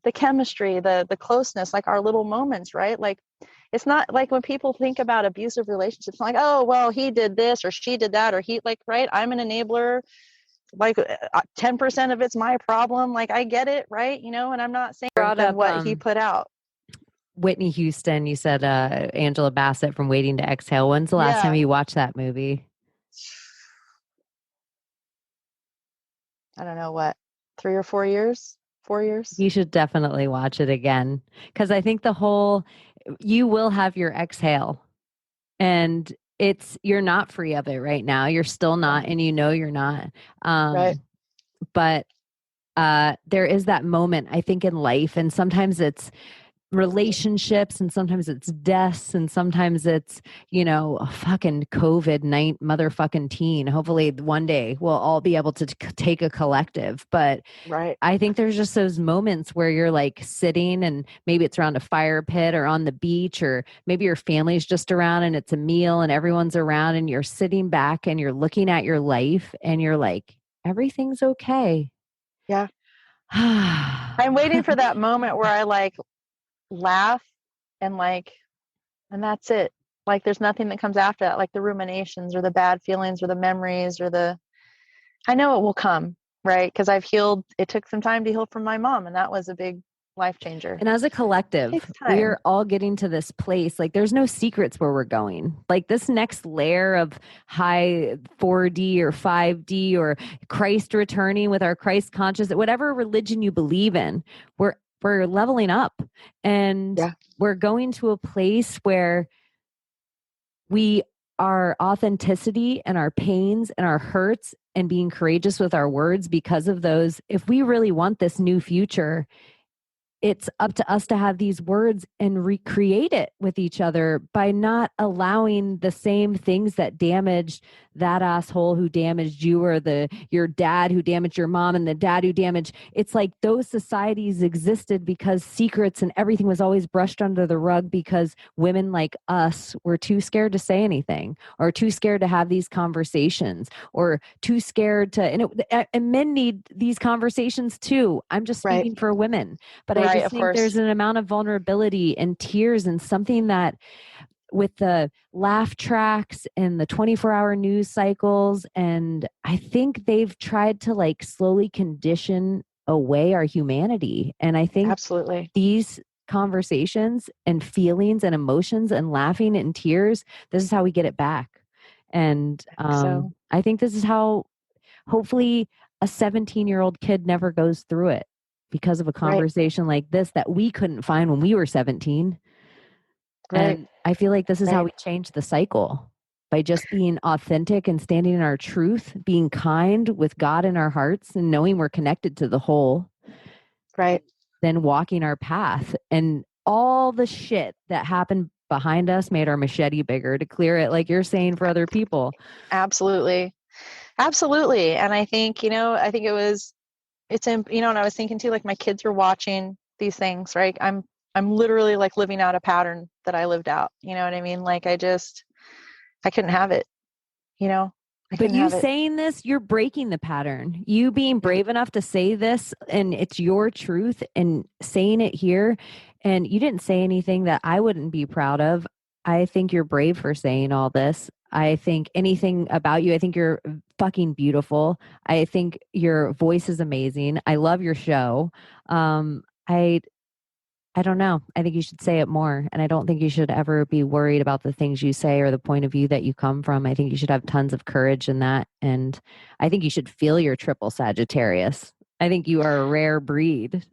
The chemistry, the closeness, like our little moments, right? Like, it's not like when people think about abusive relationships, like, oh, well, he did this or she did that, or he, like, right, I'm an enabler. Like, 10% of it's my problem. Like, I get it, right? And I'm not saying Brought than up, what he put out. Whitney Houston, you said Angela Bassett from Waiting to Exhale. When's the last time you watched that movie? I don't know, what, 3 or 4 years? 4 years? You should definitely watch it again, because I think you will have your exhale, and you're not free of it right now. You're still not, and you're not. Right. But there is that moment, I think, in life, and sometimes it's relationships, and sometimes it's deaths, and sometimes it's fucking COVID-19 motherfucking teen. Hopefully one day we'll all be able to take a collective. But right, I think there's just those moments where you're like sitting, and maybe it's around a fire pit or on the beach, or maybe your family's just around and it's a meal and everyone's around, and you're sitting back and you're looking at your life and you're like, everything's okay. yeah. I'm waiting for that moment where I, like, laugh and, like, and that's it. Like, there's nothing that comes after that, like the ruminations or the bad feelings or the memories or I know it will come, right? Because I've healed. It took some time to heal from my mom, and that was a big life changer. And as a collective, we're all getting to this place. Like, there's no secrets where we're going. Like, this next layer of high 4D or 5D or Christ returning with our Christ conscious, whatever religion you believe in, we're leveling up, and we're going to a place where our authenticity and our pains and our hurts and being courageous with our words, because of those, if we really want this new future, it's up to us to have these words and recreate it with each other by not allowing the same things that damaged that asshole who damaged you, or your dad who damaged your mom, and the dad who damaged. It's like those societies existed because secrets and everything was always brushed under the rug, because women like us were too scared to say anything, or too scared to have these conversations, or too scared to, and men need these conversations too. I'm just speaking for women, but I just think there's an amount of vulnerability and tears, and something that, with the laugh tracks and the 24-hour news cycles, and I think they've tried to, like, slowly condition away our humanity. And I think absolutely these conversations and feelings and emotions and laughing and tears, this is how we get it back. And So I think this is how hopefully a 17-year-old kid never goes through it because of a right, conversation like this that we couldn't find when we were 17. right, And I feel like this is how right, we change the cycle, by just being authentic and standing in our truth, being kind with God in our hearts and knowing we're connected to the whole, right. then walking our path. And all the shit that happened behind us made our machete bigger to clear it, like you're saying, for other people. Absolutely. Absolutely. And I think, I think it's in, and I was thinking too, like my kids are watching these things, right? I'm literally like living out a pattern that I lived out. You know what I mean? Like I couldn't have it, I But couldn't you have it. saying this, you're breaking the pattern. You being Yeah. brave enough to say this, and it's your truth, and saying it here. And you didn't say anything that I wouldn't be proud of. I think you're brave for saying all this. I think anything about you, I think you're fucking beautiful. I think your voice is amazing. I love your show. I don't know. I think you should say it more. And I don't think you should ever be worried about the things you say or the point of view that you come from. I think you should have tons of courage in that. And I think you should feel your triple Sagittarius. I think you are a rare breed.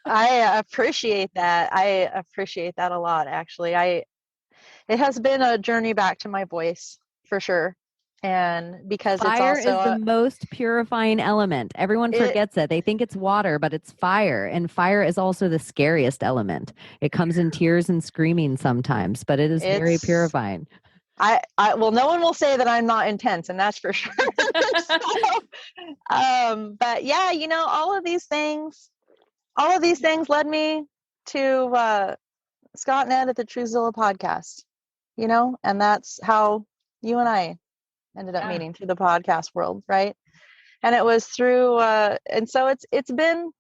I appreciate that. I appreciate that a lot, actually. It has been a journey back to my voice for sure. And because it's Fire also is the most purifying element. Everyone it forgets it. They think it's water, but it's fire. And fire is also the scariest element. It comes in tears and screaming sometimes, but it is very it's purifying. well, no one will say that I'm not intense, and that's for sure. So, but yeah, all of these things led me to Scott and Ed at the Truthzilla podcast, and that's how you and I ended up meeting through the podcast world, right? And it was through, and so it's been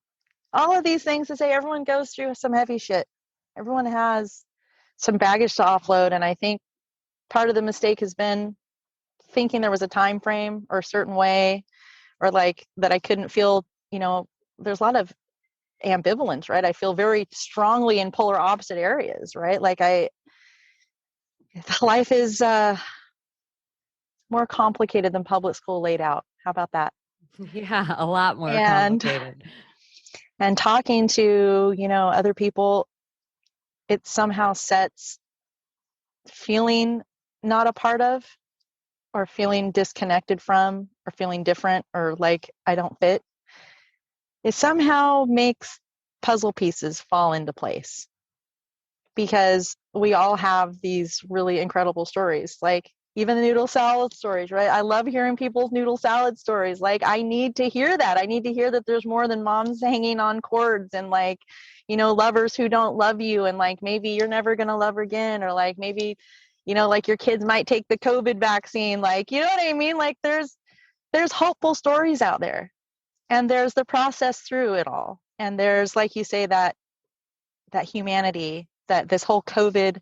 all of these things to say everyone goes through some heavy shit. Everyone has some baggage to offload, and I think part of the mistake has been thinking there was a time frame or a certain way, or like that I couldn't feel. There's a lot of ambivalence, right? I feel very strongly in polar opposite areas, right? Like life is more complicated than public school laid out. How about that? Yeah, a lot more And complicated. and talking to, other people, it somehow sets feeling not a part of, or feeling disconnected from, or feeling different, or like I don't fit. It somehow makes puzzle pieces fall into place, because we all have these really incredible stories, like even the noodle salad stories, right? I love hearing people's noodle salad stories. Like I need to hear that. I need to hear that there's more than moms hanging on cords, and like, lovers who don't love you, and like maybe you're never going to love again, or like maybe, like your kids might take the COVID vaccine. Like, you know what I mean? Like there's hopeful stories out there, and there's the process through it all. And there's, like you say, that humanity that this whole COVID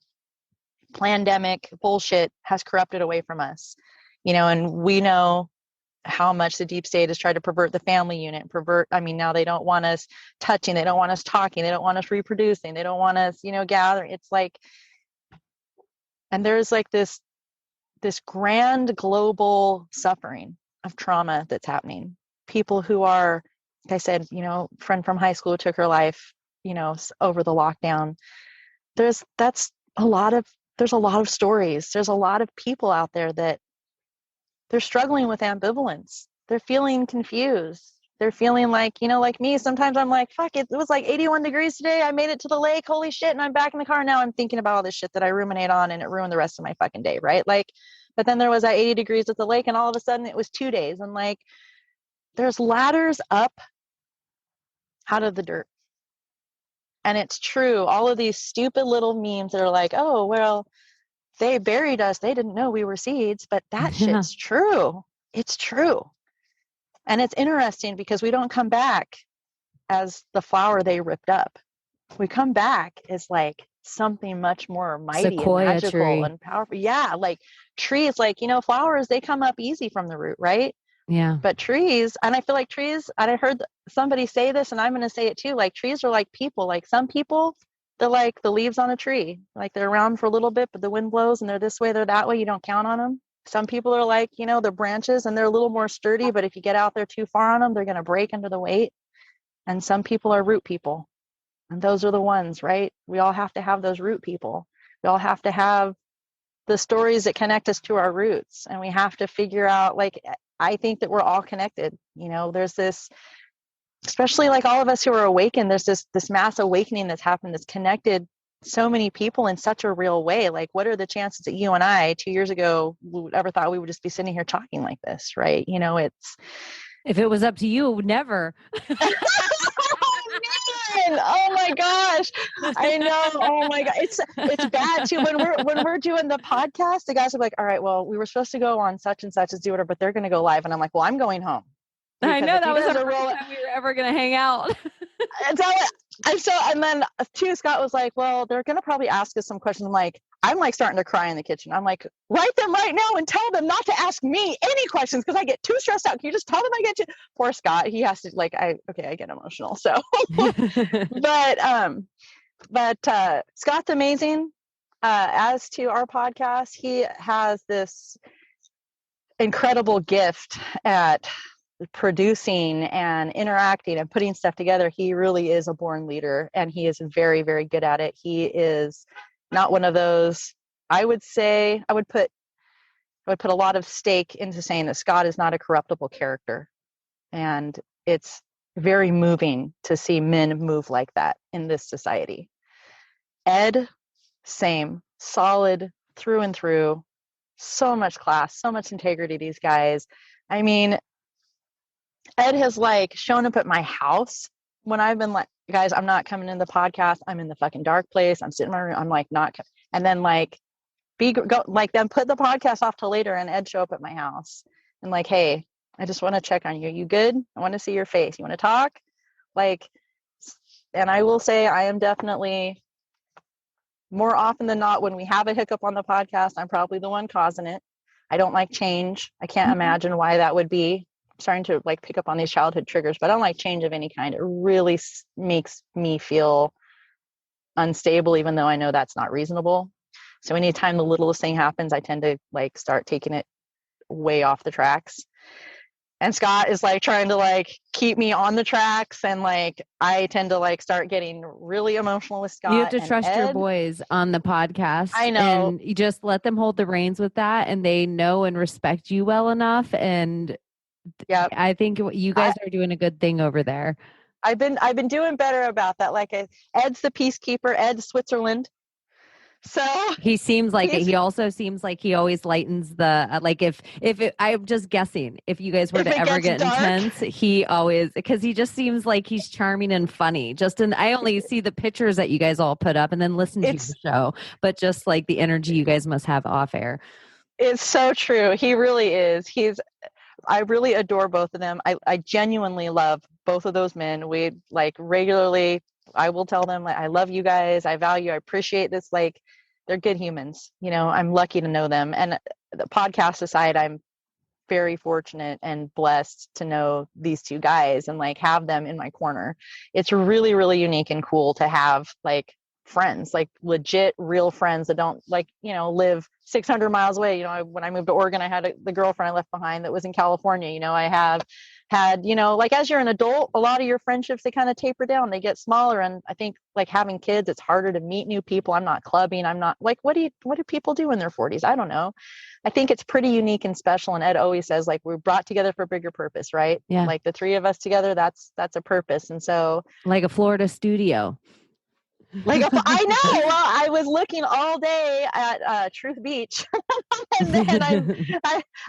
pandemic bullshit has corrupted away from us, and we know how much the deep state has tried to pervert the family unit. Now they don't want us touching, they don't want us talking, they don't want us reproducing, they don't want us, gathering. It's like, and there's like this grand global suffering of trauma that's happening. People who are, like I said, friend from high school took her life, over the lockdown. There's a lot of stories. There's a lot of people out there that they're struggling with ambivalence. They're feeling confused. They're feeling like, like me, sometimes I'm like, fuck it. It was like 81 degrees today. I made it to the lake. Holy shit. And I'm back in the car. Now I'm thinking about all this shit that I ruminate on, and it ruined the rest of my fucking day. Right. Like, but then there was that 80 degrees at the lake, and all of a sudden it was 2 days. And like, there's ladders up out of the dirt. And it's true. All of these stupid little memes that are like, oh, well, they buried us. They didn't know we were seeds, but that shit's true. It's true. And it's interesting because we don't come back as the flower they ripped up. We come back as like something much more mighty Sequoia and magical tree. and powerful. Yeah. Like trees, like, flowers, they come up easy from the root, right? Yeah. But trees, and I feel like trees, and I heard somebody say this, and I'm going to say it too, like trees are like people. Like some people, They're like the leaves on a tree. Like they're around for a little bit, but the wind blows and they're this way, they're that way. You don't count on them. Some people are like, you know, they're branches and they're a little more sturdy, but if you get out there too far on them, they're going to break under the weight. And some people are root people. And those are the ones, right? We all have to have those root people. We all have to have the stories that connect us to our roots. And we have to figure out, like, I think that we're all connected. You know, there's this, especially like all of us who are awakened, there's this mass awakening that's happened that's connected so many people in such a real way. Like, what are the chances that you and I 2 years ago would ever thought we would just be sitting here talking like this, right? You know, it's, if it was up to you, never. oh my gosh, I know. Oh my god, it's bad too when we're doing the podcast. The guys are like, all right, well, we were supposed to go on such and such as do whatever, but they're going to go live, and I'm like, well, I'm going home. I know that was the first time we were ever going to hang out. And then too, Scott was like, well, they're going to probably ask us some questions. I'm like starting to cry in the kitchen. I'm like, write them right now and tell them not to ask me any questions because I get too stressed out. Can you just tell them I get you? Poor Scott. He has to I get emotional. So, but Scott's amazing. As to our podcast, he has this incredible gift at producing and interacting and putting stuff together. He really is a born leader, and he is very, very good at it. He is not one of those, I would say, I would put a lot of stake into saying that Scott is not a corruptible character. And it's very moving to see men move like that in this society. Ed, same, solid through and through, so much class, so much integrity, these guys. I mean, Ed has like shown up at my house when I've been like, guys, I'm not coming in the podcast. I'm in the fucking dark place. I'm sitting in my room. I'm like, not, and then like, then put the podcast off till later, and Ed show up at my house and like, hey, I just want to check on you. You good? I want to see your face. You want to talk? Like, and I will say I am definitely, more often than not, when we have a hiccup on the podcast, I'm probably the one causing it. I don't like change. I can't imagine why that would be. I'm starting to like pick up on these childhood triggers, but I don't like change of any kind. It really makes me feel unstable, even though I know that's not reasonable. So anytime the littlest thing happens, I tend to like start taking it way off the tracks. And Scott is like trying to like keep me on the tracks, and like I tend to like start getting really emotional with Scott. You have to trust your boys on the podcast. I know. And you just let them hold the reins with that, and they know and respect you well enough. And yeah, I think you guys are doing a good thing over there. I've been doing better about that. Like Ed's the peacekeeper, Ed's Switzerland. So he seems like it. He also seems like he always lightens the like if I'm just guessing, if you guys were to ever get dark, intense, he always, because he just seems like he's charming and funny. I only see the pictures that you guys all put up and then listen to the show, but just like the energy you guys must have off air. It's so true. He really is. I really adore both of them. I genuinely love both of those men. We like regularly, I will tell them, like, I love you guys. I value, I appreciate this. Like, they're good humans. You know, I'm lucky to know them. And the podcast aside, I'm very fortunate and blessed to know these two guys and like have them in my corner. It's really, really unique and cool to have like friends, like legit real friends that don't like, you know, live 600 miles away. You know, when I moved to Oregon, I had the girlfriend I left behind that was in California. You know, I have had, you know, like as you're an adult, a lot of your friendships, they kind of taper down, they get smaller. And I think like having kids, it's harder to meet new people. I'm not clubbing. I'm not like, what do people do in their 40s? I don't know. I think it's pretty unique and special. And Ed always says, like, we're brought together for a bigger purpose, right? Yeah. Like the three of us together, that's a purpose. And so like a Florida studio. I know. Well, I was looking all day at Truth Beach, and then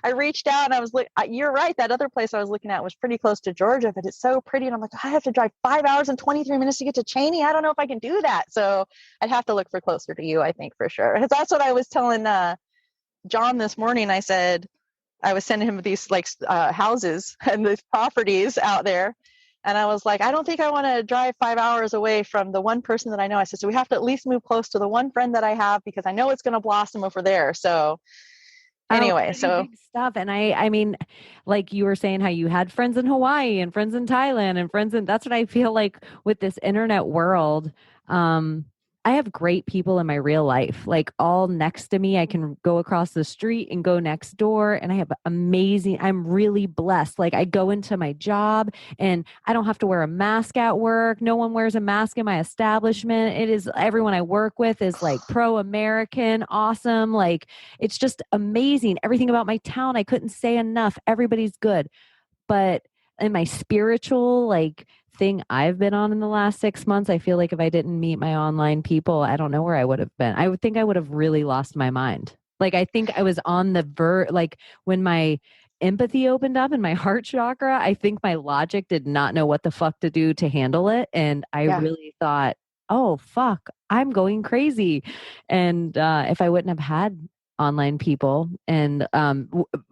I reached out and I was like, "You're right. That other place I was looking at was pretty close to Georgia, but it's so pretty." And I'm like, I have to drive 5 hours and 23 minutes to get to Chaney. I don't know if I can do that. So I'd have to look for closer to you, I think, for sure. Because that's what I was telling John this morning. I said I was sending him these like houses and these properties out there. And I was like, I don't think I want to drive 5 hours away from the one person that I know. I said, so we have to at least move close to the one friend that I have because I know it's going to blossom over there. So anyway, so big stuff. And I mean, like you were saying how you had friends in Hawaii and friends in Thailand and that's what I feel like with this internet world. I have great people in my real life, like all next to me. I can go across the street and go next door, and I have I'm really blessed. Like I go into my job and I don't have to wear a mask at work. No one wears a mask in my establishment. It is everyone I work with is like pro-American, awesome. Like it's just amazing. Everything about my town, I couldn't say enough. Everybody's good. But in my spiritual like thing I've been on in the last 6 months, I feel like if I didn't meet my online people, I don't know where I would have been. I would think I would have really lost my mind. Like I think I was on the like when my empathy opened up in my heart chakra, I think my logic did not know what the fuck to do to handle it. And I really thought, oh, fuck, I'm going crazy. And if I wouldn't have had online people and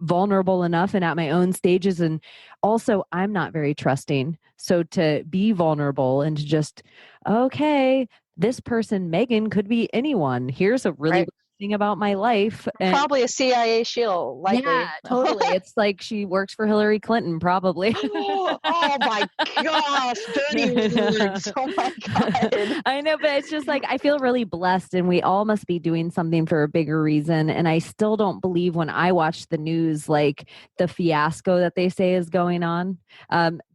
vulnerable enough and at my own stages, and also I'm not very trusting. So to be vulnerable and to just, okay, this person, Megan, could be anyone. Here's a really weird thing about my life. And probably a CIA shield, likely. Yeah, totally. It's like she works for Hillary Clinton, probably. Oh my gosh, dirty words. Oh my God. I know, but it's just like I feel really blessed, and we all must be doing something for a bigger reason. And I still don't believe when I watch the news, like the fiasco that they say is going on.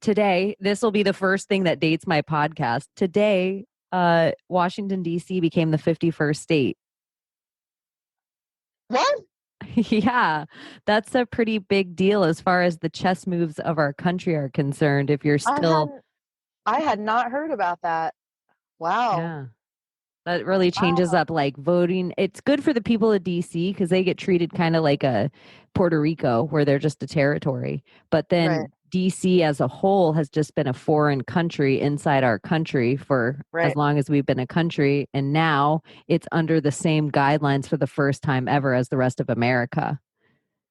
Today, this will be the first thing that dates my podcast. Today, Washington, D.C. became the 51st state. What? Yeah, that's a pretty big deal as far as the chess moves of our country are concerned. If you're still, I had not heard about that. Wow. Yeah, that really changes up like voting. It's good for the people of DC because they get treated kind of like a Puerto Rico where they're just a territory. But then DC as a whole has just been a foreign country inside our country for as long as we've been a country. And now it's under the same guidelines for the first time ever as the rest of America.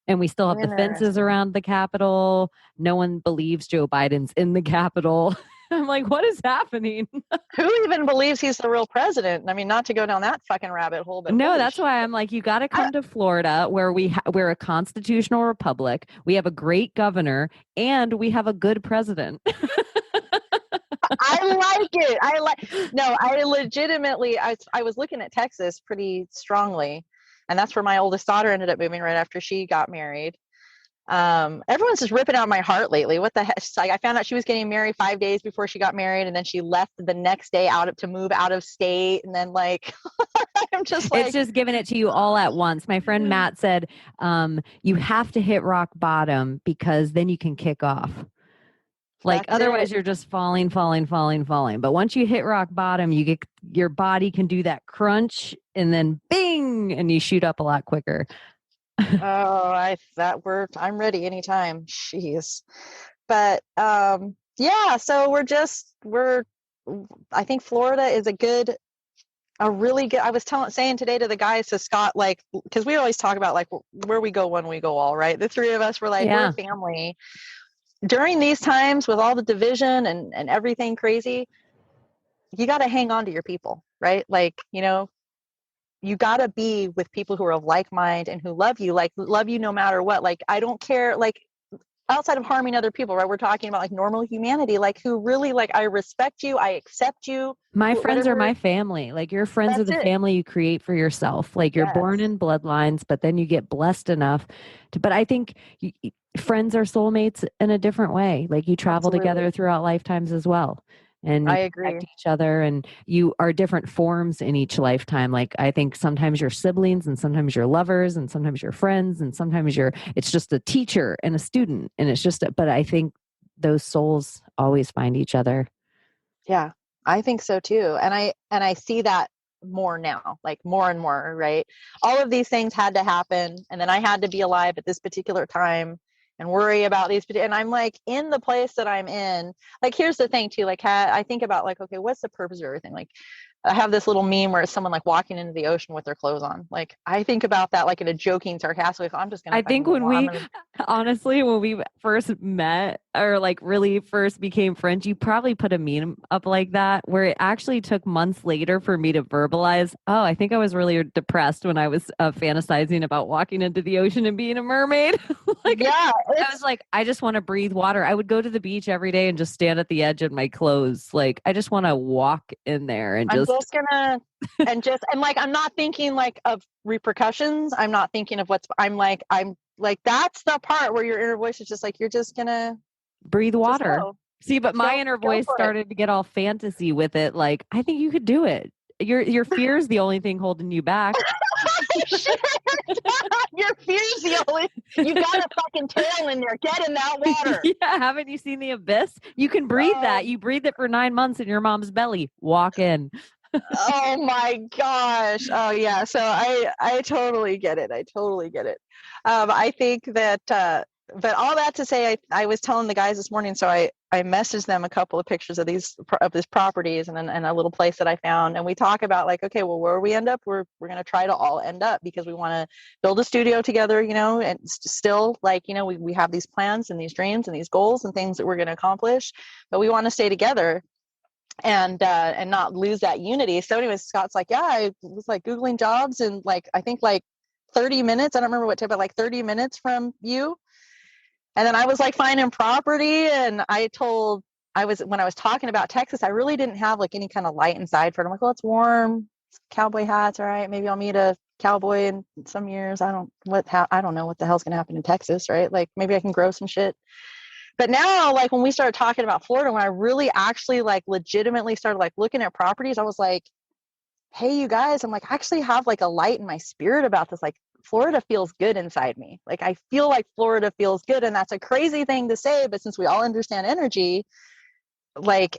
And we still have the fences around the Capitol. No one believes Joe Biden's in the Capitol. I'm like, what is happening? Who even believes he's the real president? I mean, not to go down that fucking rabbit hole, but no, that's why I'm like, you got to come to Florida where we're a constitutional republic. We have a great governor and we have a good president. I like it. I legitimately, I was looking at Texas pretty strongly, and that's where my oldest daughter ended up moving right after she got married. Everyone's just ripping out my heart lately. What the heck? Like, I found out she was getting married 5 days before she got married, and then she left the next day to move out of state. And then like, I'm just like, it's just giving it to you all at once. My friend Matt said, you have to hit rock bottom because then you can kick off. Like otherwise you're just falling. But once you hit rock bottom, your body can do that crunch and then bing, and you shoot up a lot quicker. I'm ready anytime. Jeez. But yeah, so I think Florida is a really good, I was saying today to the guys, to Scott, like, because we always talk about like where we go when we go all, right? The three of us were like, we're a family. During these times with all the division and everything crazy, you got to hang on to your people, right? Like, you know, you got to be with people who are of like mind and who love you no matter what. Like, I don't care, like, outside of harming other people, right? We're talking about like normal humanity, like who really, like, I respect you, I accept you. My friends are my family. Like, your friends are the family you create for yourself. Like, you're born in bloodlines, but then you get blessed enough but I think friends are soulmates in a different way. Like, you travel together throughout lifetimes as well. And you protect each other, and you are different forms in each lifetime. Like, I think sometimes you're siblings, and sometimes you're lovers, and sometimes you're friends, and sometimes it's just a teacher and a student. And it's just, but I think those souls always find each other. Yeah, I think so too. And I see that more now, like more and more, right? All of these things had to happen. And then I had to be alive at this particular time and worry about these. And I'm like, in the place that I'm in, like, here's the thing too, like, I think about like, okay, what's the purpose of everything? Like, I have this little meme where it's someone like walking into the ocean with their clothes on. Like, I think about that like in a joking, sarcastic, I'm just going to, I think honestly, when we first met or like really first became friends, you probably put a meme up like that where it actually took months later for me to verbalize, oh, I think I was really depressed when I was fantasizing about walking into the ocean and being a mermaid. Like, I was like, I just want to breathe water. I would go to the beach every day and just stand at the edge in my clothes. Like, I just want to walk in there and just just gonna, and like, I'm not thinking like of repercussions. I'm not thinking of I'm like, that's the part where your inner voice is just like, you're just gonna breathe water. go. See, but my inner voice started to get all fantasy with it. Like, I think you could do it. Your fear is the only thing holding you back. Your fear's the only. You got a fucking tail in there. Get in that water. Yeah, haven't you seen The Abyss? You can breathe that. You breathe it for 9 months in your mom's belly. Walk in. Oh my gosh. Oh yeah. So I totally get it. I totally get it. I think that, but all that to say, I was telling the guys this morning, so I messaged them a couple of pictures of these properties and a little place that I found, and we talk about like, okay, well, where we end up, we're going to try to all end up, because we want to build a studio together, you know, and still, like, you know, we have these plans and these dreams and these goals and things that we're going to accomplish, but we want to stay together and not lose that unity. So anyways, Scott's like, yeah, I was like Googling jobs, and like, I think like 30 minutes, I don't remember what tip, but like 30 minutes from you. And then I was like finding property, and when I was talking about Texas, I really didn't have like any kind of light inside for it. I'm like, well, it's warm, it's cowboy hats, all right, maybe I'll meet a cowboy in some years. I don't know what the hell's gonna happen in Texas, right? Like, maybe I can grow some shit. But now, like, when we started talking about Florida, when I really actually like legitimately started like looking at properties, I was like, hey, you guys, I'm like, I actually have like a light in my spirit about this. Like, Florida feels good inside me. Like, I feel like Florida feels good. And that's a crazy thing to say, but since we all understand energy, like,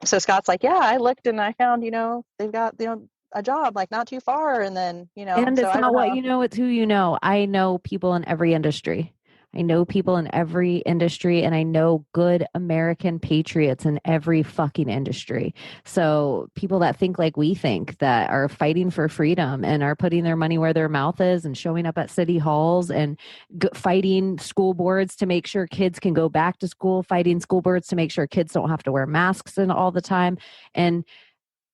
so Scott's like, yeah, I looked and I found, you know, they've got, you know, a job like not too far. And then, you know, and so it's not what you know, it's who you know. I know people in every industry. And I know good American patriots in every fucking industry. So people that think like we think, that are fighting for freedom and are putting their money where their mouth is and showing up at city halls and fighting school boards to make sure kids can go back to school, fighting school boards to make sure kids don't have to wear masks all the time. And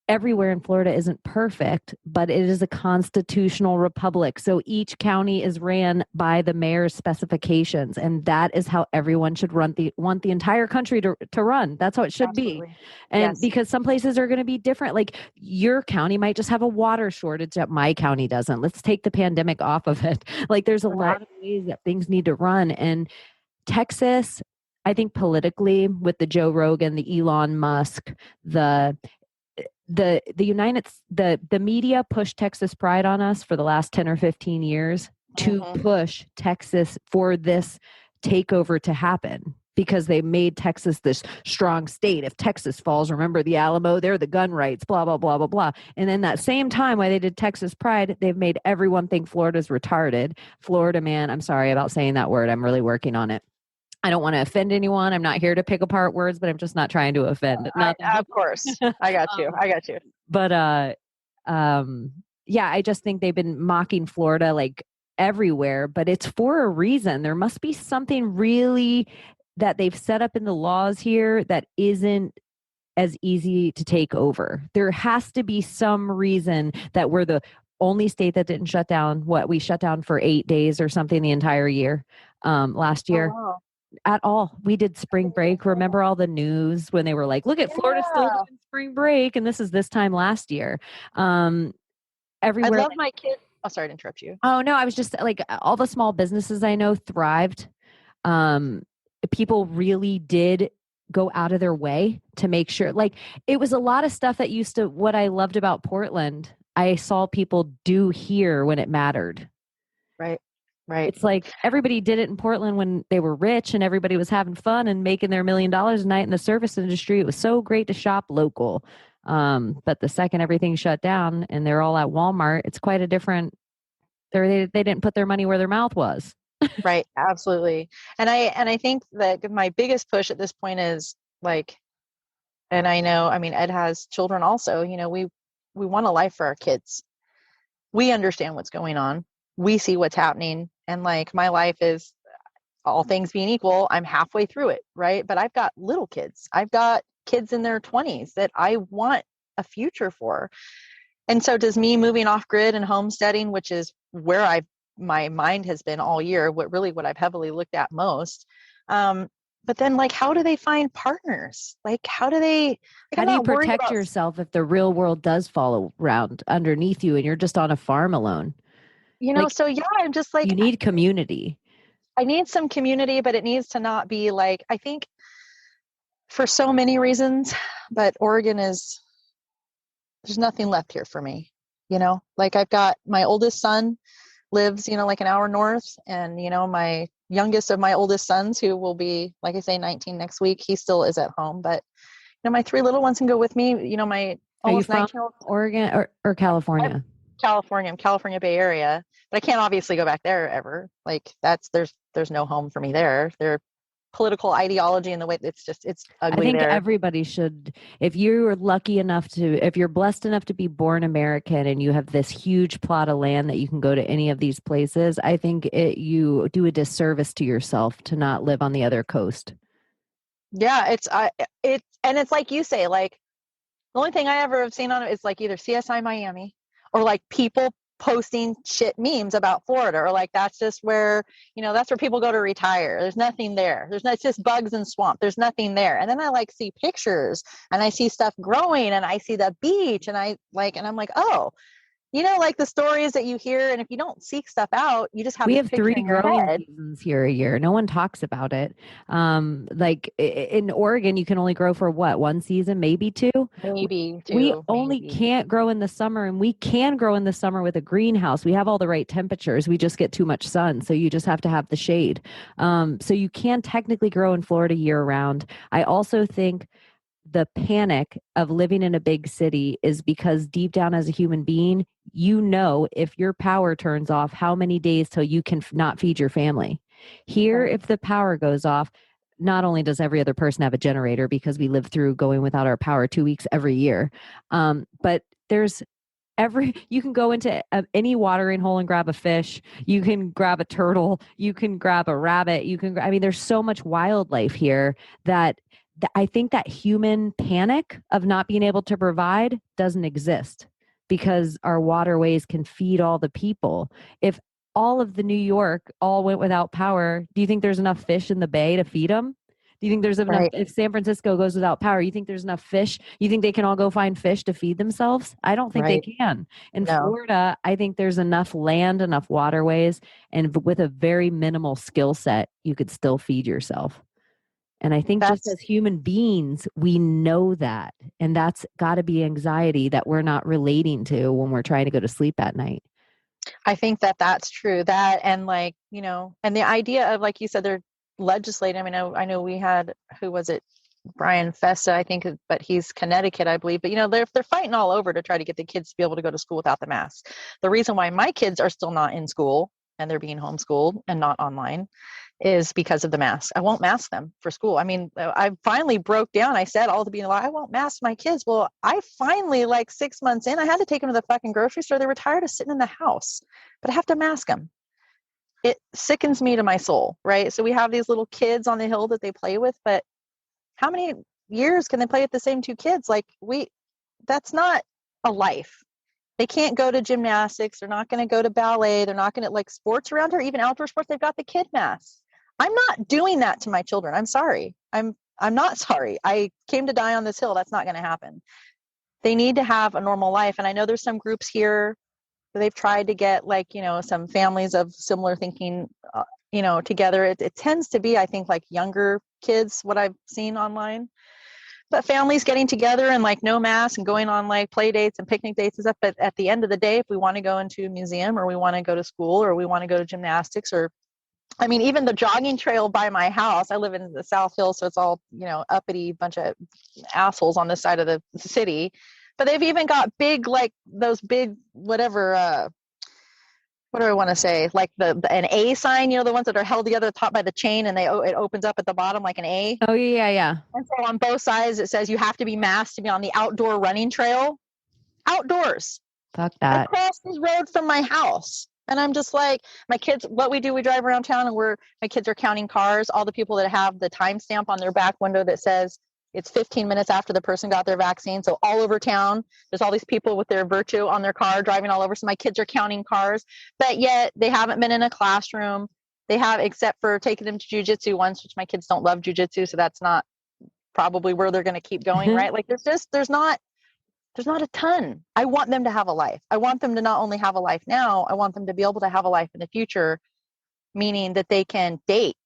everywhere in Florida isn't perfect, but it is a constitutional republic. So each county is ran by the mayor's specifications, and that is how everyone should want the entire country to run. That's how it should be. And because some places are going to be different, like your county might just have a water shortage that my county doesn't. Let's take the pandemic off of it. Like, there's a lot of ways that things need to run. And Texas, I think politically, with the Joe Rogan, the Elon Musk, the media pushed Texas pride on us for the last 10 or 15 years to push Texas for this takeover to happen, because they made Texas this strong state. If Texas falls, remember the Alamo, they're the gun rights, blah, blah, blah, blah, blah. And then that same time, when they did Texas pride, they've made everyone think Florida's retarded. Florida man, I'm sorry about saying that word. I'm really working on it. I don't want to offend anyone. I'm not here to pick apart words, but I'm just not trying to offend. Of course. I got you. But yeah, I just think they've been mocking Florida like everywhere, but it's for a reason. There must be something really that they've set up in the laws here that isn't as easy to take over. There has to be some reason that we're the only state that didn't shut down. We shut down for 8 days or something the entire year last year. Oh, wow. At all. We did spring break. Remember all the news when they were like, look at Florida still doing spring break, and this is this time last year. Everywhere. I love my kids. Oh, sorry to interrupt you. Oh no, I was just like, all the small businesses I know thrived. People really did go out of their way to make sure, like, it was a lot of stuff that what I loved about Portland, I saw people do here when it mattered. Right. It's like everybody did it in Portland when they were rich and everybody was having fun and making their $1 million a night in the service industry. It was so great to shop local. But the second everything shut down and they're all at Walmart, it's quite a different, they didn't put their money where their mouth was. Right. Absolutely. And I think that my biggest push at this point is like, and I know, I mean, Ed has children also, you know, we want a life for our kids. We understand what's going on. We see what's happening. And like, my life is, all things being equal, I'm halfway through it. Right. But I've got little kids. I've got kids in their 20s that I want a future for. And so does me moving off grid and homesteading, which is where my mind has been all year, what I've heavily looked at most. but then like, how do they find partners? Like, how do they, like, How I'm do you not worried protect about, yourself if the real world does fall around underneath you and you're just on a farm alone? Like, so yeah, I'm just like, you need community. I need some community, but it needs to not be like, I think for so many reasons, but Oregon is, there's nothing left here for me. Like I've got my oldest son lives, like an hour north, and my youngest of my oldest sons, who will be, like I say, 19 next week, he still is at home. But my three little ones can go with me. My Are you almost from 19-year-old Oregon or California? I'm California Bay Area, but I can't obviously go back there ever. Like there's no home for me there. Their political ideology and the way it's I ugly think there. everybody should, if you're lucky enough if you're blessed enough to be born American and you have this huge plot of land that you can go to any of these places, I think you do a disservice to yourself to not live on the other coast. Yeah, it's like you say, like the only thing I ever have seen on it is like either CSI Miami or like people posting shit memes about Florida, or like that's just where, that's where people go to retire. There's nothing there. It's just bugs and swamp. There's nothing there. And then I like see pictures and I see stuff growing and I see the beach and I'm like, oh, like the stories that you hear, and if you don't seek stuff out, you just have We this have picture 3 in your growing head. seasons here a year. No one talks about it. Like in Oregon, you can only grow for what, 1 season, maybe 2. Maybe We two, only maybe. can't grow in the summer, and we can grow in the summer with a greenhouse. We have all the right temperatures. We just get too much sun. So you just have to have the shade. So you can technically grow in Florida year round. I also think the panic of living in a big city is because deep down as a human being, if your power turns off, how many days till you can not feed your family. Here, Right. if the power goes off, not only does every other person have a generator because we live through going without our power 2 weeks every year, but there's you can go into any watering hole and grab a fish. You can grab a turtle. You can grab a rabbit. There's so much wildlife here that I think that human panic of not being able to provide doesn't exist because our waterways can feed all the people. If all of the New York all went without power, do you think there's enough fish in the bay to feed them? Do you think there's enough, Right. if San Francisco goes without power, you think there's enough fish? You think they can all go find fish to feed themselves? I don't think they Right. can. In No. Florida, I think there's enough land, enough waterways, and with a very minimal skill set, you could still feed yourself. And I think just That's as human beings, we know that. And that's got to be anxiety that we're not relating to when we're trying to go to sleep at night. I think that that's true. That, and like, and the idea of, like you said, they're legislating. I know we had, who was it? Brian Festa, I think, but he's Connecticut, I believe. But they're fighting all over to try to get the kids to be able to go to school without the mask. The reason why my kids are still not in school and they're being homeschooled and not online is because of the mask. I won't mask them for school. I finally broke down. I said all to be like, I won't mask my kids. Well, I finally, like 6 months in, I had to take them to the fucking grocery store. They were tired of sitting in the house, but I have to mask them. It sickens me to my soul, right? So we have these little kids on the hill that they play with, but how many years can they play with the same 2 kids? That's not a life. They can't go to gymnastics. They're not going to go to ballet. They're not going to, like, sports around here, even outdoor sports. They've got the kid masks. I'm not doing that to my children. I'm sorry. I'm not sorry. I came to die on this hill. That's not going to happen. They need to have a normal life. And I know there's some groups here that they've tried to get, like, some families of similar thinking, together. It tends to be, I think, like younger kids, what I've seen online. But families getting together and like no mask and going on like play dates and picnic dates and stuff. But at the end of the day, if we want to go into a museum or we want to go to school or we want to go to gymnastics, or even the jogging trail by my house, I live in the South Hills, so it's all, uppity bunch of assholes on this side of the city. But they've even got big, like those big, whatever, what do I want to say? Like an A sign, the ones that are held together at the top by the chain, and it opens up at the bottom like an A. Oh, yeah. And so on both sides, it says you have to be masked to be on the outdoor running trail. Outdoors. Fuck that. Across the road from my house. And I'm just like, my kids, what we do, we drive around town and my kids are counting cars. All the people that have the timestamp on their back window that says it's 15 minutes after the person got their vaccine. So all over town, there's all these people with their Virtue on their car driving all over. So my kids are counting cars, but yet they haven't been in a classroom. They have, except for taking them to jujitsu once, which my kids don't love jujitsu, so that's not probably where they're going to keep going, right? Like there's not a ton. I want them to have a life. I want them to not only have a life now, I want them to be able to have a life in the future, meaning that they can date,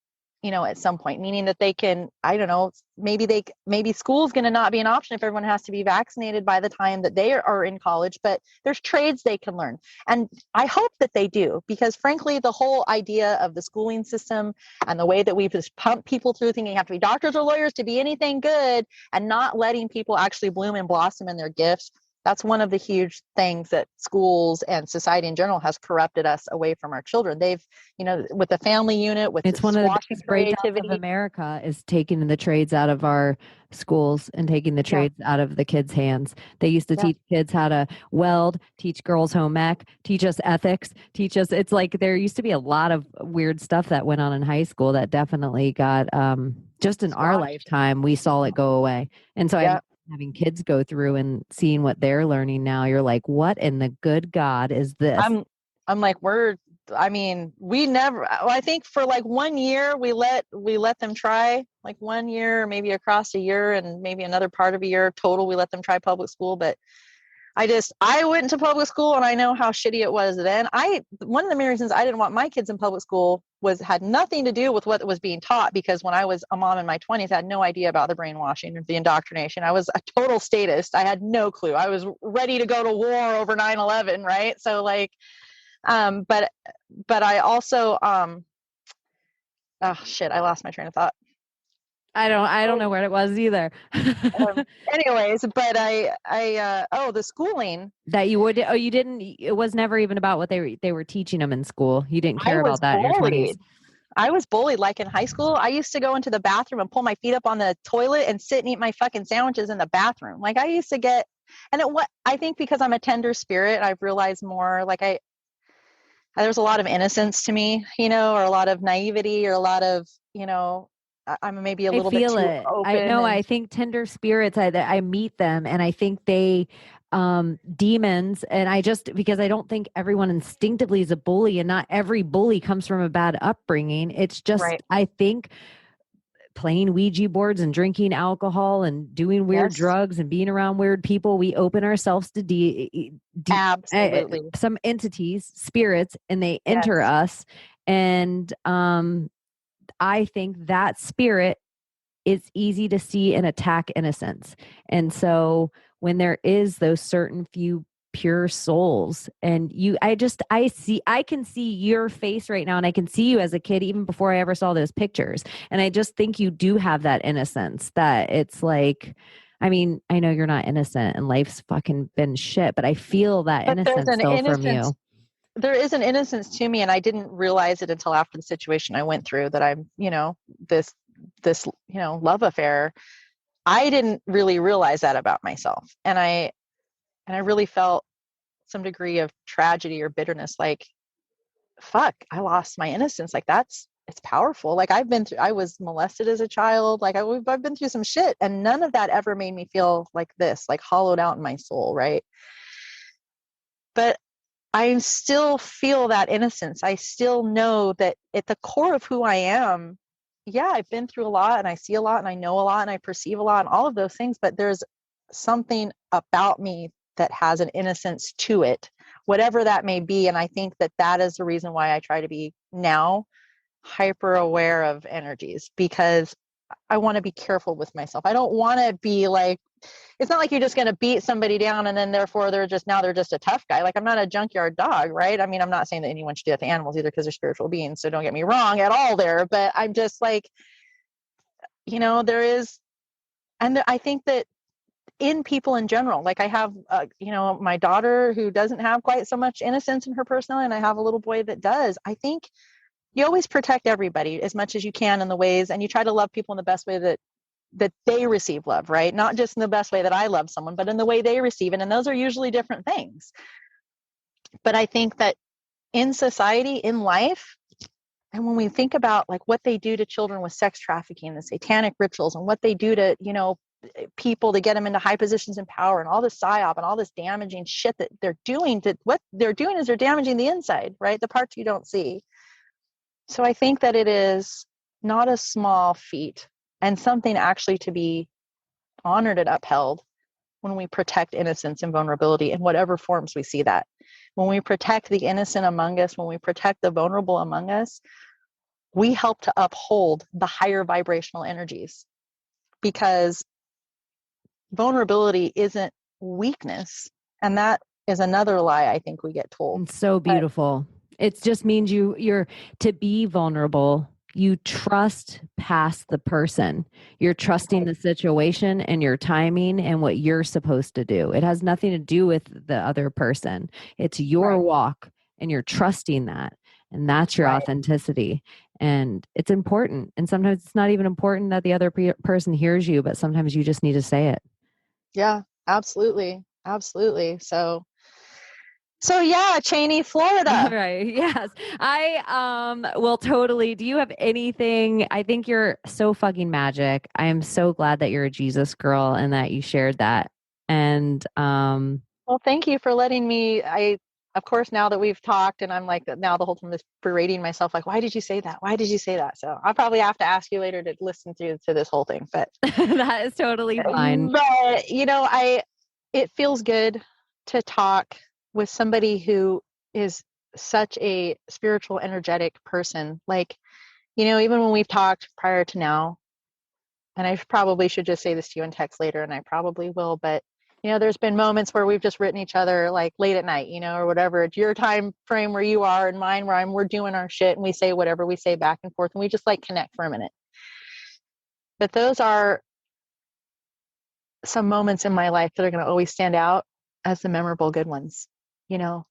at some point, meaning that they can, I don't know, maybe school's going to not be an option if everyone has to be vaccinated by the time that they are in college, but there's trades they can learn. And I hope that they do, because frankly, the whole idea of the schooling system and the way that we've just pumped people through thinking you have to be doctors or lawyers to be anything good, and not letting people actually bloom and blossom in their gifts. That's one of the huge things that schools and society in general has corrupted us away from our children. They've, with the family unit, with it's one of the biggest breakdowns creativity of America is taking the trades out of our schools and taking the trades out of the kids' hands. They used to teach kids how to weld, teach girls home ec, teach us ethics, it's like there used to be a lot of weird stuff that went on in high school that definitely got, just in our lifetime, we saw it go away. And so I'm having kids go through and seeing what they're learning now. You're like, what in the good God is this? I'm like, we never, I think for like 1 year, we let them try, like 1 year, maybe across a year and maybe another part of a year total, we let them try public school. But I went to public school and I know how shitty it was then. One of the main reasons I didn't want my kids in public school had nothing to do with what was being taught, because when I was a mom in my 20s, I had no idea about the brainwashing or the indoctrination. I was a total statist. I had no clue. I was ready to go to war over 9/11, right? So like, but I also, oh shit, I lost my train of thought. I don't know where it was either. Anyways, but the schooling that you didn't, it was never even about what they were teaching them in school. You didn't care about that in your 20s. I was bullied. Like in high school, I used to go into the bathroom and pull my feet up on the toilet and sit and eat my fucking sandwiches in the bathroom. Like I used to get, I think because I'm a tender spirit, I've realized more, like there's a lot of innocence to me, or a lot of naivety, or a lot of, I'm maybe a little bit too open. I think tender spirits, I meet them and I think they, demons. And because I don't think everyone instinctively is a bully, and not every bully comes from a bad upbringing. It's just, I think playing Ouija boards and drinking alcohol and doing weird drugs and being around weird people, we open ourselves to absolutely some entities, spirits, and they enter us. And, I think that spirit is easy to see and attack innocence. And so when there is those certain few pure souls, and I can see your face right now, and I can see you as a kid even before I ever saw those pictures. And I just think you do have that innocence, that it's like, I mean, I know you're not innocent and life's fucking been shit, but I feel that innocence still from you. There is an innocence to me, and I didn't realize it until after the situation I went through, that I'm, this love affair. I didn't really realize that about myself. And I really felt some degree of tragedy or bitterness, like, fuck, I lost my innocence. Like it's powerful. Like I was molested as a child. Like I've been through some shit, and none of that ever made me feel like this, like hollowed out in my soul. Right. But I still feel that innocence. I still know that at the core of who I am, I've been through a lot, and I see a lot, and I know a lot, and I perceive a lot, and all of those things, but there's something about me that has an innocence to it, whatever that may be. And I think that is the reason why I try to be now hyper aware of energies, because I want to be careful with myself. I don't want to be like, it's not like you're just going to beat somebody down and then therefore they're just a tough guy. Like I'm not a junkyard dog, right? I mean, I'm not saying that anyone should do that to animals either, because they're spiritual beings. So don't get me wrong at all there, but I'm just like, there is, and I think that in people in general, like I have, my daughter who doesn't have quite so much innocence in her personality, and I have a little boy that does. I think you always protect everybody as much as you can in the ways, and you try to love people in the best way that they receive love, right? Not just in the best way that I love someone, but in the way they receive it. And those are usually different things. But I think that in society, in life, and when we think about like what they do to children with sex trafficking, the satanic rituals, and what they do to, people to get them into high positions in power, and all this psyop and all this damaging shit that they're doing, what they're doing is they're damaging the inside, right? The parts you don't see. So I think that it is not a small feat and something actually to be honored and upheld when we protect innocence and vulnerability in whatever forms we see that. When we protect the innocent among us, when we protect the vulnerable among us, we help to uphold the higher vibrational energies, because vulnerability isn't weakness. And that is another lie I think we get told. It's so beautiful. It just means you're to be vulnerable. You trust past the person. You're trusting the situation and your timing and what you're supposed to do. It has nothing to do with the other person. It's your walk, and you're trusting that. And that's your authenticity. And it's important. And sometimes it's not even important that the other person hears you, but sometimes you just need to say it. Yeah, absolutely. Absolutely. So yeah, Chaney, Florida. Right. Yes. I will totally. Do you have anything? I think you're so fucking magic. I am so glad that you're a Jesus girl and that you shared that. And well, thank you for letting me. Of course, now that we've talked, and I'm like, now the whole time just berating myself, like, why did you say that? Why did you say that? So I'll probably have to ask you later to listen to this whole thing, but that is totally fine. But it feels good to talk with somebody who is such a spiritual, energetic person. Like, even when we've talked prior to now, and I probably should just say this to you in text later, and I probably will, but there's been moments where we've just written each other like late at night, or whatever. It's your time frame where you are and mine where we're doing our shit, and we say whatever we say back and forth, and we just like connect for a minute. But those are some moments in my life that are going to always stand out as the memorable good ones.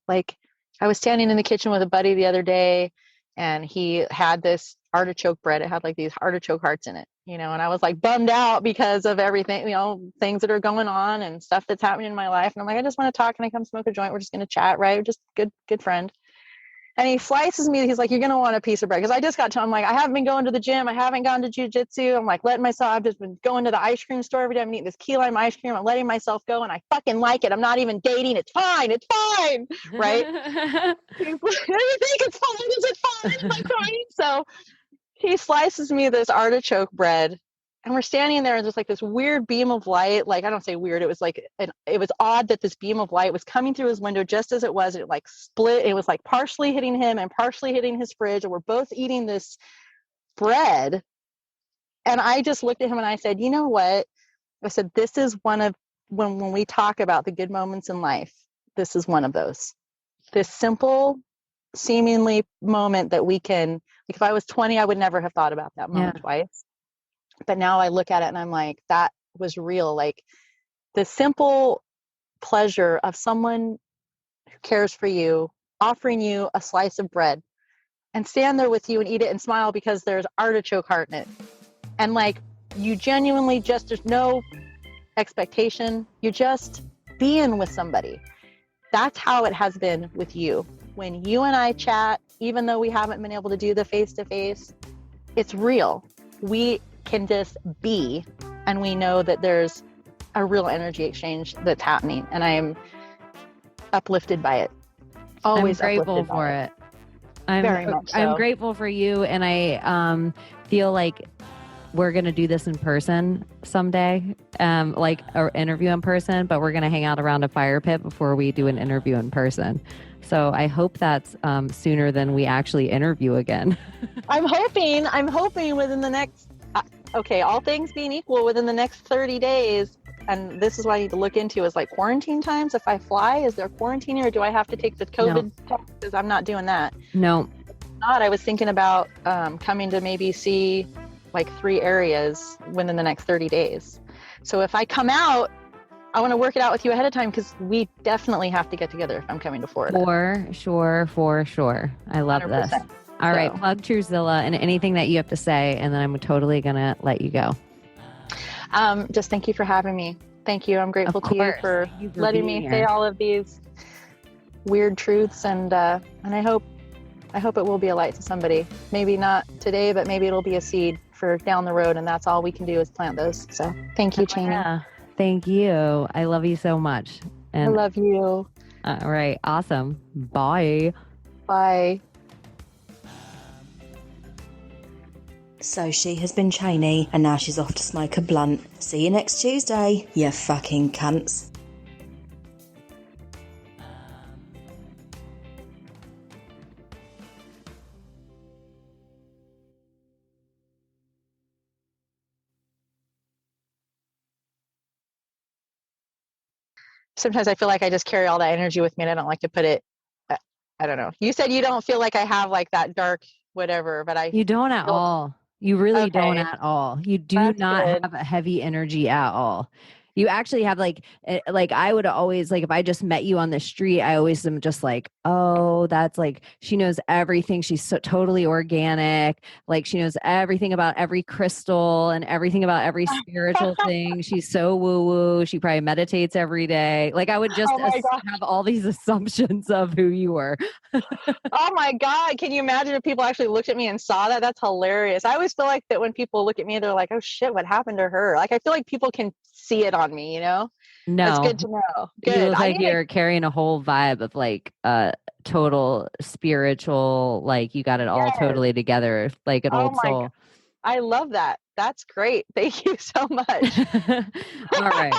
Like I was standing in the kitchen with a buddy the other day, and he had this artichoke bread. It had like these artichoke hearts in it, and I was like bummed out because of everything, things that are going on and stuff that's happening in my life. And I'm like, I just want to talk. Can I come smoke a joint? We're just going to chat, right? We're just good friend. And he slices me. He's like, you're going to want a piece of bread. Because I just got to, I'm like, I haven't been going to the gym. I haven't gone to jujitsu. I'm like letting myself, I've just been going to the ice cream store every day. I'm eating this key lime ice cream. I'm letting myself go, and I fucking like it. I'm not even dating. It's fine. It's fine. Right? You think it's fine? Is it fine? Am I crying? So he slices me this artichoke bread, and we're standing there, and there's like this weird beam of light. Like, I don't say weird. It was like, it was odd that this beam of light was coming through his window just as it was. It like split. It was like partially hitting him and partially hitting his fridge. And we're both eating this bread. And I just looked at him and I said, you know what? I said, this is one of, when we talk about the good moments in life, this is one of those. This simple, seemingly moment that we can, like if I was 20, I would never have thought about that moment twice. But now I look at it and I'm like, that was real. Like the simple pleasure of someone who cares for you, offering you a slice of bread and stand there with you and eat it and smile because there's artichoke heart in it. And like, you genuinely just, there's no expectation. You're just being with somebody. That's how it has been with you. When you and I chat, even though we haven't been able to do the face-to-face, it's real. We can just be, and we know that there's a real energy exchange that's happening, and I am uplifted by it. Always I'm grateful for it. Very much so. I'm grateful for you, and I feel like we're going to do this in person someday, like an interview in person, but we're going to hang out around a fire pit before we do an interview in person. So I hope that's sooner than we actually interview again. I'm hoping within the next, all things being equal, within the next 30 days, and this is what I need to look into, is like quarantine times. If I fly, is there quarantining, or do I have to take the COVID test? Because I'm not doing that. No. I was thinking about coming to maybe see like 3 areas within the next 30 days. So if I come out, I want to work it out with you ahead of time, because we definitely have to get together if I'm coming to Florida. For sure. I love 100%. This. All right, plug Truthzilla and anything that you have to say, and then I'm totally going to let you go. Just thank you for having me. Thank you. I'm grateful to you for letting me say all of these weird truths, and I hope it will be a light to somebody. Maybe not today, but maybe it'll be a seed for down the road, and that's all we can do is plant those. So thank you, Chaney. Yeah. Thank you. I love you so much. And I love you. All right. Awesome. Bye. Bye. So she has been Chaney, and now she's off to smoke a blunt. See you next Tuesday, you fucking cunts. Sometimes I feel like I just carry all that energy with me and I don't like to put it, I don't know. You said you don't feel like I have like that dark whatever, but You don't at feel, all. You really don't okay, at all. You do that's not good. have a heavy energy at all. You actually have like I would always like if I just met you on the street, I always am just like, oh, that's like she knows everything. She's so totally organic. Like she knows everything about every crystal and everything about every spiritual thing. She's so woo woo. She probably meditates every day. Like I would just Oh my God. have all these assumptions of who you were. Oh my God. Can you imagine if people actually looked at me and saw that? That's hilarious. I always feel like that when people look at me, they're like, oh shit, what happened to her? Like, I feel like people can see it on me, you know? That's No, good to know. you Good. look I like need to, you're carrying a whole vibe of like total spiritual, like you got it all yes. totally together, like an Oh old my God. soul. I love that. That's great. Thank you so much. All right.